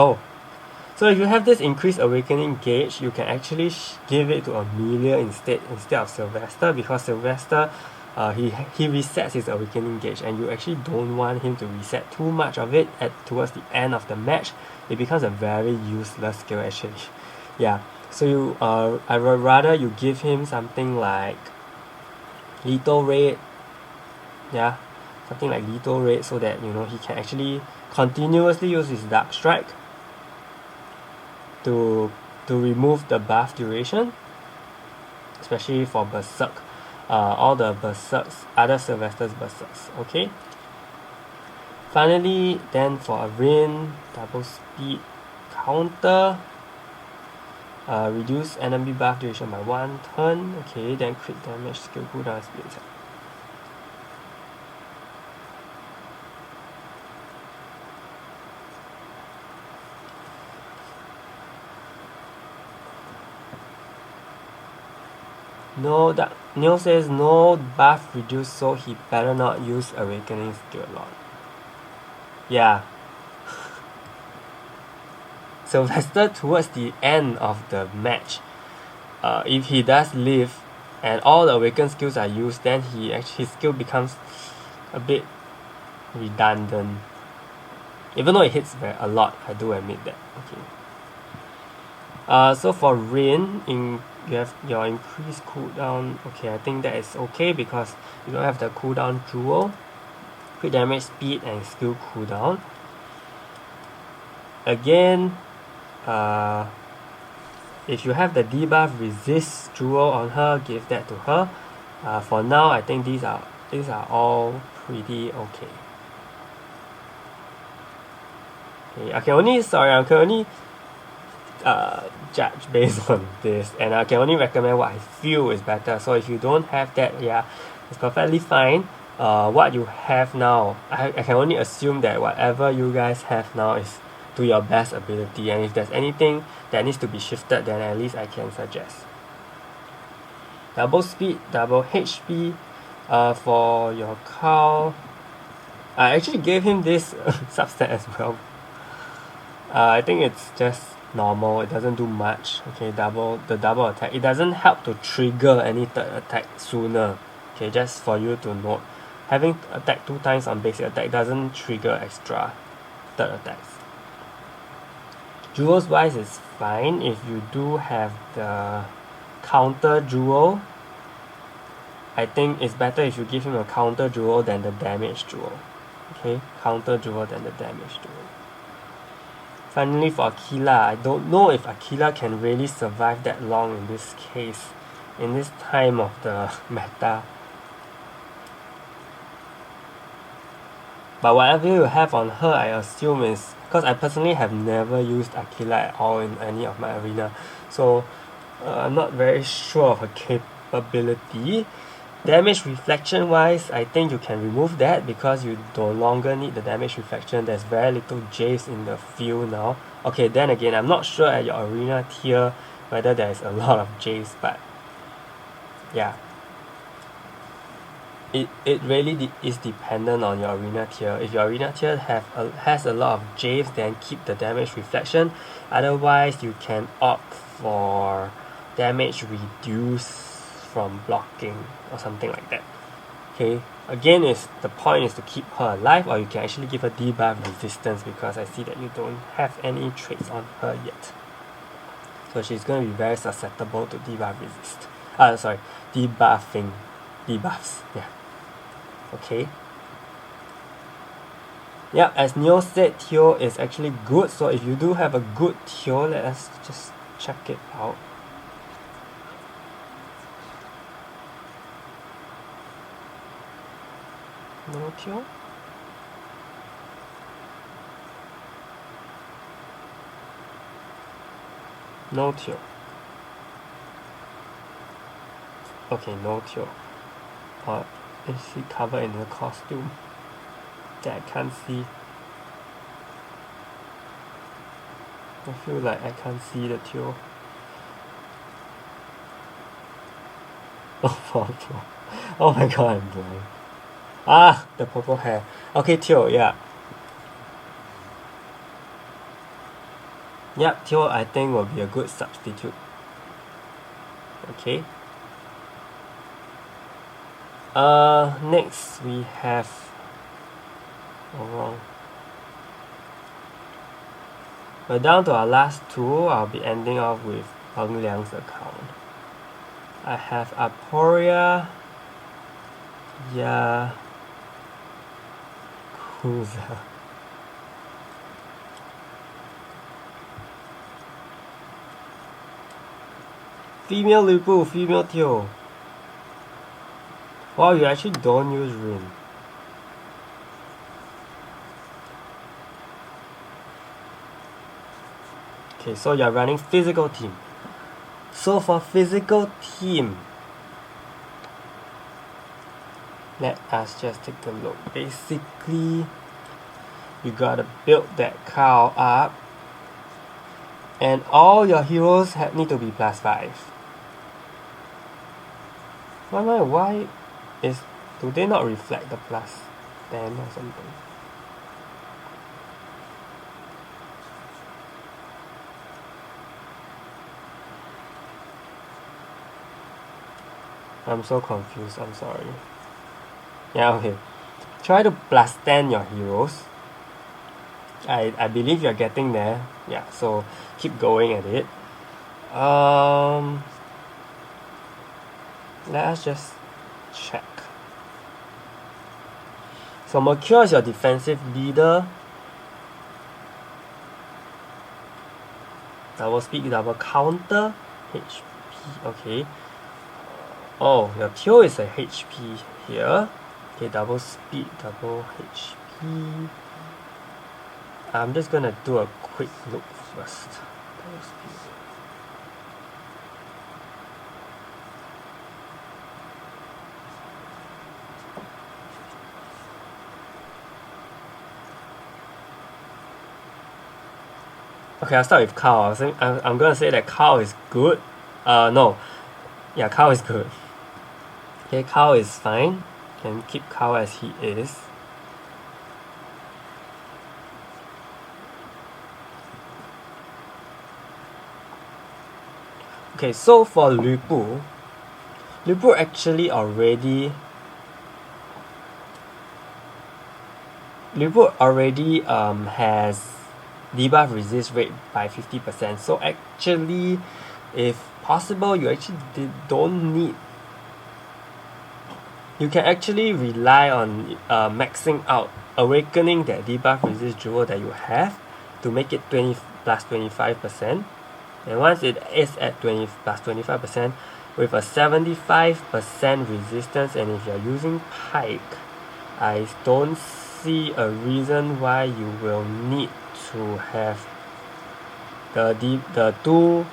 A: So if you have this increased awakening gauge, you can actually give it to Amelia instead of Sylvester, because Sylvester, he resets his awakening gauge, and you actually don't want him to reset too much of it towards the end of the match. It becomes a very useless skill actually. Yeah, so I would rather you give him something like lethal rate. Yeah, something like lethal rate, so that he can actually continuously use his dark strike to to remove the buff duration, especially for Berserk, all the Berserks, other Sylvester's Berserks. Okay. Finally, then for a Rin, double speed counter, reduce enemy buff duration by 1 turn. Okay, then crit damage, skill cooldown, speed attack. No, that Neo says no buff reduced, so he better not use awakening skill a lot. Yeah. Sylvester towards the end of the match, if he does live and all the awakened skills are used, then his skill becomes a bit redundant. Even though it hits a lot, I do admit that. Okay. So for Rin, you have your increased cooldown. Okay, I think that is okay because you don't have the cooldown jewel. Crit damage, speed, and skill cooldown. Again, if you have the debuff resist jewel on her, give that to her. For now, I think these are all pretty okay. Okay, I can only judge based on this, and I can only recommend what I feel is better. So if you don't have that, yeah, it's perfectly fine. What you have now, I can only assume that whatever you guys have now is to your best ability, and if there's anything that needs to be shifted, then at least I can suggest. Double speed, double HP. For your Carl, I actually gave him this substat as well. I think it's just normal, it doesn't do much. Okay, the double attack, it doesn't help to trigger any third attack sooner. Okay, just for you to note, having attack 2 times on basic attack doesn't trigger extra third attacks. Jewels wise is fine. If you do have the counter jewel, I think it's better if you give him a counter jewel than the damage jewel. Okay, counter jewel than the damage jewel. Finally, for Aquila, I don't know if Aquila can really survive that long in this case, in this time of the meta. But whatever you have on her, I assume is, because I personally have never used Aquila at all in any of my arena, so I'm not very sure of her capability. Damage reflection wise, I think you can remove that because you no longer need the damage reflection. There's very little Jace in the field now. Okay, then again, I'm not sure at your arena tier whether there's a lot of Jace, but yeah. It really is dependent on your arena tier. If your arena tier has a lot of Javes, then keep the damage reflection. Otherwise, you can opt for damage reduce from blocking or something like that. Okay, again, the point is to keep her alive, or you can actually give her debuff resistance because I see that you don't have any traits on her yet. So she's going to be very susceptible to debuff resist. Debuffs. Yeah. Okay. Yeah, as Neo said, Teo is actually good. So if you do have a good Teo, let us just check it out. No Teo? No Teo. Okay, no Teo. Is she covered in the costume that I can't see? I feel like I can't see the Teo. Oh my god, I'm blind. Ah, the purple hair. Okay, Teo, yeah. Yep, Teo I think will be a good substitute. Okay. Next we have we're down to our last two. I'll be ending off with Peng Liang's account. I have AporiaYakuza. Female Lupu, female Teo. Wow, you actually don't use Rin. Okay, so you're running physical team. So for physical team, let us just take a look. Basically, you gotta build that cow up, and all your heroes need to be +5. Why do they not reflect the +10 or something? I'm so confused, I'm sorry. Yeah, okay. Try to +10 your heroes. I believe you're getting there. Yeah, so keep going at it. Let us just check. So Mercure is your defensive leader. Double speed, double counter. HP, okay. Oh, your Teo is a HP here. Okay, double speed, double HP. I'm just gonna do a quick look first. Double speed. Okay, I'll start with Cow. I'm gonna say that Cow is good. No. Yeah, Cow is good. Okay, Cow is fine. Can keep Cow as he is. Okay, so for Lupu actually already has debuff resist rate by 50%. So actually, if possible, you actually don't need. You can actually rely on maxing out, awakening that debuff resist jewel that you have to make it 20 plus 25%. And once it is at 20 plus 25% with a 75% resistance, and if you're using Pike, I don't see a reason why you will need to have the two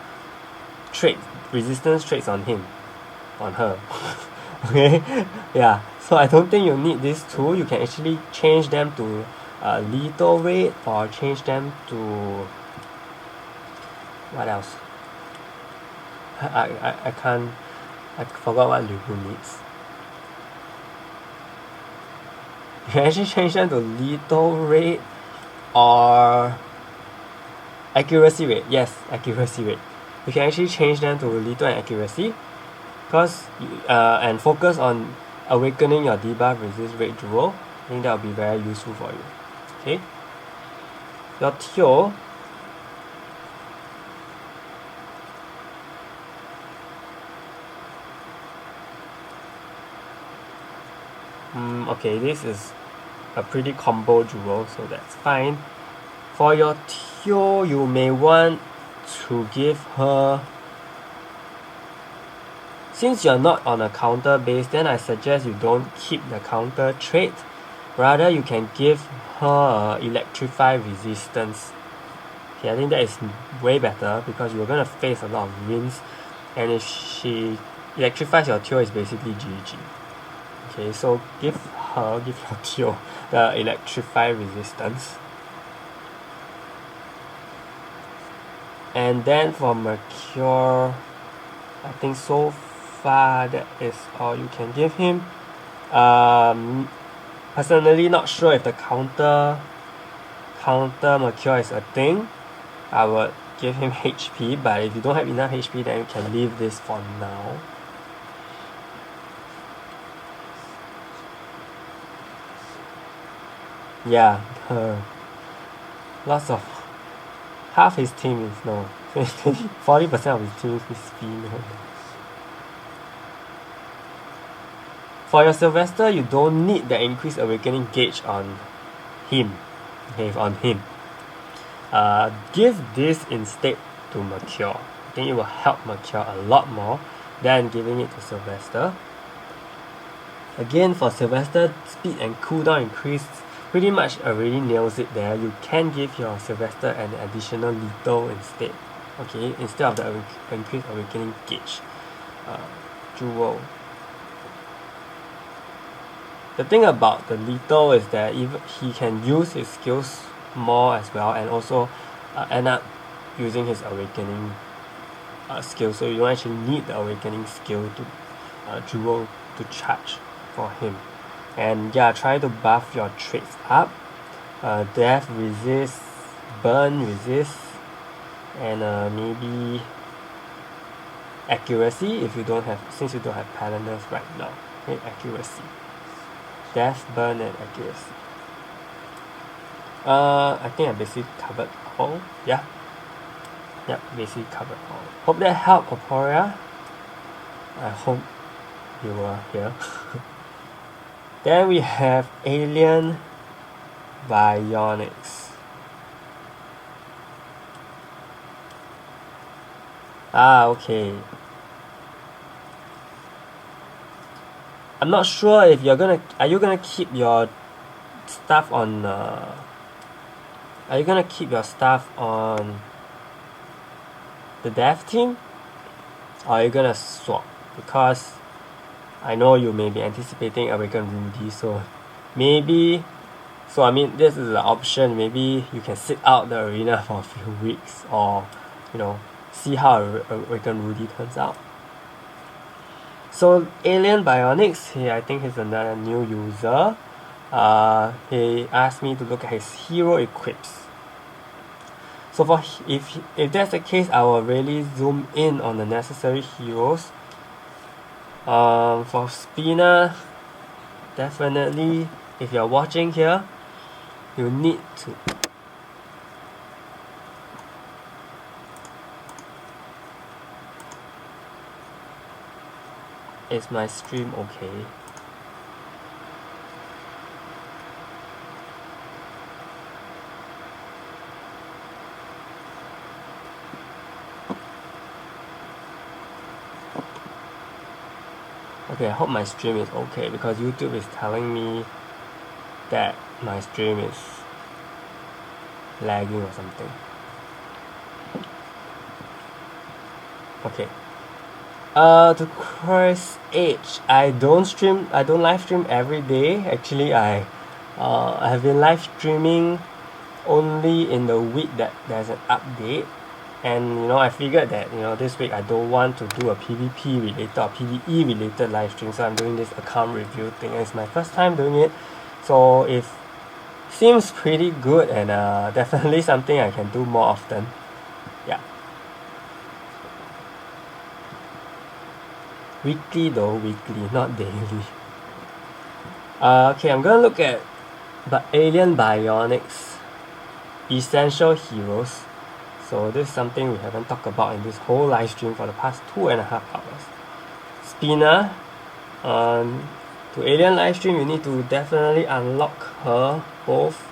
A: resistance traits on her. Okay, yeah, so I don't think you need these two. You can actually change them to lethal rate, or change them to what else? I forgot what Lupu needs. You can actually change them to lethal rate or accuracy rate. Yes, accuracy rate. You can actually change them to lethal and accuracy, because and focus on awakening your debuff resist rate jewel. I think that will be very useful for you. Okay. Your Teo, okay, this is a pretty combo jewel, so that's fine. For your Teo, you may want to give her, since you're not on a counter base, then I suggest you don't keep the counter trait. Rather, you can give her electrify resistance. Okay, I think that is way better, because you're gonna face a lot of wins, and if she electrifies your Teo, is basically GG. Okay, so give your Teo the electrify resistance. And then for Mercure, I think so far that is all you can give him. Personally, not sure if the counter Mercure is a thing. I would give him HP, but if you don't have enough HP, then you can leave this for now. Yeah, lots of half his team is 40% of his team is female. For your Sylvester, you don't need the increased awakening gauge on him. Okay, on him. Give this instead to Mercure. think it will help mature a lot more than giving it to Sylvester. Again, for Sylvester, speed and cooldown increase pretty much already nails it there. You can give your Sylvester an additional lethal instead. Okay, instead of the increased awakening gauge jewel. The thing about the lethal is that even he can use his skills more as well, and also end up using his awakening skill. So you don't actually need the awakening skill to jewel to charge for him. And yeah, try to buff your traits up. Death resist, burn resist, and maybe accuracy if you don't have, since you don't have paladins right now. Okay, accuracy. Death, burn, and accuracy. I think I basically covered all. Yeah. Yep, basically covered all. Hope that helped, Oporia. I hope you were here. Then we have alienbionics. Okay. I'm not sure if are you gonna keep your stuff on are you gonna keep your stuff on the dev team, or are you gonna swap? Because I know you may be anticipating Awaken Rudy, so maybe, I mean, this is an option. Maybe you can sit out the arena for a few weeks, or see how Awaken Rudy turns out. So alienbionics, I think he's another new user. He asked me to look at his hero equips. So if that's the case, I will really zoom in on the necessary heroes. For Spina, definitely, if you're watching here, you need to is my stream okay? Okay, I hope my stream is okay, because YouTube is telling me that my stream is lagging or something. Okay. To Christ's age, I don't live stream every day. Actually, I have been live streaming only in the week that there's an update. And I figured that this week I don't want to do a PvP related or PvE related live stream, so I'm doing this account review thing. It's my first time doing it, so it seems pretty good, and definitely something I can do more often. Yeah. Weekly though, weekly, not daily. Okay, I'm gonna look at alienbionics essential heroes. So this is something we haven't talked about in this whole live stream for the past 2.5 hours. Spina, to alien live stream, you need to definitely unlock her both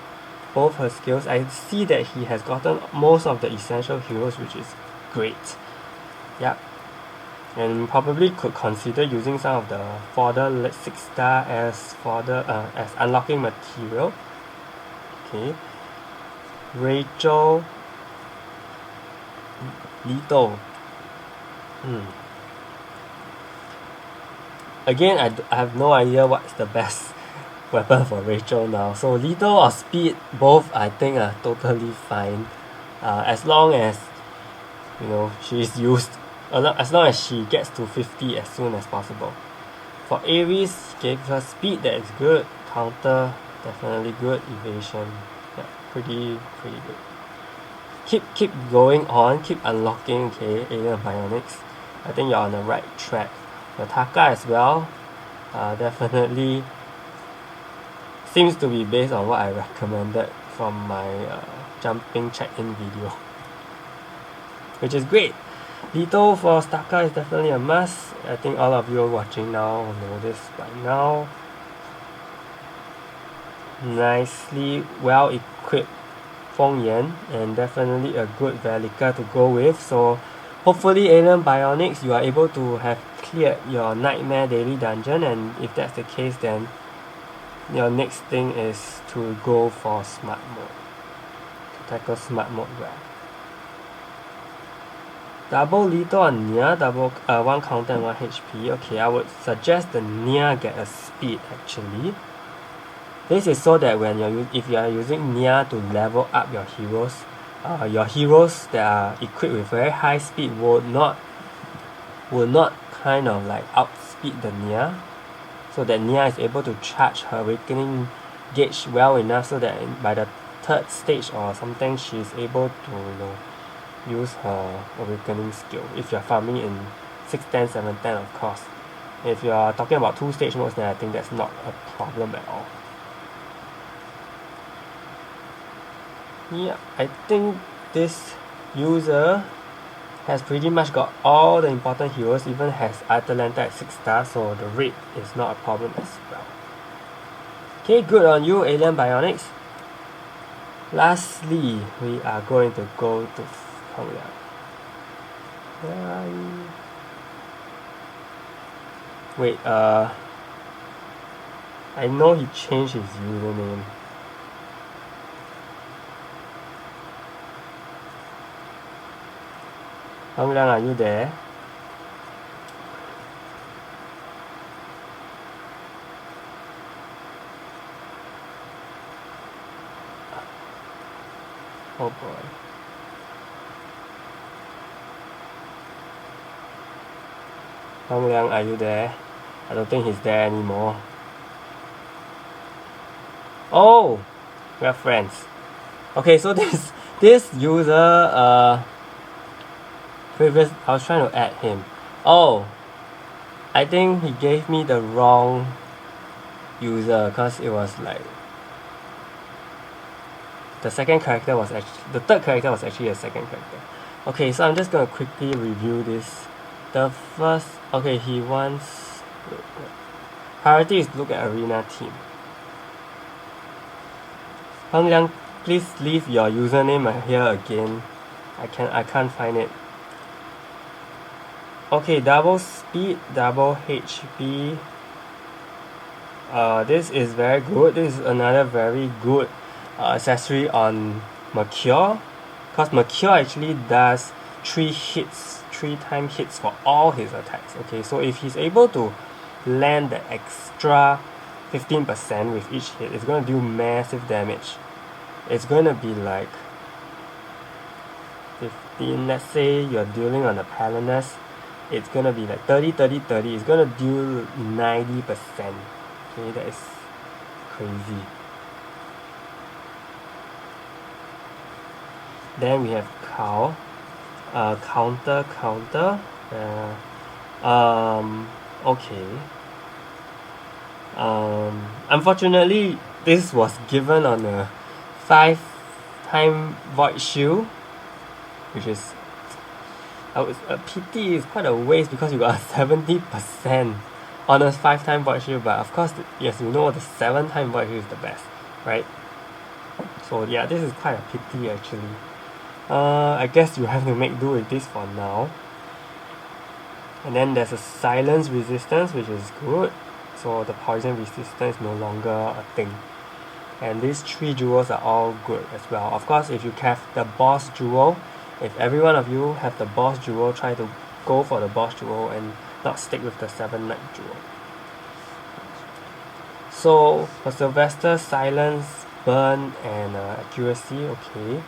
A: her skills. I see that he has gotten most of the essential heroes, which is great. Yep. And probably could consider using some of the fodder 6-star as unlocking material. Okay. Rachel, lethal. Again, I have no idea what's the best weapon for Rachel now. So lethal or speed, both I think are totally fine, as long as she's used, as long as she gets to 50 as soon as possible. For Ares, gave her speed, that is good. Counter, definitely good. Evasion, yeah, pretty good. Keep going on, keep unlocking. Okay, alienbionics, I think you're on the right track. The Taka as well, definitely seems to be based on what I recommended from my jumping check-in video, which is great. Lethal for Staka is definitely a must. I think all of you watching now know this by now. Nicely well equipped Feng Yan, and definitely a good Velika to go with. So hopefully alienbionics, you are able to have cleared your nightmare daily dungeon, and if that's the case, then your next thing is to go for smart mode, to tackle smart mode well. Double lethal on Nia, double 1 counter and 1 HP. Okay, I would suggest the Nia get a speed actually. This is so that when if you are using Nia to level up your heroes that are equipped with very high speed will not kind of like outspeed the Nia, so that Nia is able to charge her awakening gauge well enough so that by the 3rd stage or something she is able to use her awakening skill. If you're farming in 610, 710, of course. If you are talking about 2 stage modes, then I think that's not a problem at all. Yeah, I think this user has pretty much got all the important heroes, even has Atalanta at 6 stars, so the rate is not a problem as well. Okay, good on you, alienbionics. Lastly, we are going to go to Hongliang. Wait, I know he changed his username. Hongliang, are you there? Oh boy. Hongliang, are you there? I don't think he's there anymore. Oh, we are friends. Okay, so this user I was trying to add him. Oh, I think he gave me the wrong user, because it was like the 3rd character was actually a 2nd character. Okay, so I'm just gonna quickly review this. The first, okay, he wants priority is to look at arena team. Hongliang, please leave your username here again. I can't find it. Okay, double speed, double HP. This is very good. This is another very good accessory on Mercure, because Mercure actually does 3 time hits for all his attacks. Okay, so if he's able to land the extra 15% with each hit, it's going to do massive damage. It's going to be like 15. Let's say you're dealing on a Palinus, it's going to be like 30, 30, 30. It's going to do 90%. Okay, that is crazy. Then we have counter. Okay. Unfortunately, this was given on a 5-time void shield, which is a pity. Is quite a waste because you got 70% on a 5-time void shield. But of course, yes, you know the 7-time void shield is the best, right? So yeah, this is quite a pity actually. I guess you have to make do with this for now. And then there's a silence resistance, which is good. So the poison resistance is no longer a thing. And these 3 jewels are all good as well. Of course, if you have the boss jewel, if every one of you have the boss jewel, try to go for the boss jewel and not stick with the 7 night jewel. So for Sylvester, silence, burn, and accuracy, okay.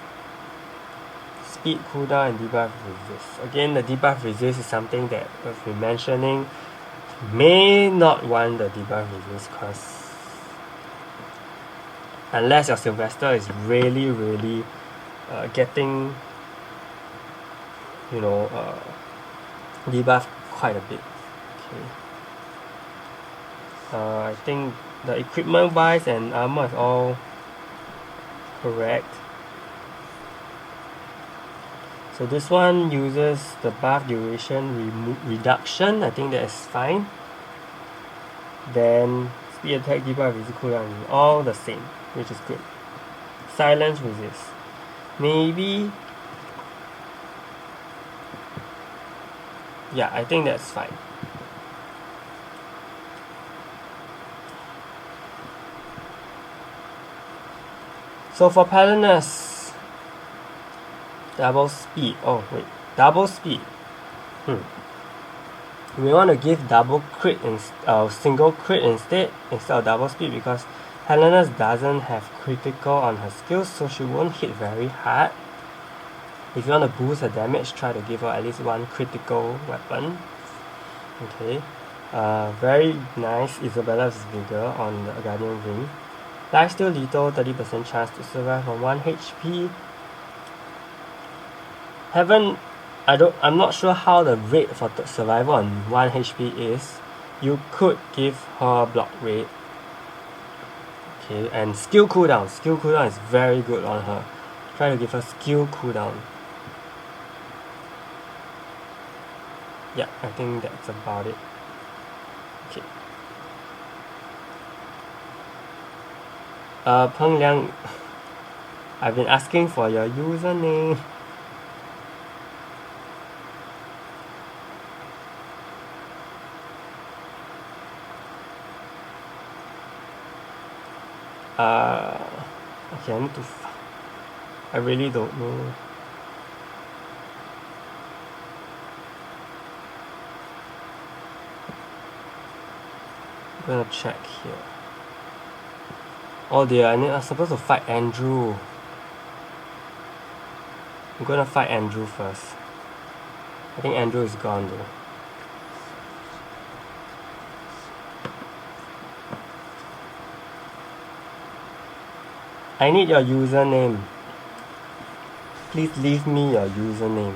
A: Speed, cooldown, and debuff resist. Again, the debuff resist is something that we've been mentioning. May not want the debuff resist, because unless your Sylvester is really getting, debuff quite a bit. Okay. I think the equipment wise and armor is all correct. So this one uses the buff duration reduction. I think that is fine. Then speed, attack, debuff, resist, cooldown, all the same, which is good. Silence, resist. Maybe yeah, I think that's fine. So for Palinus, double speed. Oh wait, double speed. We want to give double crit single crit instead of double speed, because Palinus doesn't have critical on her skills, so she won't hit very hard. If you want to boost her damage, try to give her at least one critical weapon. Okay. Very nice. Isabella is bigger on the Guardian Ring. Lifesteal lethal, 30% chance to survive on 1 HP. I'm not sure how the rate for survival on 1 HP is. You could give her block rate. Okay, and skill cooldown. Skill cooldown is very good on her. Try to give her skill cooldown. Yeah, I think that's about it. Okay. Peng Liang, I've been asking for your username. Okay, I really don't know. I'm gonna check here. Oh dear, I'm supposed to fight Andrew. I'm gonna fight Andrew first. I think Andrew is gone though. I need your username. Please leave me your username.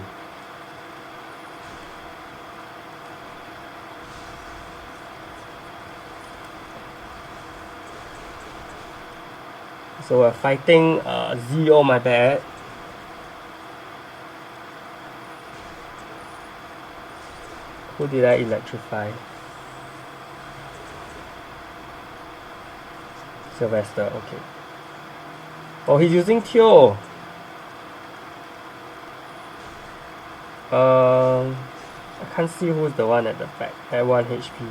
A: So we're fighting ZeeOhMyBad. Who did I electrify? Sylvester, okay. Oh, he's using Teo. I can't see who's the one at the back at 1 HP.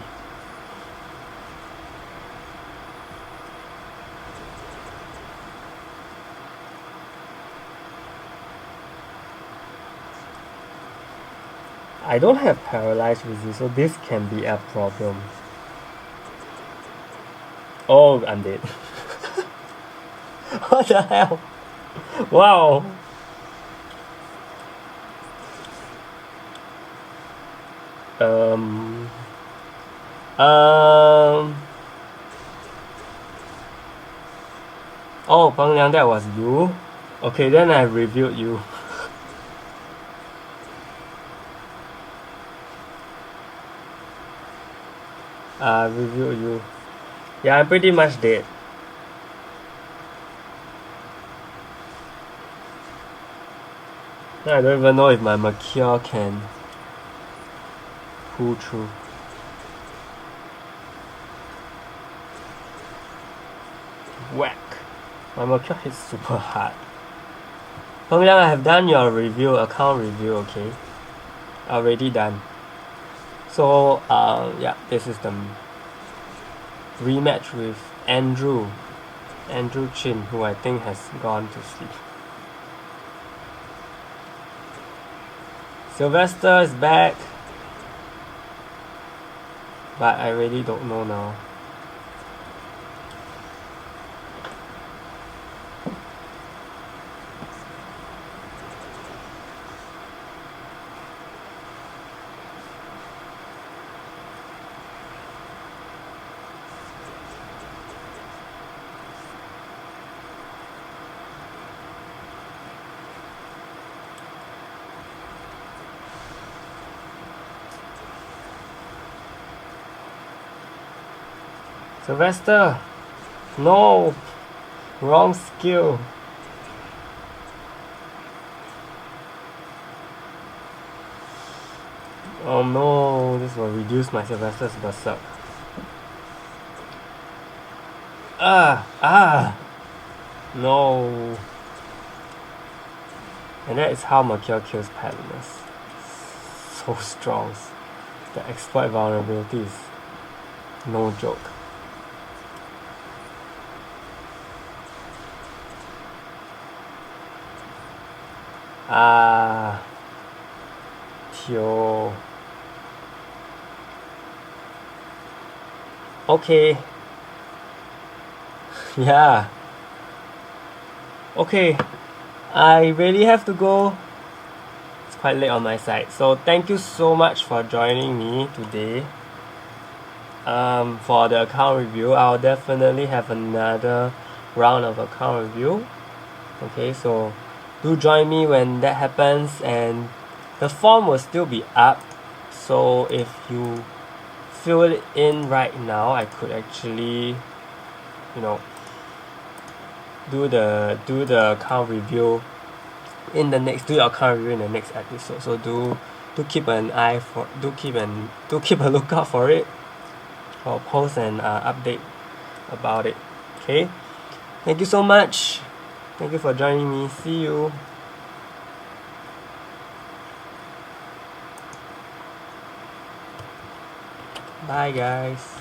A: I don't have paralyzed resist, so this can be a problem. Oh, I'm dead. What the hell? Wow. Oh, Peng Liang, that was you? Okay, then I reviewed you. Review you. Yeah, I'm pretty much dead. I don't even know if my Mercure can pull through. Whack! My Mercure hits super hard. Peng Liang, I have done your review, account review, okay? Already done. So, yeah, this is the rematch with Andrew Chin, who I think has gone to sleep. Sylvester is back, but I really don't know now. Sylvester! No! Wrong skill! Oh no, this will reduce my Sylvester's berserk. No! And that is how Mercure kills Palinus. So strong. The exploit vulnerability is no joke. Teo. Okay. Yeah. Okay. I really have to go. It's quite late on my side. So thank you so much for joining me today. For the account review, I'll definitely have another round of account review. Okay, so do join me when that happens, and the form will still be up. So if you fill it in right now, I could actually, you know, do the account review in the next episode. So do keep an eye for do keep a lookout for it. I'll post an update about it. Okay, thank you so much. Thank you for joining me. See you. Bye guys.